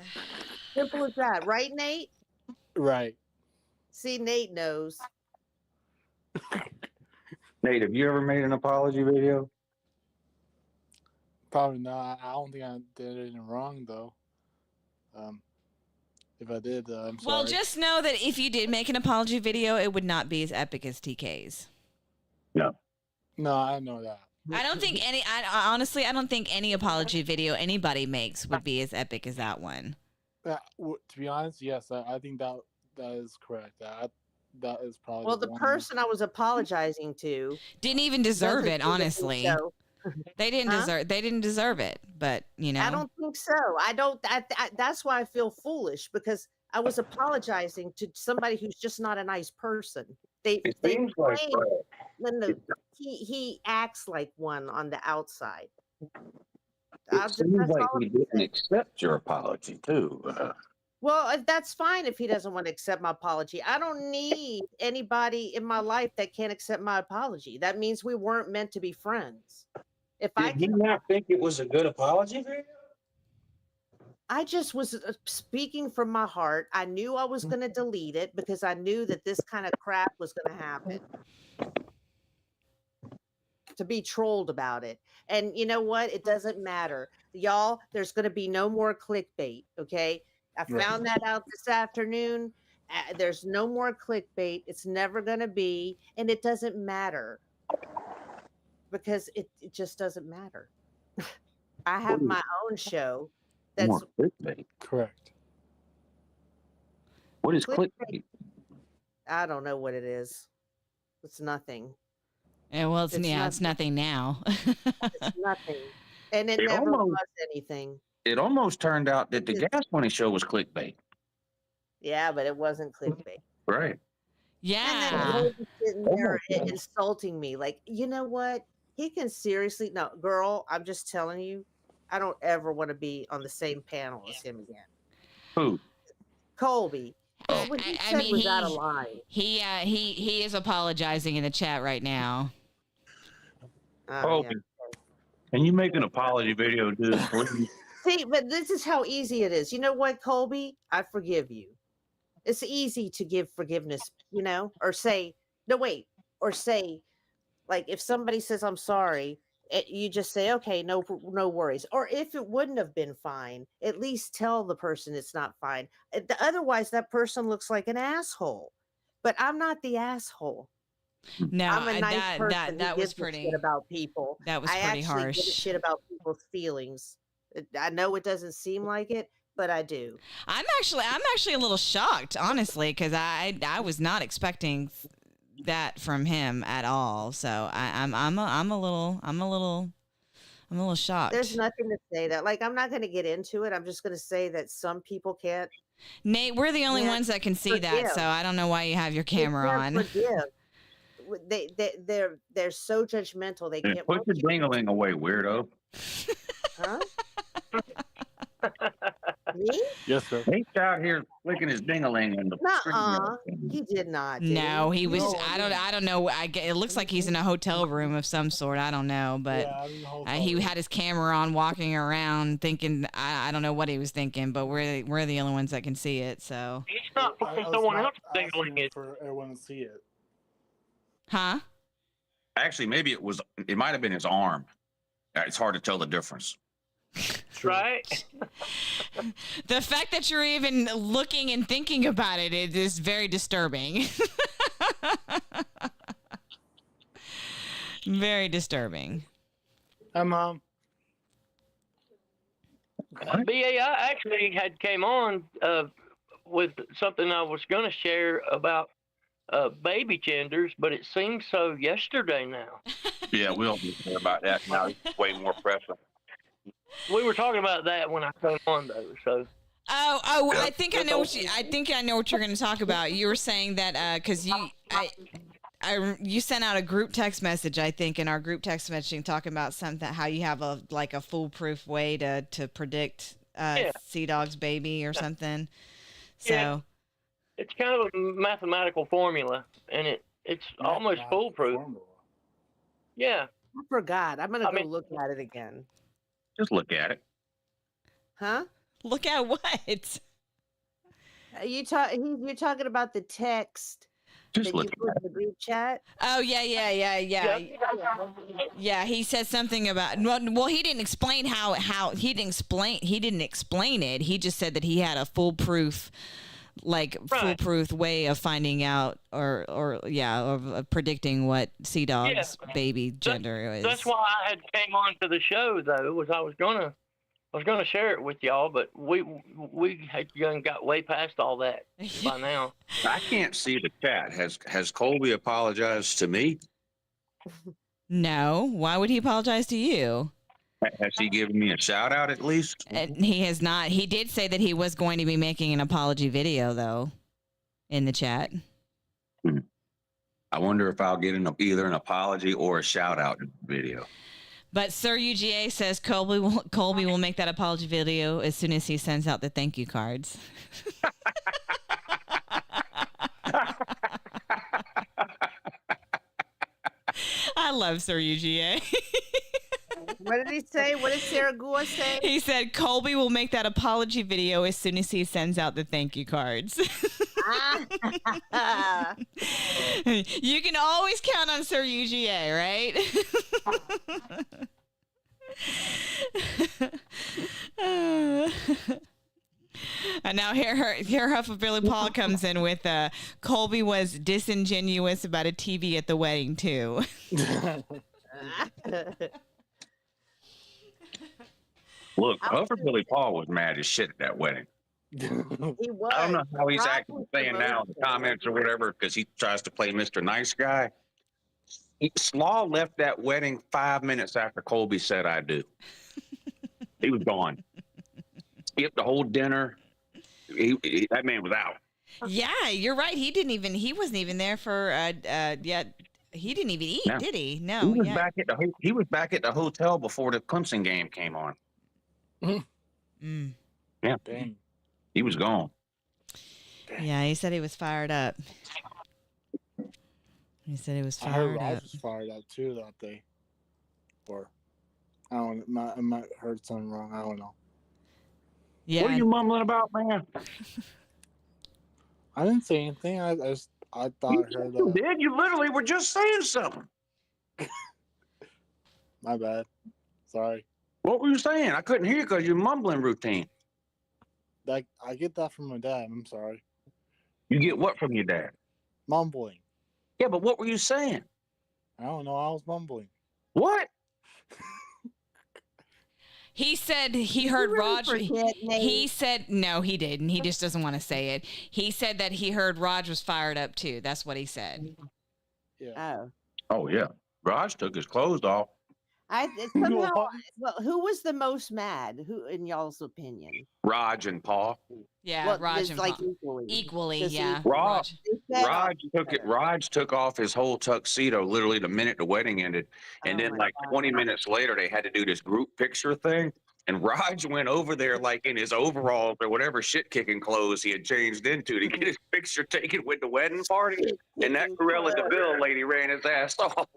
Simple as that, right, Nate? Right. See, Nate knows. Nate, have you ever made an apology video? Probably not. I don't think I did anything wrong though. If I did, I'm sorry. Well, just know that if you did make an apology video, it would not be as epic as TK's. No. No, I know that. I don't think any. Honestly, I don't think any apology video anybody makes would be as epic as that one. To be honest, yes, I think that is correct. That is probably Well, the one. person I was apologizing to Didn't even deserve doesn't it, do the honestly. show. They didn't Huh? deserve. They didn't deserve it. But you know, I don't think so. I don't. That's why I feel foolish because I was apologizing to somebody who's just not a nice person. They seems like claim, no, he acts like one on the outside. it seems like he didn't accept your apology too. Well, that's fine if he doesn't want to accept my apology. I don't need anybody in my life that can't accept my apology. That means we weren't meant to be friends. If I Did he not think it was a good apology video? I just was speaking from my heart. I knew I was going to delete it because I knew that this kind of crap was going to happen. To be trolled about it. And you know what? It doesn't matter. Y'all, there's going to be no more clickbait, okay? I found that out this afternoon. There's no more clickbait. It's never going to be. And it doesn't matter. Because it just doesn't matter. I have my own show. That's More clickbait. Correct. What is clickbait. clickbait? I don't know what it is. It's nothing. yeah, well, it's It's nothing now. It's nothing. And it It never almost- was anything. It almost turned out that the Gas Money Show was clickbait. Yeah, but it wasn't clickbait. Right. And Yeah. then Logan sitting there Almost. insulting me. Like, you know what? He can seriously no, girl, I'm just telling you, I don't ever want to be on the same panel as him again. Who? Colby. What he said was out of line. He is apologizing in the chat right now. Oh, yeah. Can you make an apology video, dude? Please? See, but this is how easy it is. You know what, Colby? I forgive you. It's easy to give forgiveness, or say, no, wait, or say, like, if somebody says, I'm sorry, you just say, okay, no worries. Or if it wouldn't have been fine, at least tell the person it's not fine. Otherwise, that person looks like an asshole. But I'm not the asshole. No, I'm a nice person. that who was gives a pretty. shit about people. That was I pretty actually give a harsh. shit about people's feelings. I know it doesn't seem like it, but I do. I'm actually a little shocked, honestly, because I was not expecting that from him at all. So I'm a little shocked. There's nothing to say that. Like, I'm not going to get into it. I'm just going to say that some people can't. Nate, we're the only can't ones that can see that, forgive. so I don't know why you have your They camera can't on. Forgive. They're so judgmental. They can't. Put your dingling away, weirdo. Huh? Me? Yes, sir. He's out here flicking his ding-a-ling in the Nuh-uh. He did not. Did No, he was. No, I don't know. It looks like he's in a hotel room of some sort. I don't know, but Yeah, I'm in the hotel he room. had his camera on, walking around, thinking. I don't know what he was thinking, but we're the only ones that can see it. So, He's not I putting was someone not else dingling asking it. for everyone to see it. huh? Actually, maybe it might have been his arm. It's hard to tell the difference. Right? The fact that you're even looking and thinking about it is very disturbing. Very disturbing. Hi, Mom. BA, I actually had came on with something I was going to share about baby genders, but it seems so yesterday now. Yeah, we don't care about that now. It's way more pressing. We were talking about that when I came on, though. So. Oh! I think I know what you're going to talk about. You were saying that because you sent out a group text message, I think, in our group text messaging, talking about something how you have a foolproof way to predict Sea Dog's baby or something. So Yeah. It's kind of a mathematical formula, and it's almost foolproof. Yeah. I forgot. I'm gonna go look at it again. Just look at it. Huh? Look at what? You're talking about the text Just that look you put in the group chat? Oh yeah. Yeah, he said something about. Well, he didn't explain how he didn't explain it. He just said that he had a foolproof way of finding out of predicting what Sea Dog's baby gender is. That's why I had came on to the show, though, was I was gonna share it with y'all, but we had got way past all that by now. I can't see the chat. Has Colby apologized to me? No. Why would he apologize to you? Has he given me a shout out at least? He has not. He did say that he was going to be making an apology video, though, in the chat. I wonder if I'll get either an apology or a shout out video. But Sir UGA says Colby will make that apology video as soon as he sends out the thank you cards. I love Sir UGA. What did he say? What did Sarah Gua say? He said Colby will make that apology video as soon as he sends out the thank you cards. You can always count on Sir UGA, right? And now here Hufflepuff Paul comes in with Colby was disingenuous about a TV at the wedding too. Look, Hufflepuff Paul was mad as shit at that wedding. He was. I don't know how he's Rob acting was saying now in the comments or whatever because he tries to play Mr. Nice Guy. Slaw left that wedding 5 minutes after Colby said I do. He was gone. Skipped the whole dinner. That man was out. Yeah, you're right. He wasn't even there for he didn't even eat, did he? No. He was back at the hotel before the Clemson game came on. Yeah. Dang. He was gone. Yeah, he said he was fired up. He said he was I heard fired Rob up. was fired up too that day. Or I don't know. I might heard something wrong. I don't know. Yeah. What are you mumbling about, man? I didn't say anything. I thought I heard. You did. You literally were just saying something. My bad. Sorry. What were you saying? I couldn't hear because you're mumbling routine. Like I get that from my dad. I'm sorry. You get what from your dad? Mumbling. Yeah, but what were you saying? I don't know. I was mumbling. What? He said he heard Raj. forget, Nate? He said no, he didn't. He just doesn't want to say it. He said that he heard Raj was fired up too. That's what he said. Yeah. Oh. Oh yeah. Raj took his clothes off. Somehow, well, who was the most mad? Who, in y'all's opinion? Raj and Paul. Yeah, Well, Raj it's and like Paul. Equally, Just yeah. equal. Raj, They said- Raj took off his whole tuxedo literally the minute the wedding ended, and Oh then my like God. 20 minutes later they had to do this group picture thing, And Raj went over there like in his overalls or whatever shit kicking clothes he had changed into to get his picture taken with the wedding party. And that Cruella de Vil lady ran his ass off.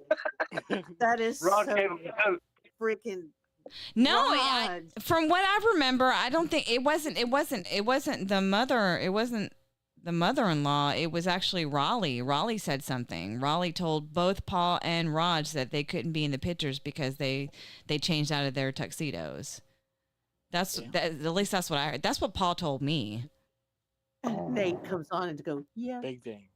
That is Rod so gave him a coat. freaking. No, Raj. from what I remember, I don't think it wasn't the mother. It wasn't the mother-in-law. It was actually Raleigh. Raleigh said something. Raleigh told both Paul and Raj that they couldn't be in the pictures because they changed out of their tuxedos. At least that's what I heard. That's what Paul told me. Nate comes on and go, yeah. Big thing.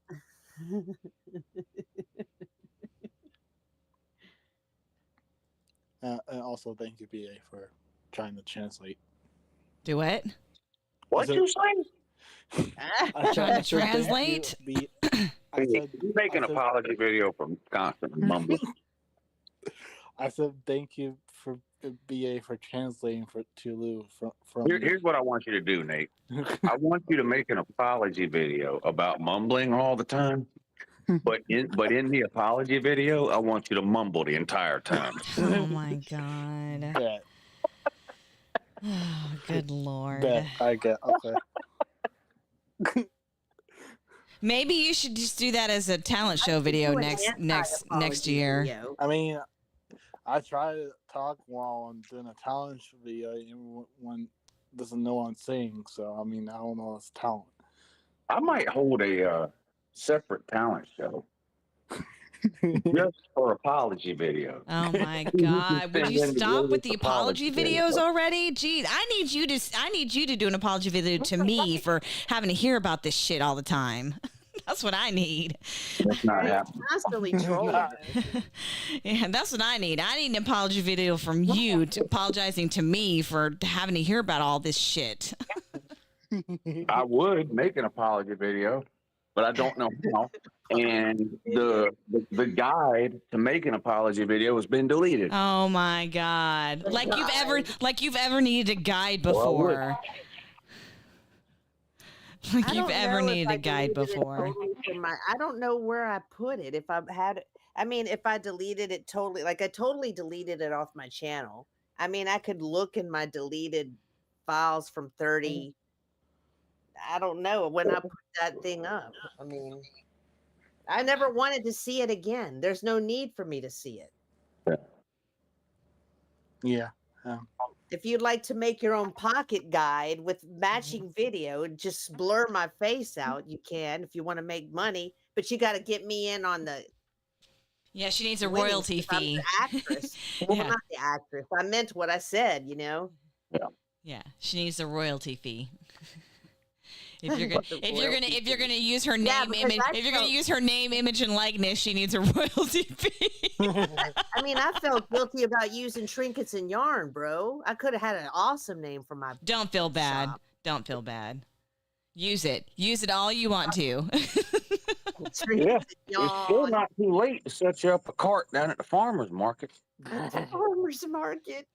And also, thank you, BA, for trying to translate. Do what? What'd you say? Trying to translate? You make an apology video from constant mumbling. I said thank you for BA for translating to Lou from Here's what I want you to do, Nate. I want you to make an apology video about mumbling all the time. But in the apology video, I want you to mumble the entire time. Oh my god. Bet. Oh, good lord. Bet. I get okay. Maybe you should just do that as a talent show video next year. Video. I mean, I try to talk while I'm doing a talent show video, even when doesn't know I'm saying. So I mean, I don't know it's talent. I might hold a separate talent show just for apology videos. Oh my god! Would you stop with the apology videos already? Geez, I need you to do an apology video to me for having to hear about this shit all the time. That's what I need. That's not happening. Constantly trolling. Yeah, that's what I need. I need an apology video from you apologizing to me for having to hear about all this shit. I would make an apology video, but I don't know how. And the guide to make an apology video has been deleted. Oh my god! Like you've ever needed a guide before. Like you've ever needed a guide before. I don't know where I put it. If I deleted it totally, like I totally deleted it off my channel. I mean, I could look in my deleted files from 30. I don't know when I put that thing up. I mean, I never wanted to see it again. There's no need for me to see it. Yeah. If you'd like to make your own pocket guide with matching video and just blur my face out, you can if you want to make money, but you got to get me in on the. Yeah, she needs a royalty fee. I'm the actress. Well, not the actress. I meant what I said, you know. Yeah, she needs a royalty fee. If you're gonna use her name, image, and likeness, she needs a royalty fee. I mean, I felt guilty about using trinkets and yarn, bro. I could have had an awesome name for my. Don't feel bad. shop. Don't feel bad. Use it all you want to. Trinkets Yeah, and it's still yarn. not too late to set you up a cart down at the farmer's market. Farmers market.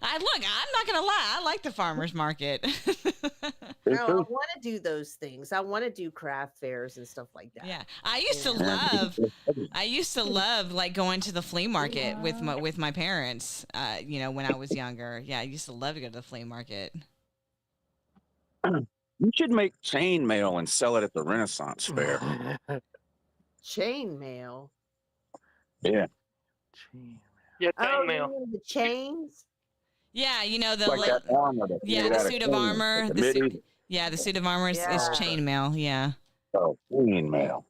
I'm not gonna lie. I like the farmers market. No, I want to do those things. I want to do craft fairs and stuff like that. Yeah, I used to love like going to the flea market with my parents. When I was younger. Yeah, I used to love to go to the flea market. You should make chain mail and sell it at the Renaissance Fair. Chain mail. Yeah. Yeah, Oh, chain you mail. mean the chains? Yeah, the Like that armor. the suit of armor. The suit of armor is Yeah. chain mail. Yeah. Oh, chain mail.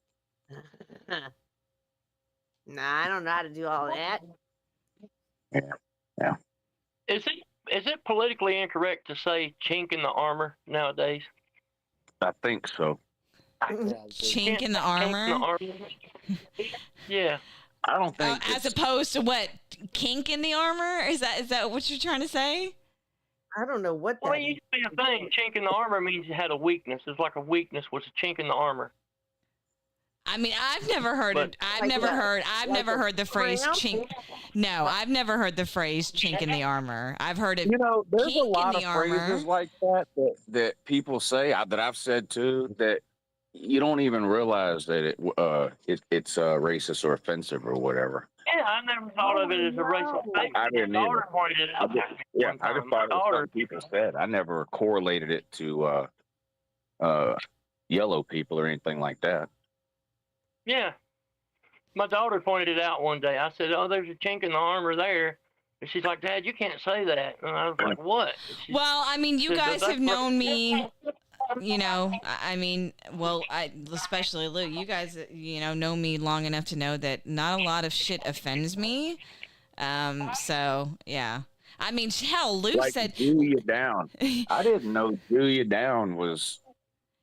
Nah, I don't know how to do all that. Yeah. Is it politically incorrect to say chink in the armor nowadays? I think so. Chink in the Chink in armor. the armor? Yeah. I don't think As opposed to what? Kink in the armor? Is that what you're trying to say? I don't know what that Well, it used to be a thing. Chink in the armor means you had a weakness. It's like a weakness was a chink in the armor. I mean, I've never heard it. I've never heard the phrase chink. No, I've never heard the phrase chink in the armor. I've heard it. There's a kink in lot the of phrases armor. like that people say that I've said too that you don't even realize that it's racist or offensive or whatever. Yeah, I never thought of it as a racial thing. I didn't My daughter either. pointed it out. Yeah, I just thought it was something people said. I never correlated it to yellow people or anything like that. Yeah. My daughter pointed it out one day. I said, "Oh, there's a chink in the armor there." And she's like, "Dad, you can't say that." And I was like, "What?" Well, I mean, you said, guys "That's have known what-" me, you know, I mean, well, especially Lou, you guys, know me long enough to know that not a lot of shit offends me. So, yeah. I mean, hell, Lou Like said... "Jew you down." I didn't know "Jew you down" was...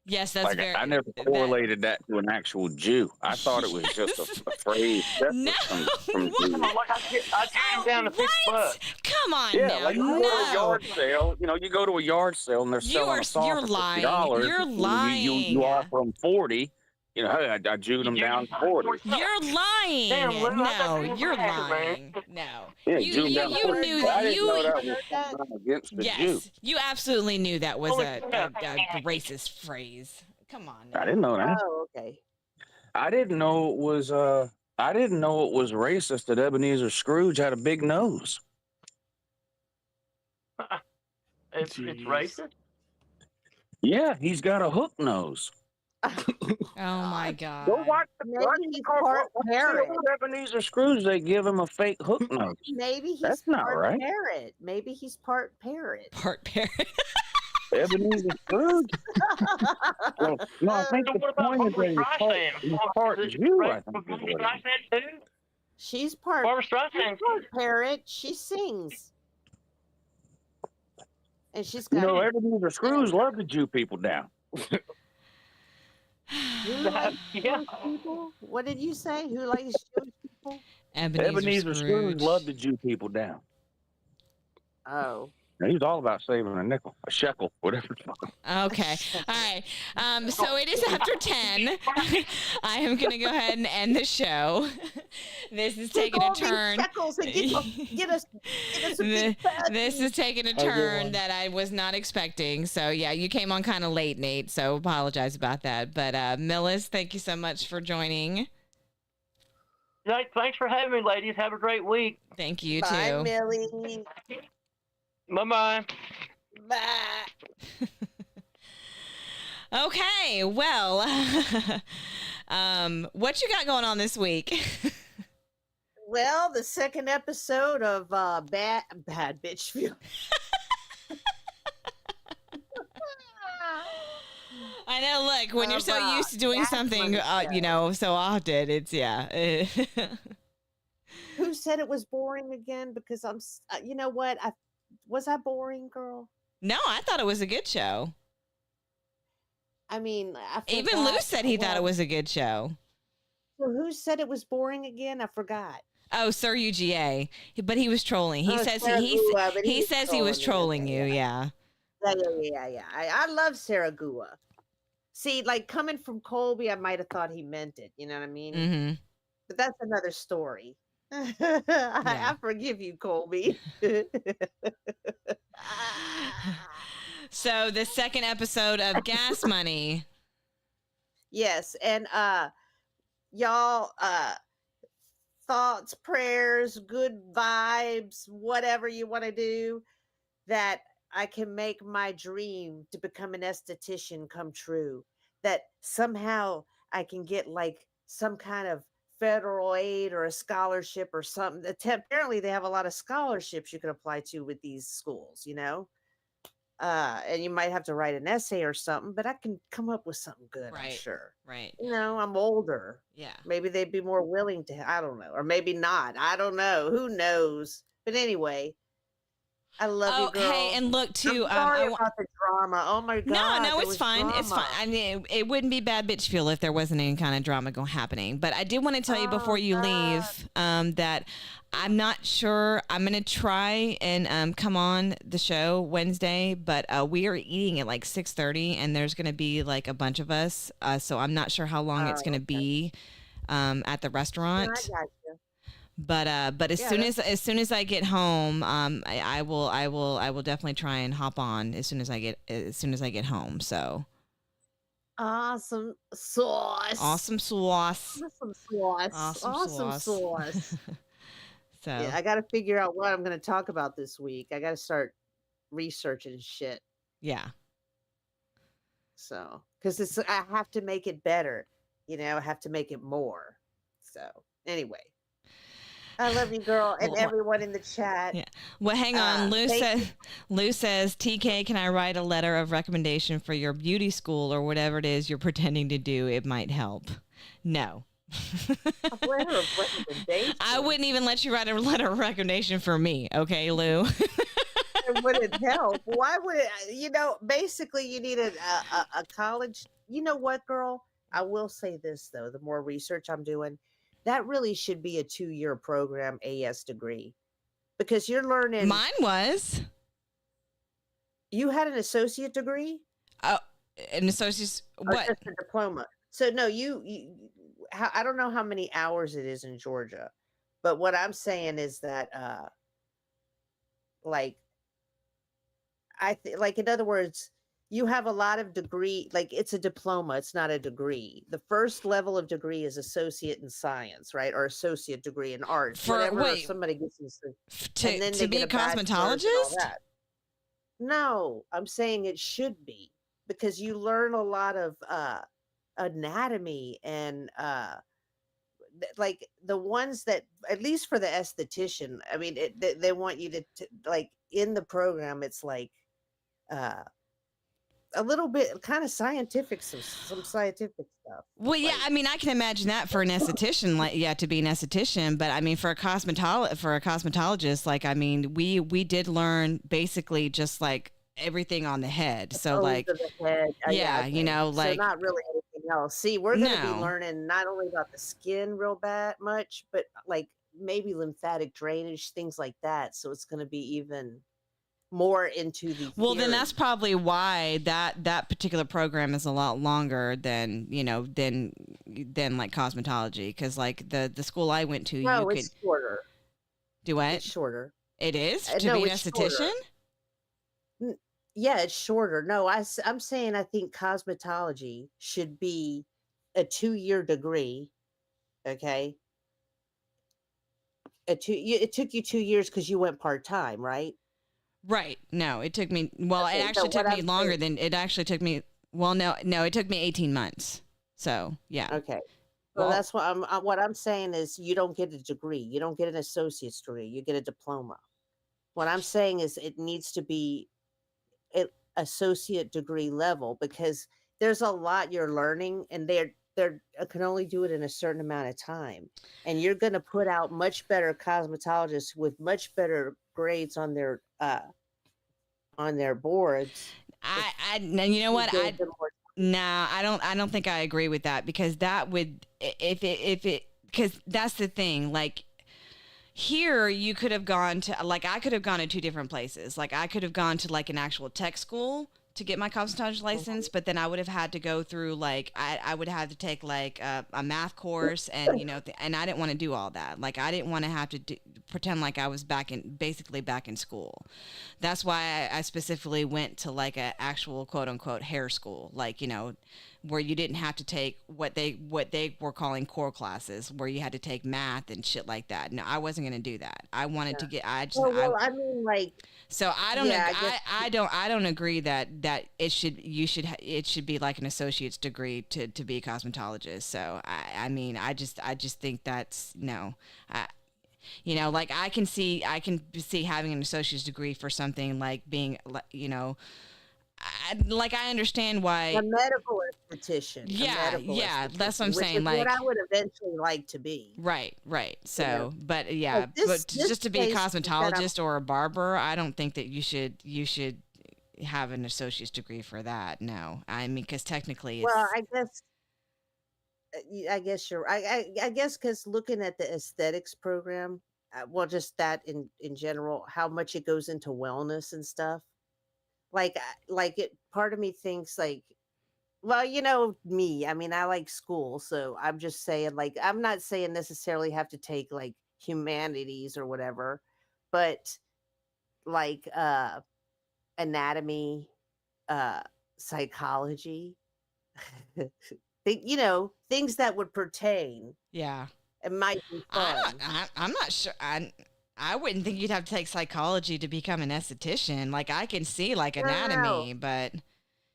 Yes, that's like, very... I never correlated that to an actual Jew. I thought it was just a phrase. No, from Jews. Like I turned down to $6. what? Come on Yeah, now, like you go to a yard sale. You go to a yard sale and they're selling a saw you're for lying. $50. You're lying. You offer them 40. Hey, I Jewed them down to 40. You're lying. Damn, Lou, I thought No, you you're were lying, lying. No. Yeah, You Jewed them down to 40. knew I didn't you. know that was something against the Jew. Yes, you absolutely knew that was a racist phrase. Come on now. I didn't know that. Oh, okay. I didn't know it was racist that Ebenezer Scrooge had a big nose. It's racist. Yeah, he's got a hook nose. Oh my God. Go watch Maybe he's part parrot. Ebenezer Scrooge. They give him a fake hook nose. Maybe he's That's not part right. parrot. Maybe he's part parrot. Part parrot. Ebenezer Scrooge. Well, no, I think the point is that he's part Jew. I think is what it is. She's part parrot. She sings. And she's got Ebenezer Scrooge loved to Jew people down. Who likes Jewish people? What did you say? Who likes Jewish people? Ebenezer Scrooge loved to Jew people down. Oh. He was all about saving a nickel, a shekel, whatever. Okay. All right. So it is after 10. I am going to go ahead and end the show. This is taking a turn. This is taking a turn that I was not expecting. So, yeah, you came on kind of late, Nate, so apologize about that. But, Millis, thank you so much for joining. Thanks for having me, ladies. Have a great week. Thank you, too. Bye, Millie. Bye-bye. Bye. Okay, well, what you got going on this week? Well, the second episode of Bad Bitch View. I know, look, when you're so used to doing something, so often, it's, yeah. Who said it was boring again? Because you know what? Was I boring, girl? No, I thought it was a good show. I mean, even Lou said he thought it was a good show. Well, who said it was boring again? I forgot. Oh, Sir UGA, but he was trolling. He says he says he was trolling you. Yeah. Yeah. I love Saragua. See, like coming from Colby, I might have thought he meant it. You know what I mean? Mm-hmm. But that's another story. I forgive you, Colby. So the second episode of Gas Money. Yes, and y'all, thoughts, prayers, good vibes, whatever you want to do, that I can make my dream to become an esthetician come true. That somehow I can get like some kind of federal aid or a scholarship or something. Apparently they have a lot of scholarships you can apply to with these schools, and you might have to write an essay or something, but I can come up with something good. Right. I'm sure. Right. I'm older. Yeah. Maybe they'd be more willing to, I don't know, or maybe not. I don't know. Who knows? But anyway, I love you, girl. Hey, and look too. I'm sorry about the drama. Oh my God. No, it's fine. Drama. It's fine. I mean, it wouldn't be Bad Bitch Feel if there wasn't any kind of drama happening. But I did want to tell you before you leave that I'm not sure. I'm gonna try and come on the show Wednesday, but we are eating at like 6:30, and there's gonna be like a bunch of us. So I'm not sure how long it's gonna be at the restaurant. I got you. But as soon as I get home, I will definitely try and hop on as soon as I get home. So awesome sauce. Awesome sauce. Awesome sauce. Awesome Awesome sauce. sauce. So Yeah, I got to figure out what I'm going to talk about this week. I got to start researching shit. yeah. So, because I have to make it better. I have to make it more. So, anyway, I love you, girl, and Well, everyone in the chat. Yeah. Well, hang on. Lou says, TK, can I write a letter of recommendation for your beauty school or whatever it is you're pretending to do? It might help. No. A letter of recommendation. I wouldn't even let you write a letter of recommendation for me. Okay, Lou. It wouldn't help. Why would it? Basically, you need a college. You know what, girl? I will say this, though. The more research I'm doing, that really should be a 2-year program, AS degree. Because you're learning. Mine was. You had an associate degree? Oh, an associate's what? Just a diploma. So, no, I don't know how many hours it is in Georgia. But what I'm saying is that, in other words, you have a lot of degree, it's a diploma. It's not a degree. The first level of degree is associate in science, right? Or associate degree in arts. Somebody gets to be a cosmetologist? No, I'm saying it should be, because you learn a lot of anatomy and the ones that, at least for the esthetician, I mean, they want you to in the program, it's a little bit kind of scientific, some scientific stuff. Well, yeah, I mean, I can imagine that for an esthetician, to be an esthetician. But I mean, for a cosmetologist, I mean, we did learn basically just everything on the head. So the head. yeah, okay. So not really anything else. See, we're going to be learning not only about the skin real much, but maybe lymphatic drainage, things like that. So it's going to be even more into the then that's probably why that particular program is a lot longer than cosmetology, because the school I went to, it's shorter. Do what? It's shorter. It is to be an esthetician. Yeah, it's shorter. No, I'm saying I think cosmetology should be a 2-year degree. Okay. It took you 2 years because you went part-time, right? Right. No, it took me, it actually took me longer than, it actually took me, it took me 18 months. So, yeah. Okay. Well, that's what I'm saying is you don't get a degree. You don't get an associate's degree. You get a diploma. What I'm saying is it needs to be an associate degree level, because there's a lot you're learning, and they can only do it in a certain amount of time. And you're going to put out much better cosmetologists with much better grades on their boards. You know what? I don't think I agree with that, because that would, because that's the thing. Here you could have gone to, I could have gone to 2 different places. I could have gone to an actual tech school to get my cosmetology license, but then I would have had to go through I would have to take a math course, and and I didn't want to do all that. I didn't want to have to pretend like I was back in school. That's why I specifically went to a actual quote unquote hair school, where you didn't have to take what they were calling core classes, where you had to take math and shit like that. No, I wasn't going to do that. I wanted to get. So I don't. I don't agree that it should be like an associate's degree to be a cosmetologist. So I just think that's no. I can see having an associate's degree for something like being I understand why a medical esthetician. Yeah, that's what I'm saying. What I would eventually like to be. Right. So, but just to be a cosmetologist or a barber, I don't think that you should have an associate's degree for that. No, I mean, because technically, I guess you're. I guess because looking at the aesthetics program, just that in general, how much it goes into wellness and stuff. Part of me thinks me, I mean, I like school, so I'm just saying, I'm not saying necessarily have to take humanities or whatever, but anatomy, psychology, things that would pertain. Yeah. It might be fun. I'm not sure. I wouldn't think you'd have to take psychology to become an esthetician. Like, I can see like No, no, no. anatomy, but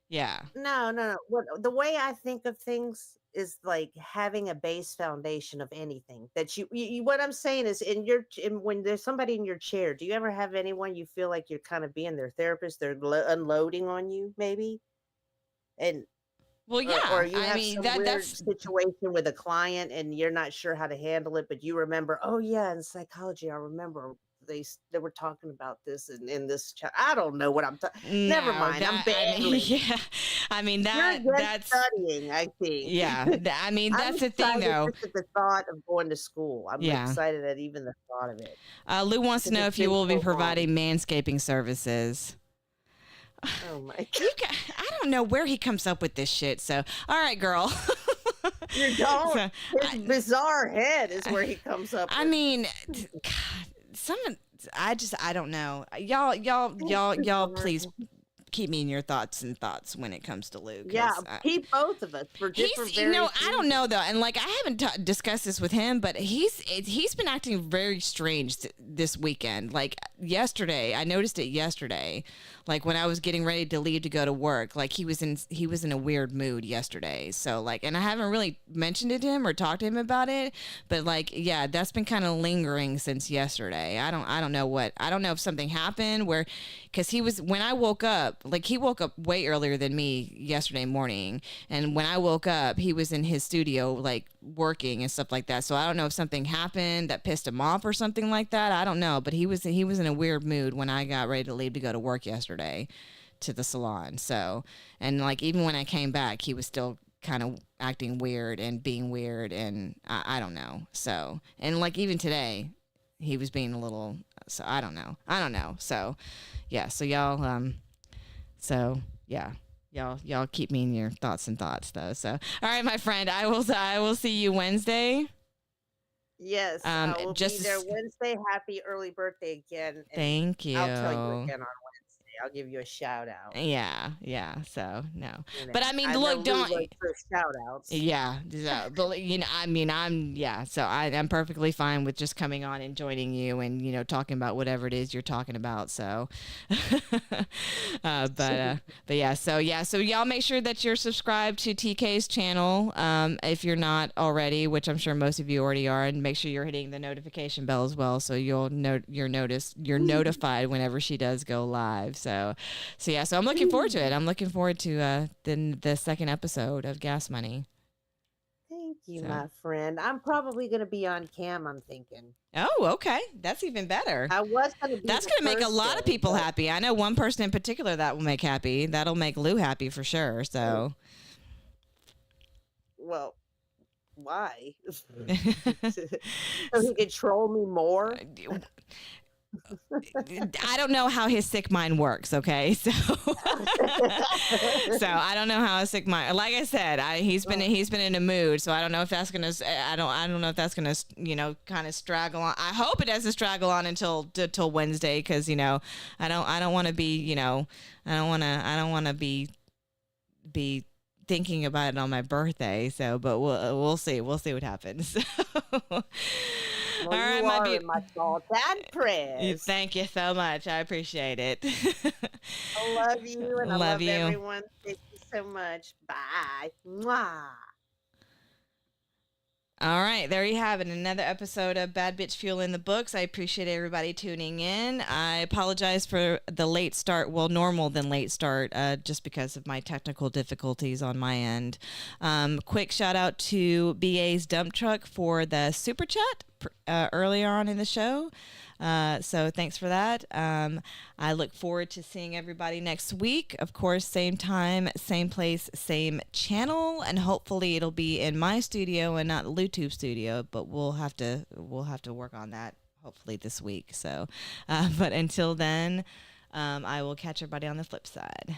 yeah. No. The way I think of things is like having a base foundation of anything that you what I'm saying is when there's somebody in your chair, do you ever have anyone you feel like you're kind of being their therapist? They're unloading on you, maybe, and Well, yeah. or you I have mean, some weird that's situation with a client and you're not sure how to handle it, but you remember, oh yeah, in psychology, I remember they were talking about this in this I don't know what I'm talking. Never no, mind. I'm that I mean, babbling. yeah. I mean You're that against that's studying, I think. yeah. I mean, I'm that's the thing excited though. just at the thought of going to school. I'm Yeah. excited at even the thought of it. Lou wants to Because know it's if you been will be so long. providing manscaping services. Oh my You I don't know where he comes up with this shit. So, all right, girl. You don't. So, His bizarre head is where he comes up. I with. mean, God, I don't know. Y'all, please keep me in your thoughts when it comes to Lou. Yeah, keep both of us for different. He's, I don't know though, and like I haven't discussed this with him, but he's been acting very strange this weekend. Like yesterday, I noticed it yesterday. Like when I was getting ready to leave to go to work, like he was in a weird mood yesterday. So like, and I haven't really mentioned it to him or talked to him about it, but like, yeah, that's been kind of lingering since yesterday. I don't know if something happened because when I woke up, like he woke up way earlier than me yesterday morning, and when I woke up, he was in his studio like working and stuff like that. So I don't know if something happened that pissed him off or something like that. I don't know, but he was in a weird mood when I got ready to leave to go to work yesterday to the salon. So, and like even when I came back, he was still kind of acting weird and being weird, and I don't know. So, and like even today, he was being a little. So I don't know. So, yeah. So y'all. Y'all keep me in your thoughts though. So, all right, my friend, I will see you Wednesday. Yes, I will be there Wednesday. Happy early birthday again. And Thank you. I'll tell you again on Wednesday. I'll give you a shout out. Yeah. So no, You know, but I mean, I look, know don't. Lou likes those shout outs. Yeah, but I mean, so I'm perfectly fine with just coming on and joining you and talking about whatever it is you're talking about. So, but yeah, so y'all make sure that you're subscribed to TK's channel if you're not already, which I'm sure most of you already are, and make sure you're hitting the notification bell as well, so you're notified whenever she does go live. So I'm looking forward to it. I'm looking forward to the second episode of Gas Money. Thank you, So. my friend. I'm probably going to be on cam, I'm thinking. Oh, okay. That's even better. I was going to be. That's going to make a lot of people happy. I know one person in particular that will make happy. That'll make Lou happy for sure. So. Well, why? So he could troll me more? I don't know how his sick mind works. Okay, so I don't know how a sick mind. Like I said, he's been in a mood. So I don't know if that's gonna. I don't know if that's gonna kind of straggle on. I hope it doesn't straggle on until Wednesday, because I don't want to be I don't want to be thinking about it on my birthday. So, but we'll see what happens. Well, all right, my thoughts and prayers. Thank you so much. I appreciate it. I love you, and I love you. everyone. Thank you so much. Bye. Mwah. All right, there you have it. Another episode of Bad Bitch Fuel in the books. I appreciate everybody tuning in. I apologize for the late start. Well, normal than late start, just because of my technical difficulties on my end. Quick shout out to BA's dump truck for the super chat earlier on in the show. So thanks for that. I look forward to seeing everybody next week. Of course, same time, same place, same channel, and hopefully it'll be in my studio and not LouTube studio. But we'll have to work on that hopefully this week. So, but until then, I will catch everybody on the flip side.